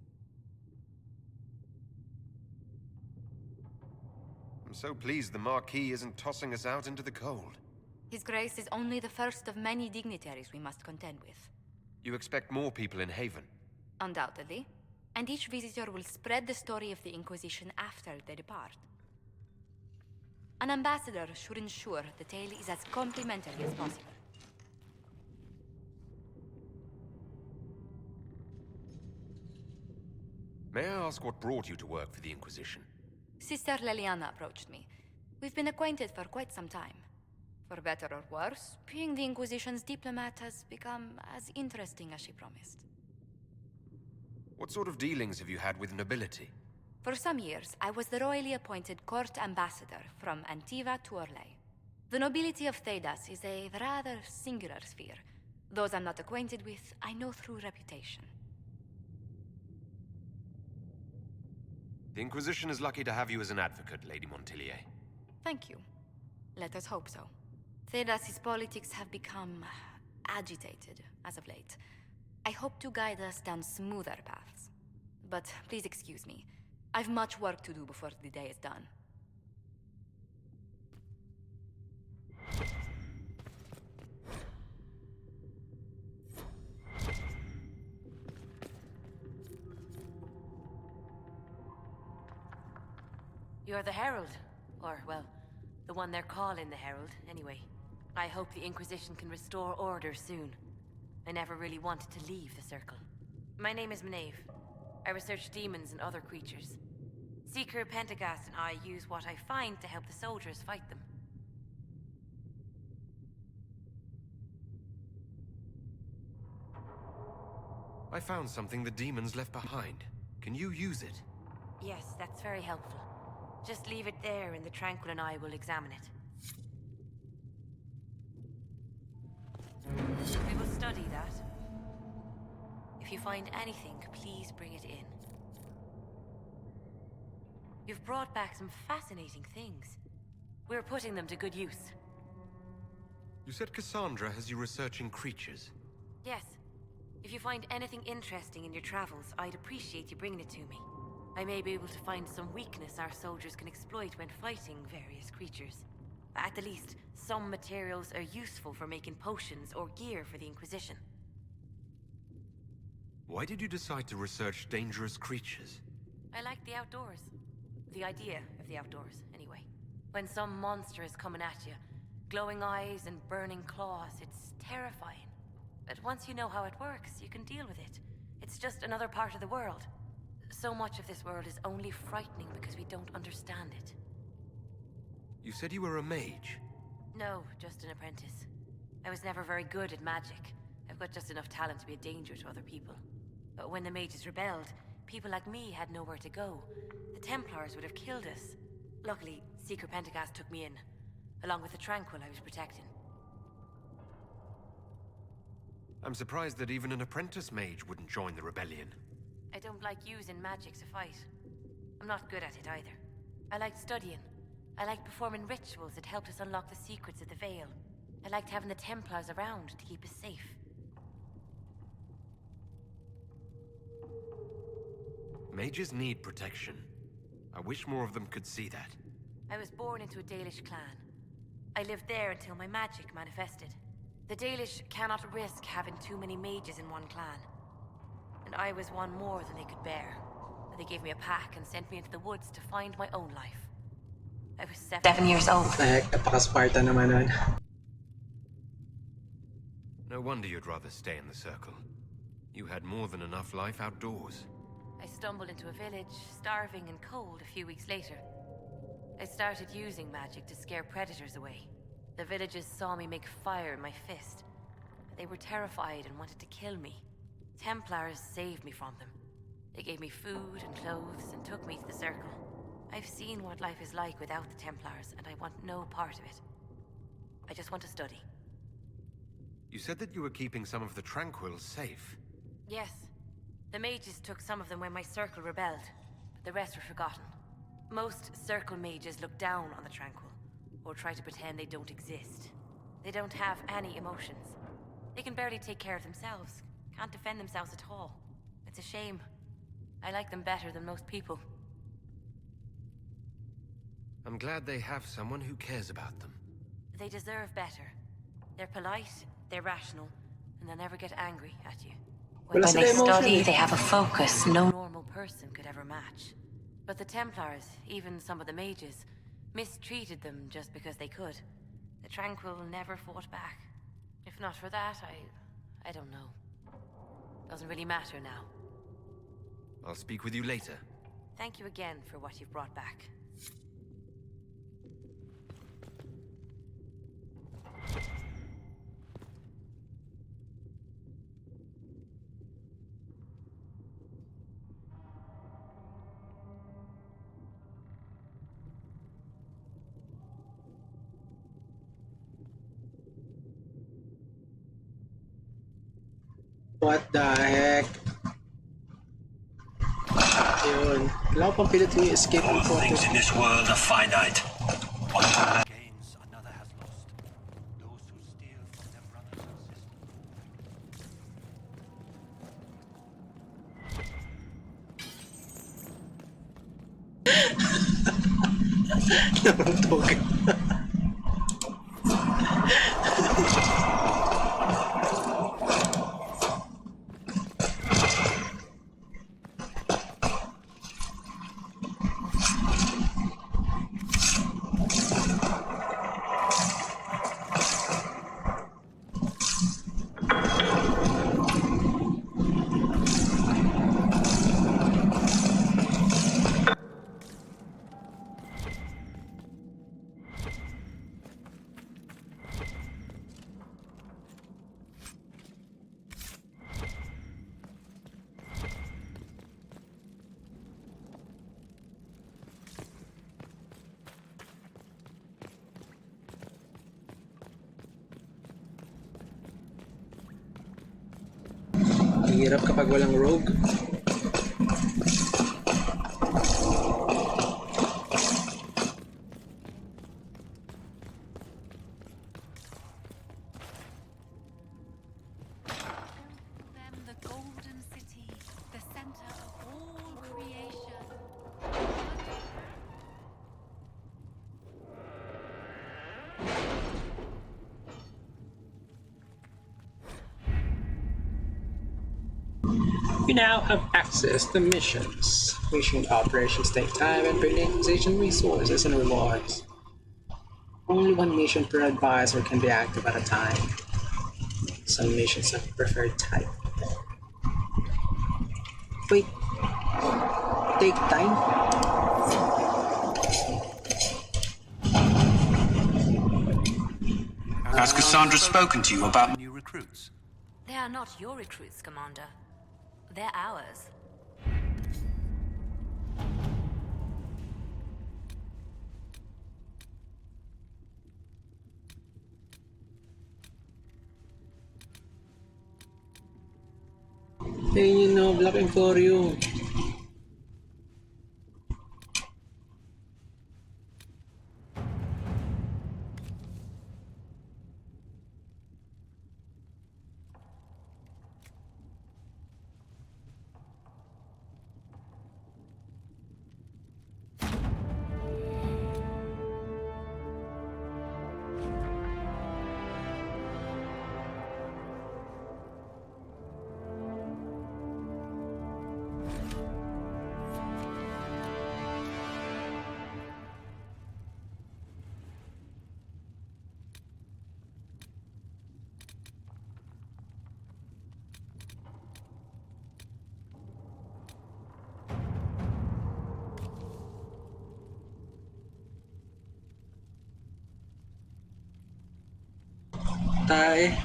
I'm so pleased the Marquis isn't tossing us out into the cold. His Grace is only the first of many dignitaries we must contend with. You expect more people in Haven? Undoubtedly. And each visitor will spread the story of the Inquisition after they depart. An ambassador should ensure the tale is as complimentary as possible. May I ask what brought you to work for the Inquisition? Sister Leliana approached me. We've been acquainted for quite some time. For better or worse, being the Inquisition's diplomat has become as interesting as she promised. What sort of dealings have you had with nobility? For some years, I was the royally appointed court ambassador from Antiva to Orlais. The nobility of Thedas is a rather singular sphere. Those I'm not acquainted with, I know through reputation. The Inquisition is lucky to have you as an advocate, Lady Montilyet. Thank you. Let us hope so. Thedas's politics have become agitated as of late. I hope to guide us down smoother paths. But please excuse me. I've much work to do before the day is done. You're the Herald. Or, well, the one they're calling the Herald, anyway. I hope the Inquisition can restore order soon. I never really wanted to leave the Circle. My name is Maeve. I research demons and other creatures. Seeker Pentagast and I use what I find to help the soldiers fight them. I found something the demons left behind. Can you use it? Yes, that's very helpful. Just leave it there and the Tranquil and I will examine it. We will study that. If you find anything, please bring it in. You've brought back some fascinating things. We're putting them to good use. You said Cassandra has you researching creatures. Yes. If you find anything interesting in your travels, I'd appreciate you bringing it to me. I may be able to find some weakness our soldiers can exploit when fighting various creatures. At the least, some materials are useful for making potions or gear for the Inquisition. Why did you decide to research dangerous creatures? I like the outdoors. The idea of the outdoors, anyway. When some monster is coming at you, glowing eyes and burning claws, it's terrifying. But once you know how it works, you can deal with it. It's just another part of the world. So much of this world is only frightening because we don't understand it. You said you were a mage. No, just an apprentice. I was never very good at magic. I've got just enough talent to be a danger to other people. But when the mages rebelled, people like me had nowhere to go. The Templars would have killed us. Luckily, Seeker Pentagast took me in, along with the Tranquil I was protecting. I'm surprised that even an apprentice mage wouldn't join the rebellion. I don't like using magic to fight. I'm not good at it either. I liked studying. I liked performing rituals that helped us unlock the secrets of the Veil. I liked having the Templars around to keep us safe. Mages need protection. I wish more of them could see that. I was born into a Dalish clan. I lived there until my magic manifested. The Dalish cannot risk having too many mages in one clan. And I was one more than they could bear. They gave me a pack and sent me into the woods to find my own life. I was 7 years old. Napaka-Sparta naman nun. No wonder you'd rather stay in the circle. You had more than enough life outdoors. I stumbled into a village, starving and cold a few weeks later. I started using magic to scare predators away. The villagers saw me make fire in my fist. They were terrified and wanted to kill me. Templars saved me from them. They gave me food and clothes and took me to the circle. I've seen what life is like without the Templars, and I want no part of it. I just want to study. You said that you were keeping some of the Tranquils safe. Yes. The mages took some of them when my circle rebelled, but the rest were forgotten. Most circle mages look down on the Tranquil, or try to pretend they don't exist. They don't have any emotions. They can barely take care of themselves, can't defend themselves at all. It's a shame. I like them better than most people. I'm glad they have someone who cares about them. They deserve better. They're polite, they're rational, and they'll never get angry at you. When they study, they have a focus no normal person could ever match. But the Templars, even some of the mages, mistreated them just because they could. The Tranquil never fought back. If not for that, I don't know. Doesn't really matter now. I'll speak with you later. Thank you again for what you've brought back. What the heck? Yun. Kailangan pang pilit yung escape and All things in this world are finite. One Gains, another has lost. Those who steal from their brothers and Namantog. Hirap kapag walang rogue. You now have access to missions. Mission operations take time and bring the Inquisition resources and rewards. Only one mission per advisor can be active at a time. Some missions have preferred type. Wait, take time? Has Cassandra spoken to you about new recruits? They are not your recruits, Commander. They're ours. Hey, you know, looking for you.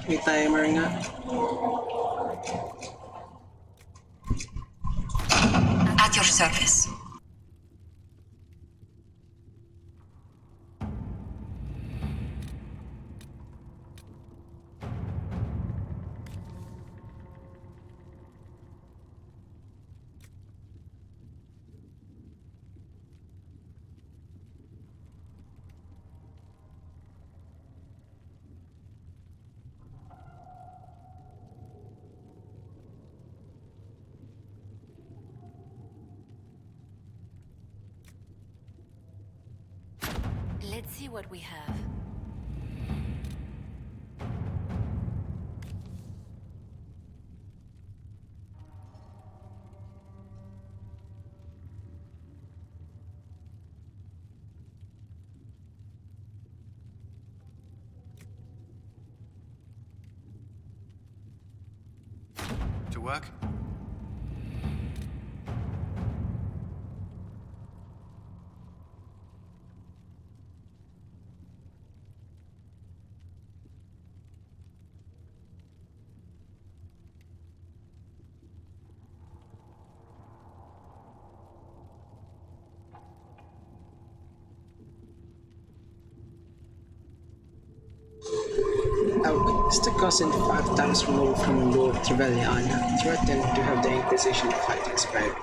May timer nga. At your service. Let's see what we have. To work? A witness to cousin 5 times removed from Lord Trevelyan threatened to have the Inquisition fighting spirit.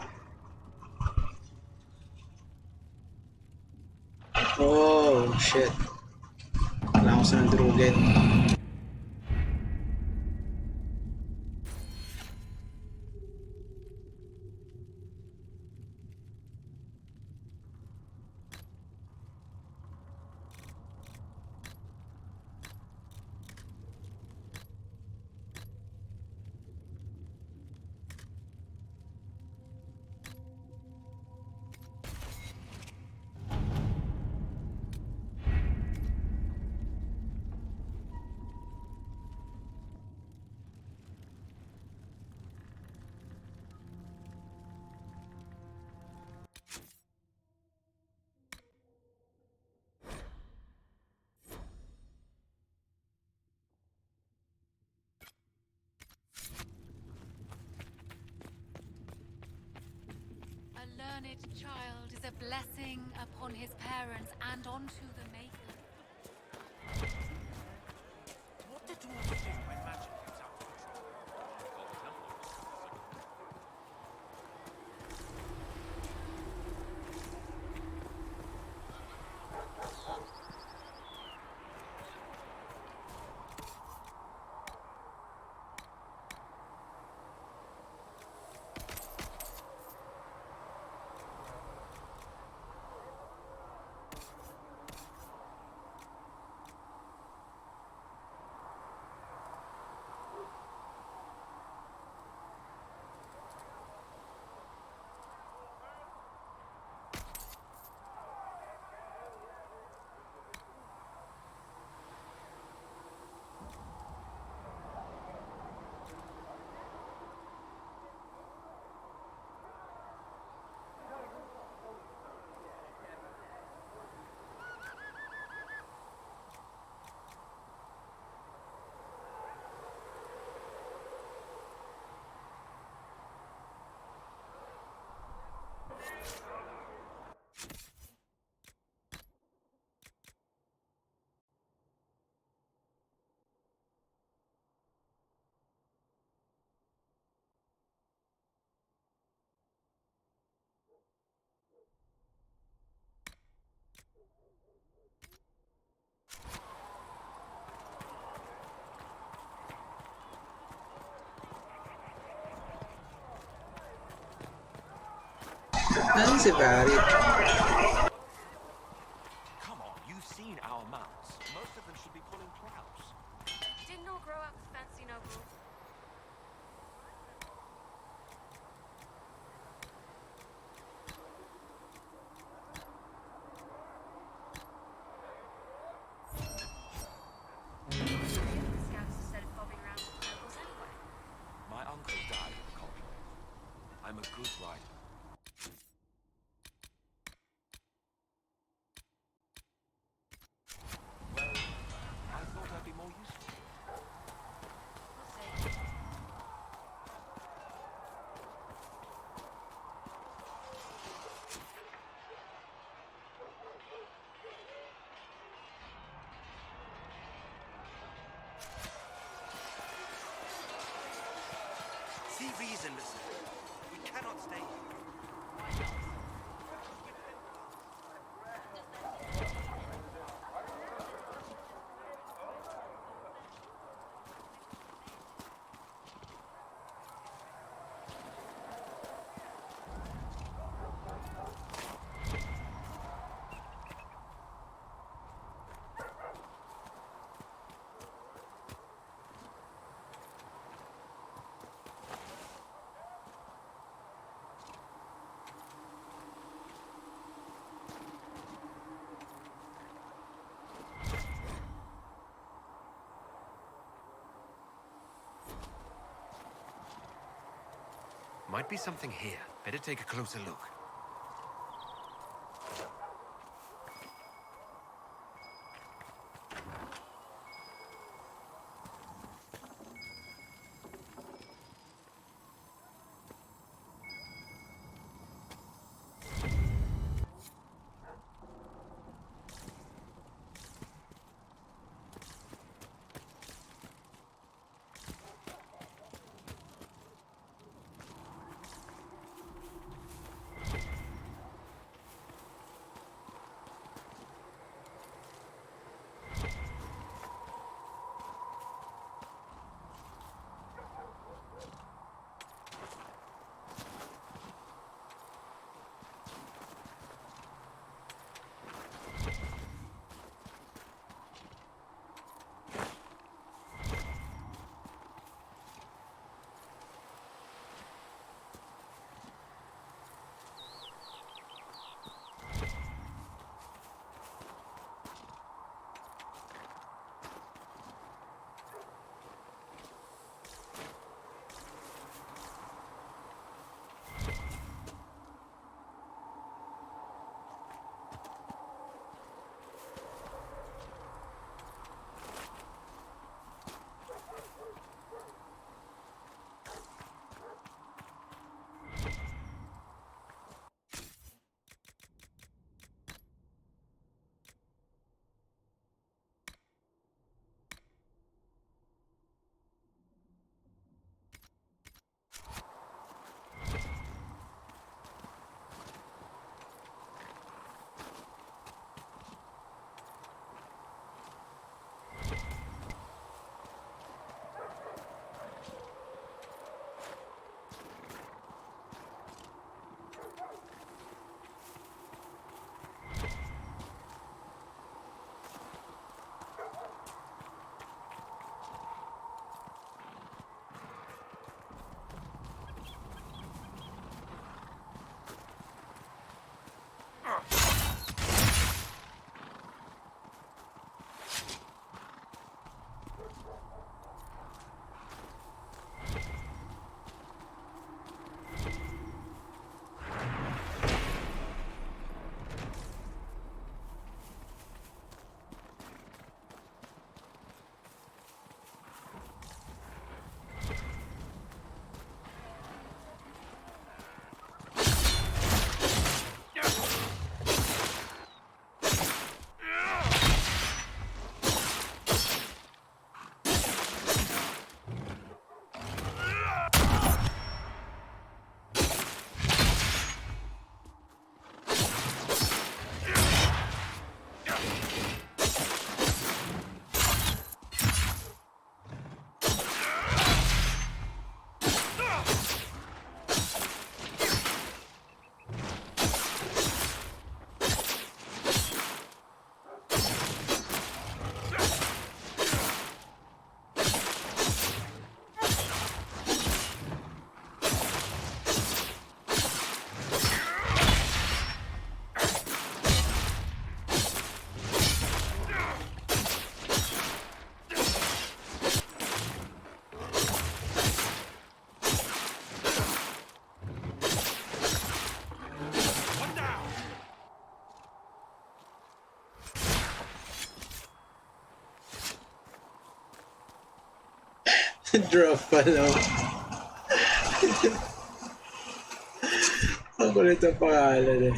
Oh, shit. Kailangan ko sa nandurugin. A learned child is a blessing upon his parents and onto the maker. What did all do when magic gets out of control? That's about it. Come on, you've seen our mounts. Most of them should be pulling plows. Didn't all grow up with fancy noble. Scouts instead of bobbing around with nobles anyway. My uncle died at the conflict. I'm a good rider. Well, I thought I'd be more useful. We'll see. See reason, listen. We cannot stay here. Might be something here. Better take a closer look. Drop pala. Ang kulit ang pangalan eh.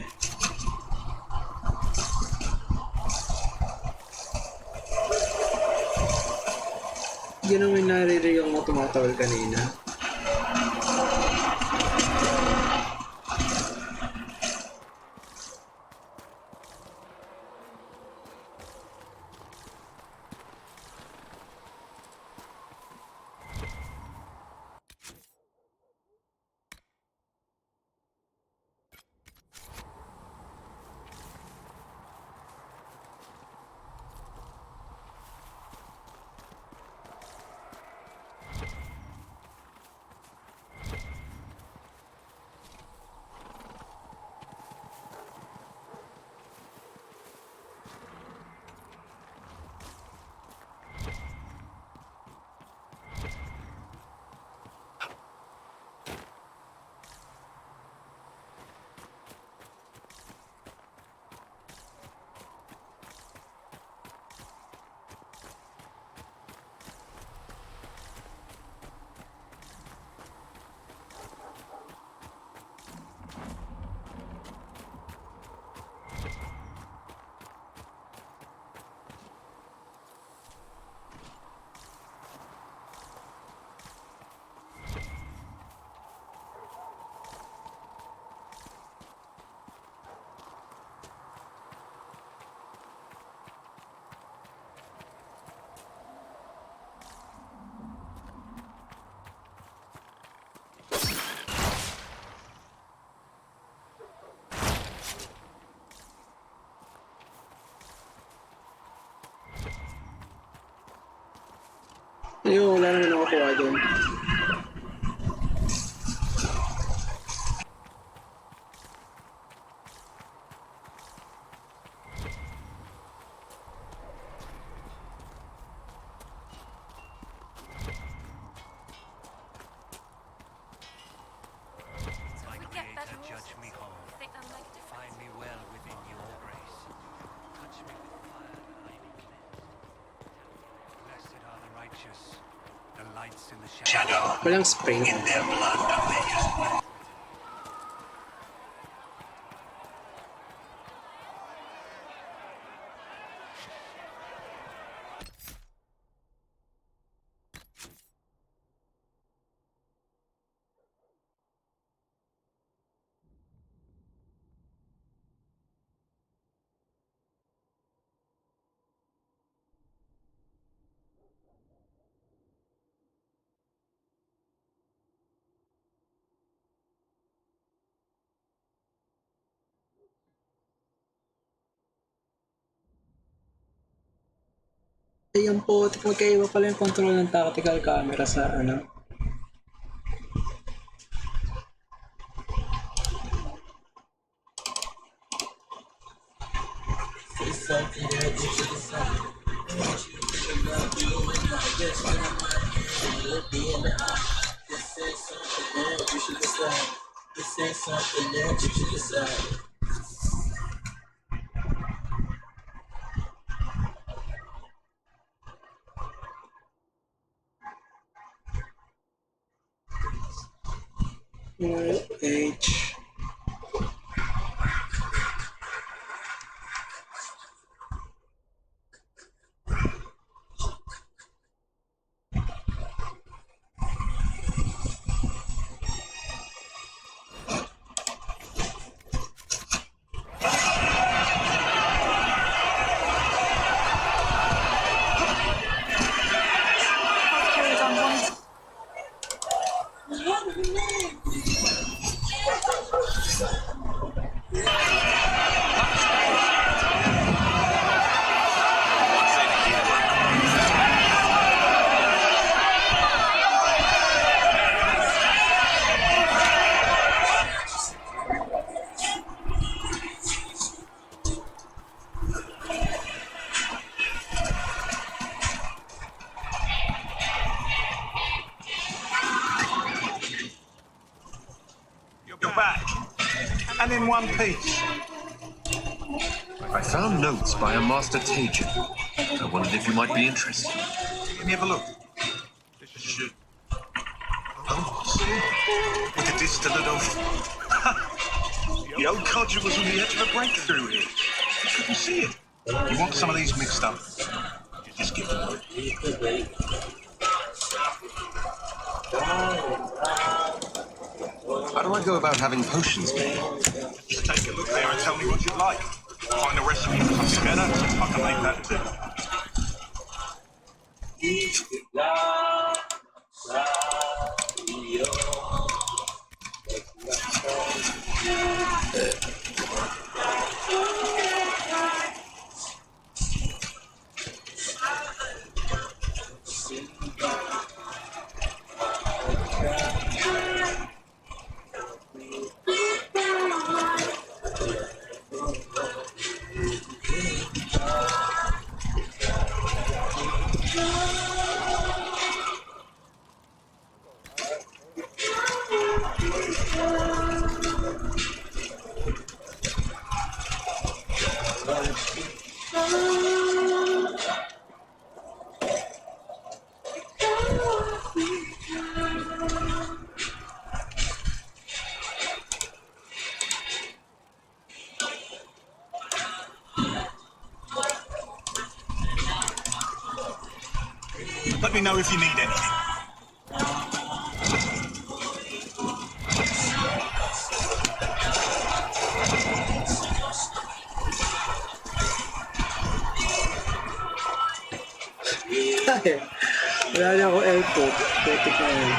Hindi naman naririnig ang tumatawal kanina. Ayun, wala naman ako kuha doon. Walang spring. In their blood. Ay, ang putik. Magkaiba pala yung control ng tactical camera sa ano. H. And in one piece. I found notes by a master Tajin. I wondered if you might be interested. Let me have a look. Look at this little The old codger was on the edge of a breakthrough here. You couldn't see it. You want some of these mixed up? Just give them word. How do I go about having potions made? Just take a look there and tell me what you'd like. Find a recipe for something better, I can make that too. Let me know if you need anything. Wala na ako airport. Pwede ka yun.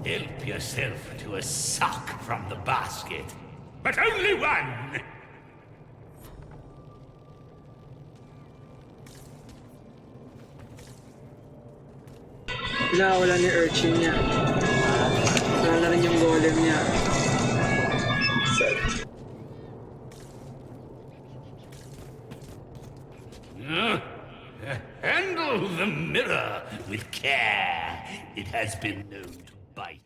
Help yourself to a suck from the basket. But only one! Wala ni urchin niya. Wala na rin yung golem niya. Handle the mirror with care. It has been known to bite.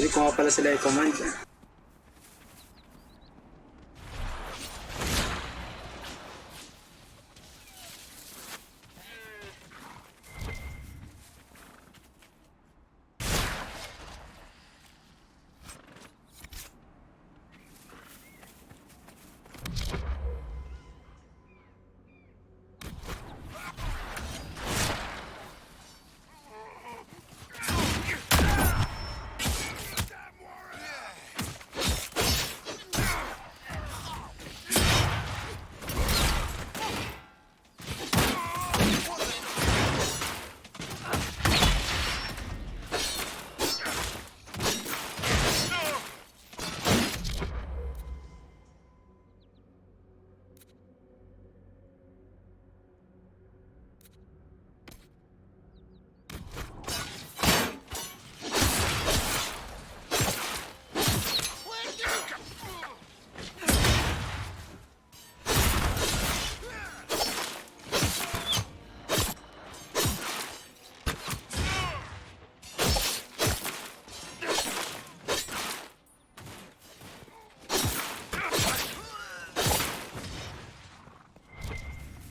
Pwede ko nga pala sila i-command.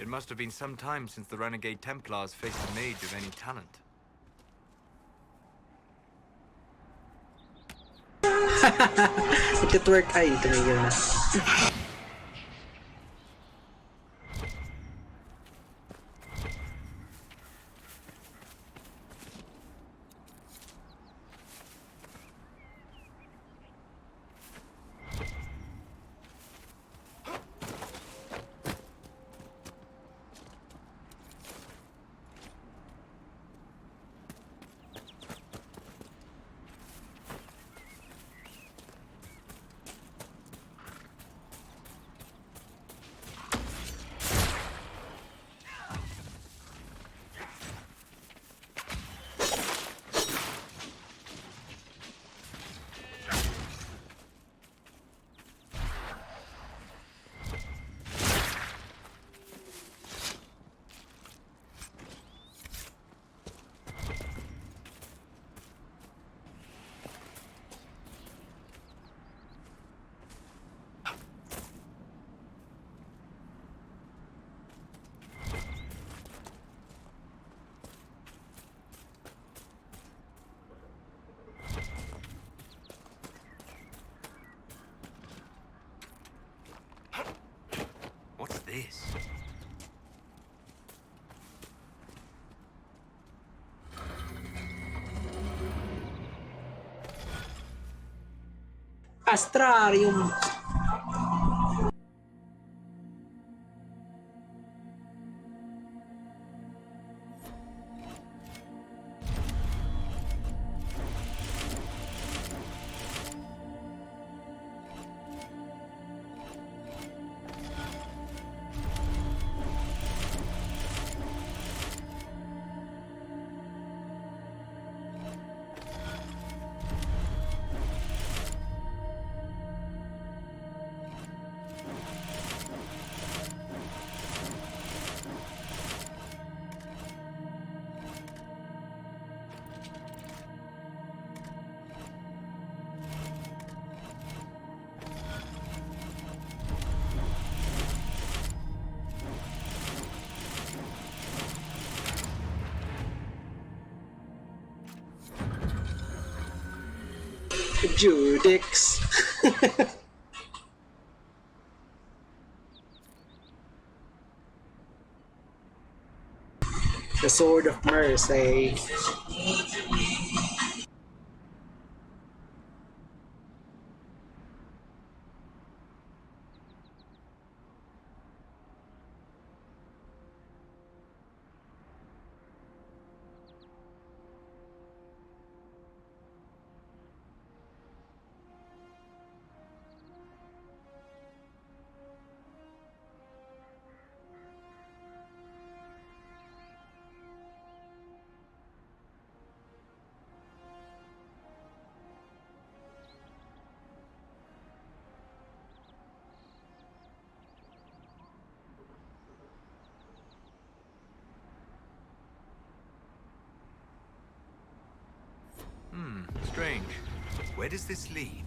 It must have been some time since the renegade Templars faced a mage of any talent. Nag-twerk ay, tumigil na. What's this? Astrarium. Judix. The Sword of Mercy. Where does this lead?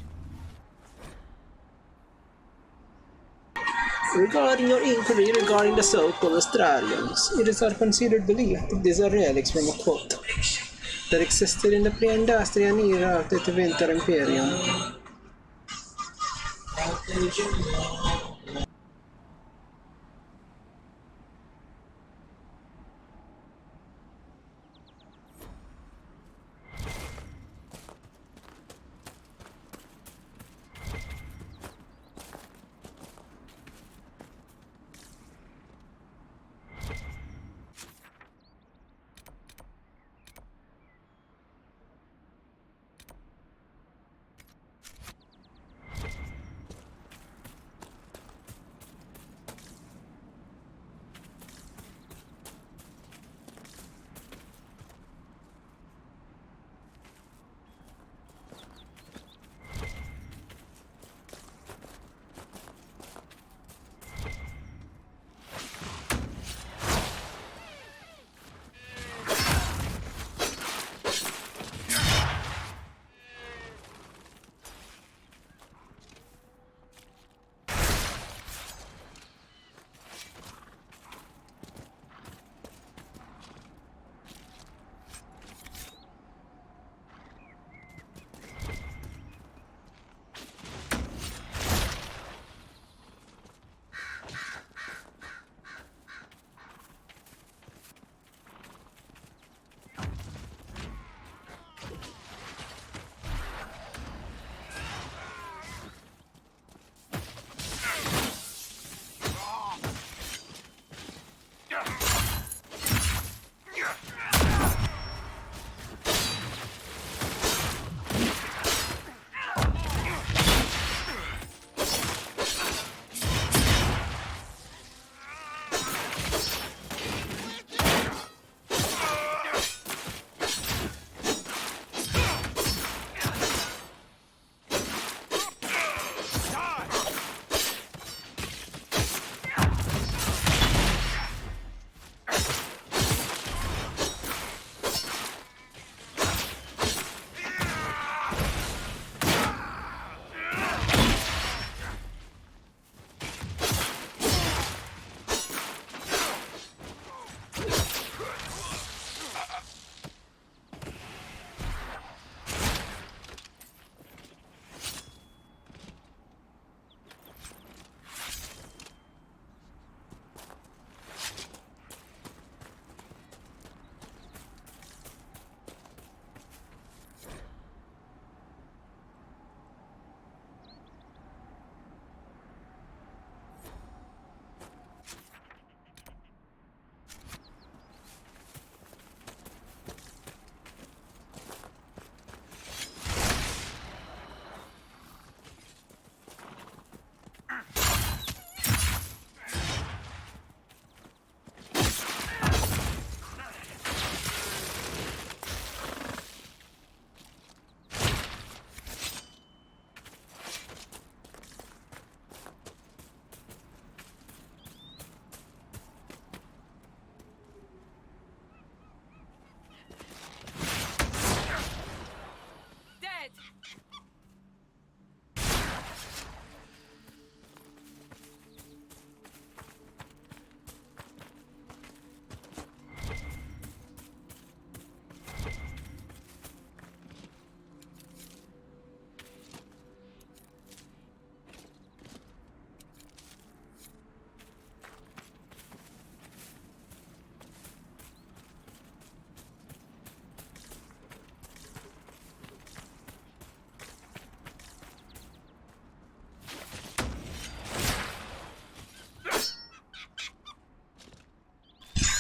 Regarding your inquiry regarding the so-called Australians, it is our considered belief that these are relics from a cult that existed in the pre-Industrial era of the Winter Imperium.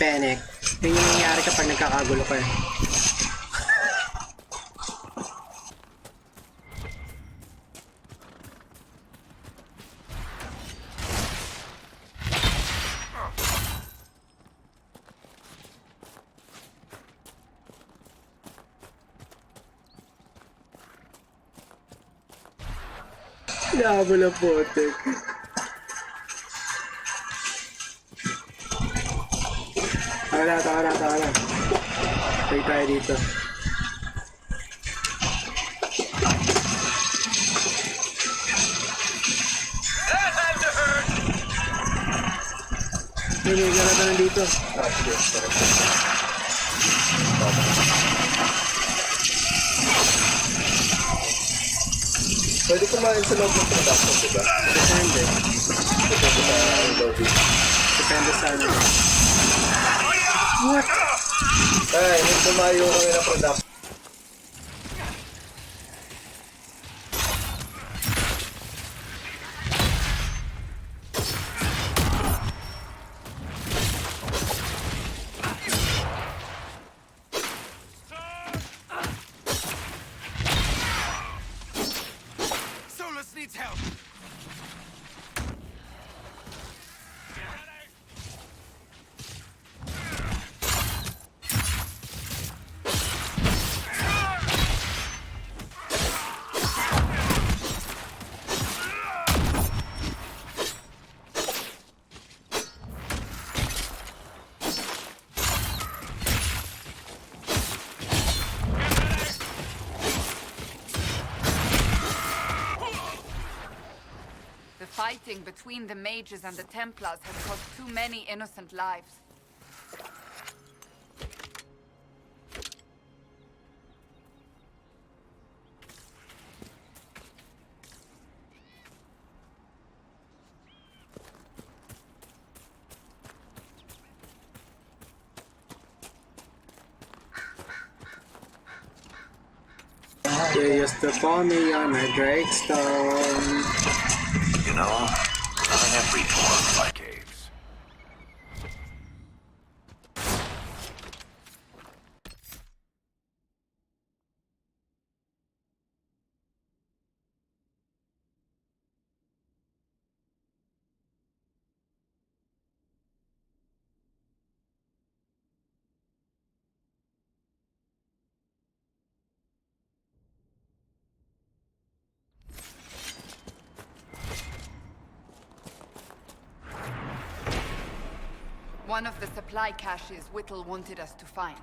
Panic. Yun yung nangyayari kapag nagkakagulo ka. Labo na potek. Taka na. Stay tayo dito. May galaga nandito. Pwede kumain sa loob ng production, diba? Depende. Depende sa lobby. Depende sa ano. What? Ay, nung tumayo kami ng production. Needs help. Fighting between the mages and the Templars has cost too many innocent lives. They used to call me on a Drakestone. You know, I have reached one of my caves. One of the supply caches Whittle wanted us to find.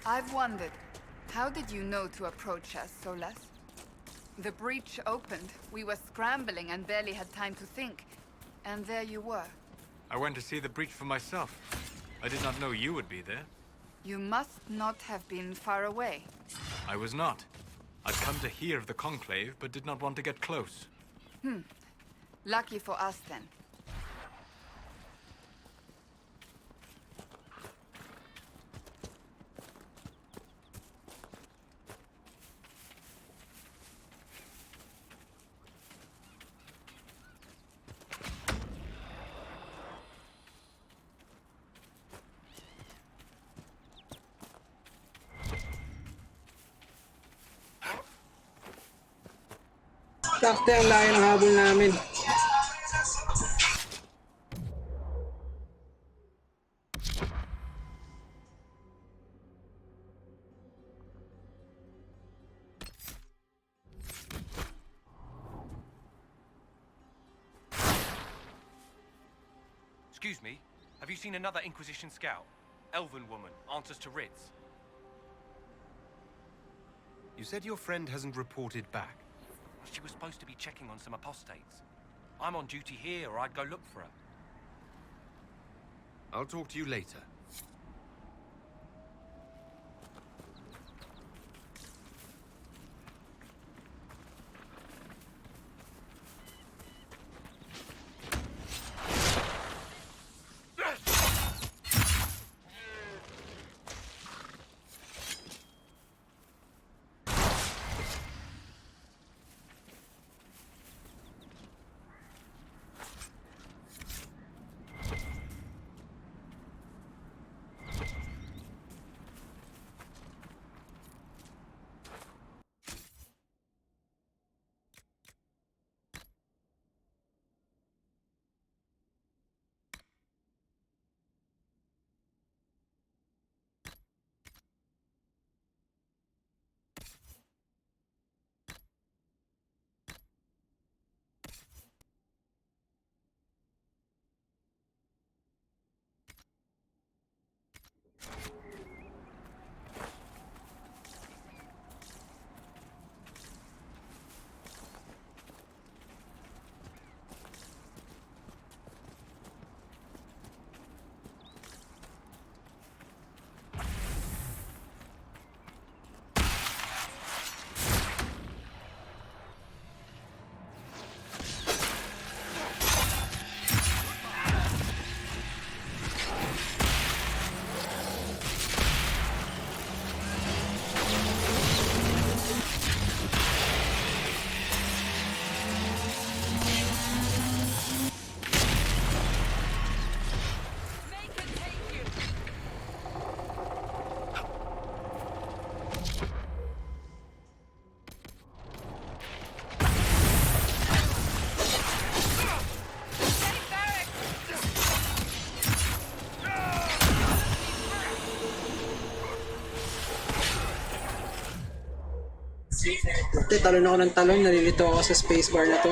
I've wondered, how did you know to approach us, Solas? The breach opened, we were scrambling and barely had time to think. And there you were. I went to see the breach for myself. I did not know you would be there. You must not have been far away. I was not. I'd come to hear of the Conclave, but did not want to get close. Lucky for us, then. Takte, ang layo ng habol namin. Excuse me, have you seen another Inquisition scout? Elven woman, answers to writs. You said your friend hasn't reported back. She was supposed to be checking on some apostates. I'm on duty here, or I'd go look for her. I'll talk to you later. Talon ako ng talon, nalilito ako sa spacebar na to.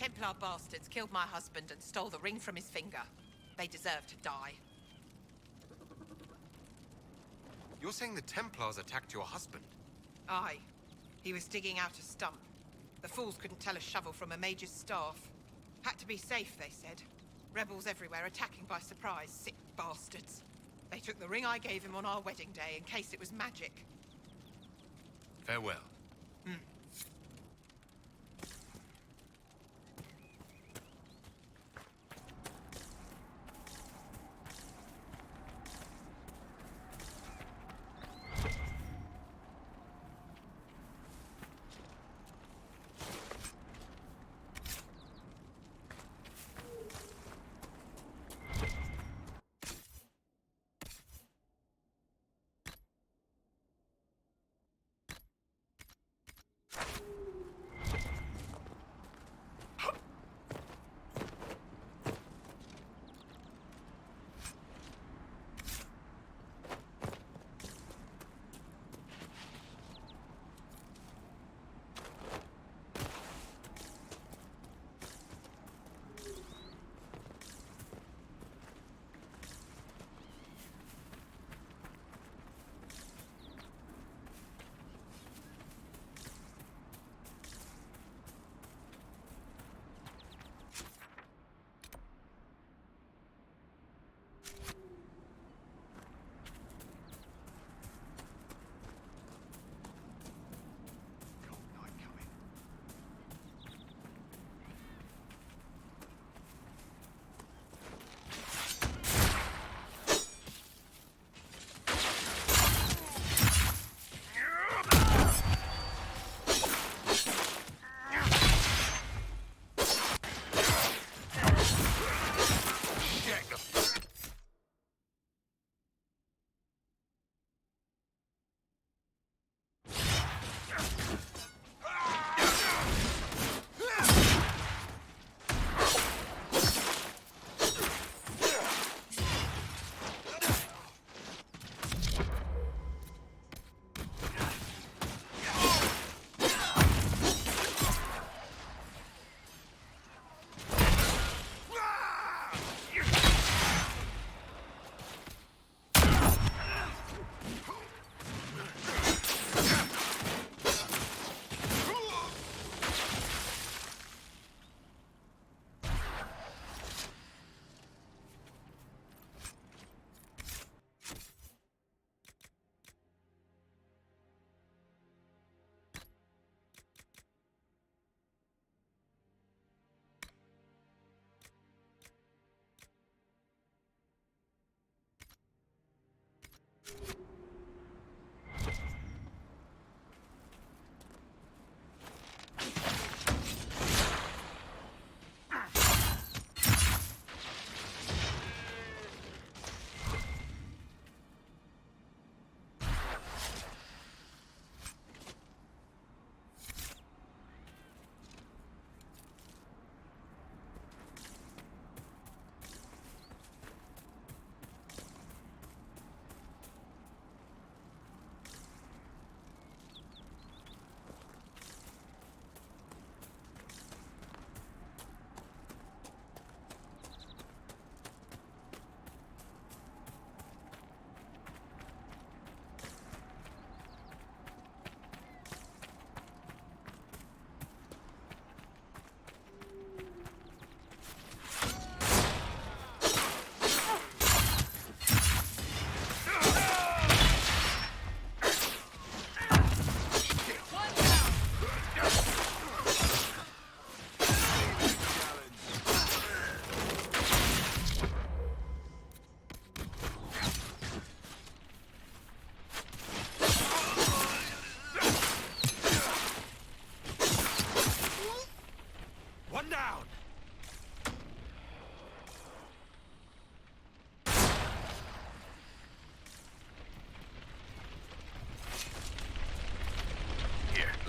Templar bastards killed my husband and stole the ring from his finger. They deserve to die. You're saying the Templars attacked your husband? Aye. He was digging out a stump. The fools couldn't tell a shovel from a mage's staff. Had to be safe, they said. Rebels everywhere attacking by surprise, sick bastards. They took the ring I gave him on our wedding day in case it was magic. Farewell.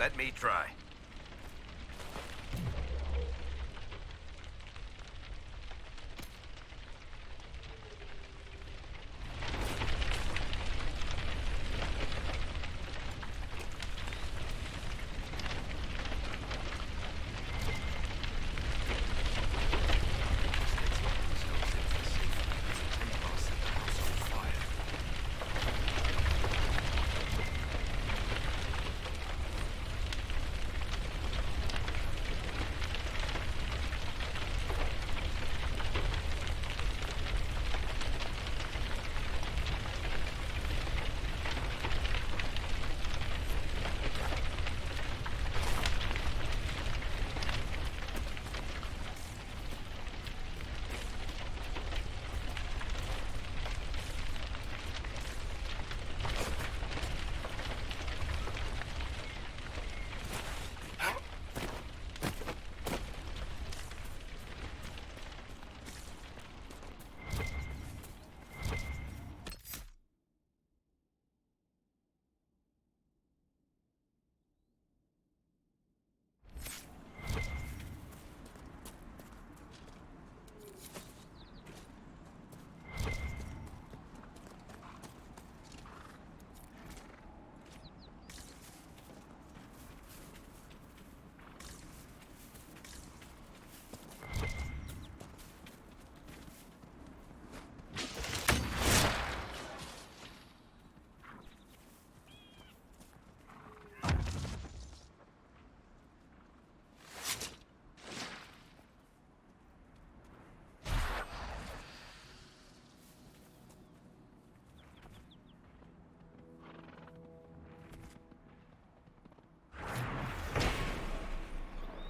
Let me try.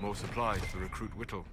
More supplies for Recruit Whittle.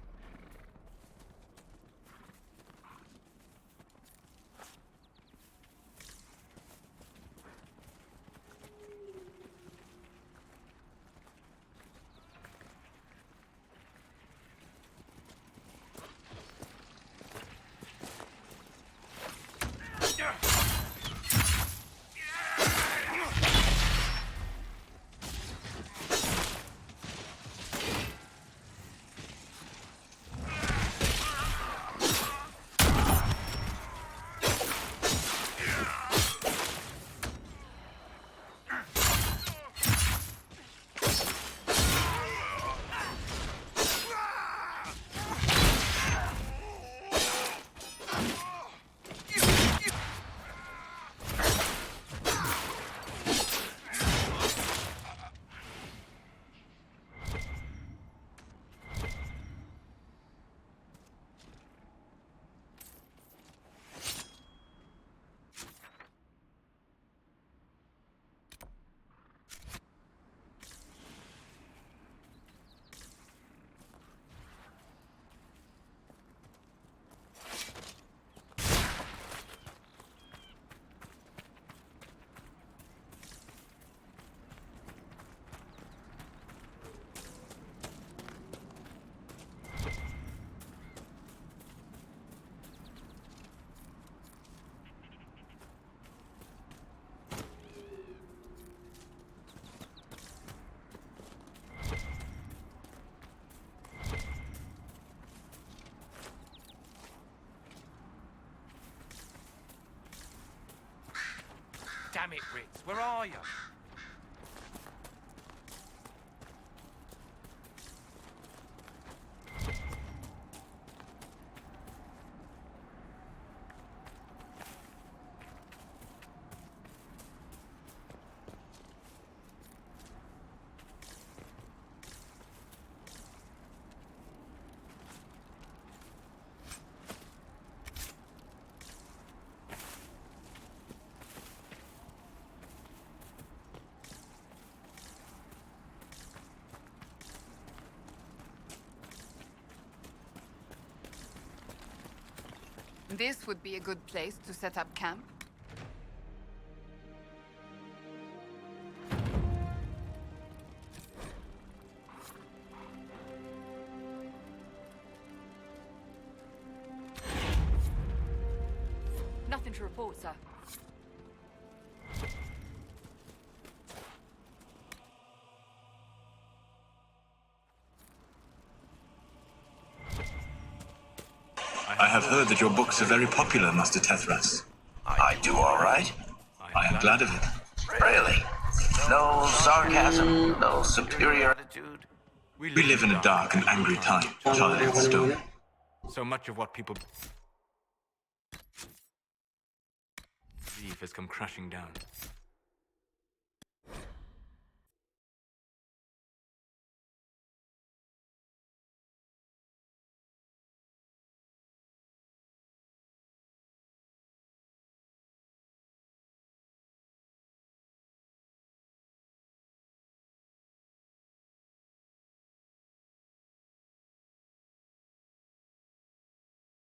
Damn it, Ritz, where are you? This would be a good place to set up camp. Nothing to report, sir. have heard that your books are very popular, Master Tethras. I do all right. I am glad of it. Really? No sarcasm, no superior attitude. We live in a dark and angry time, Child of the Stone. So much of what people believe has come crashing down.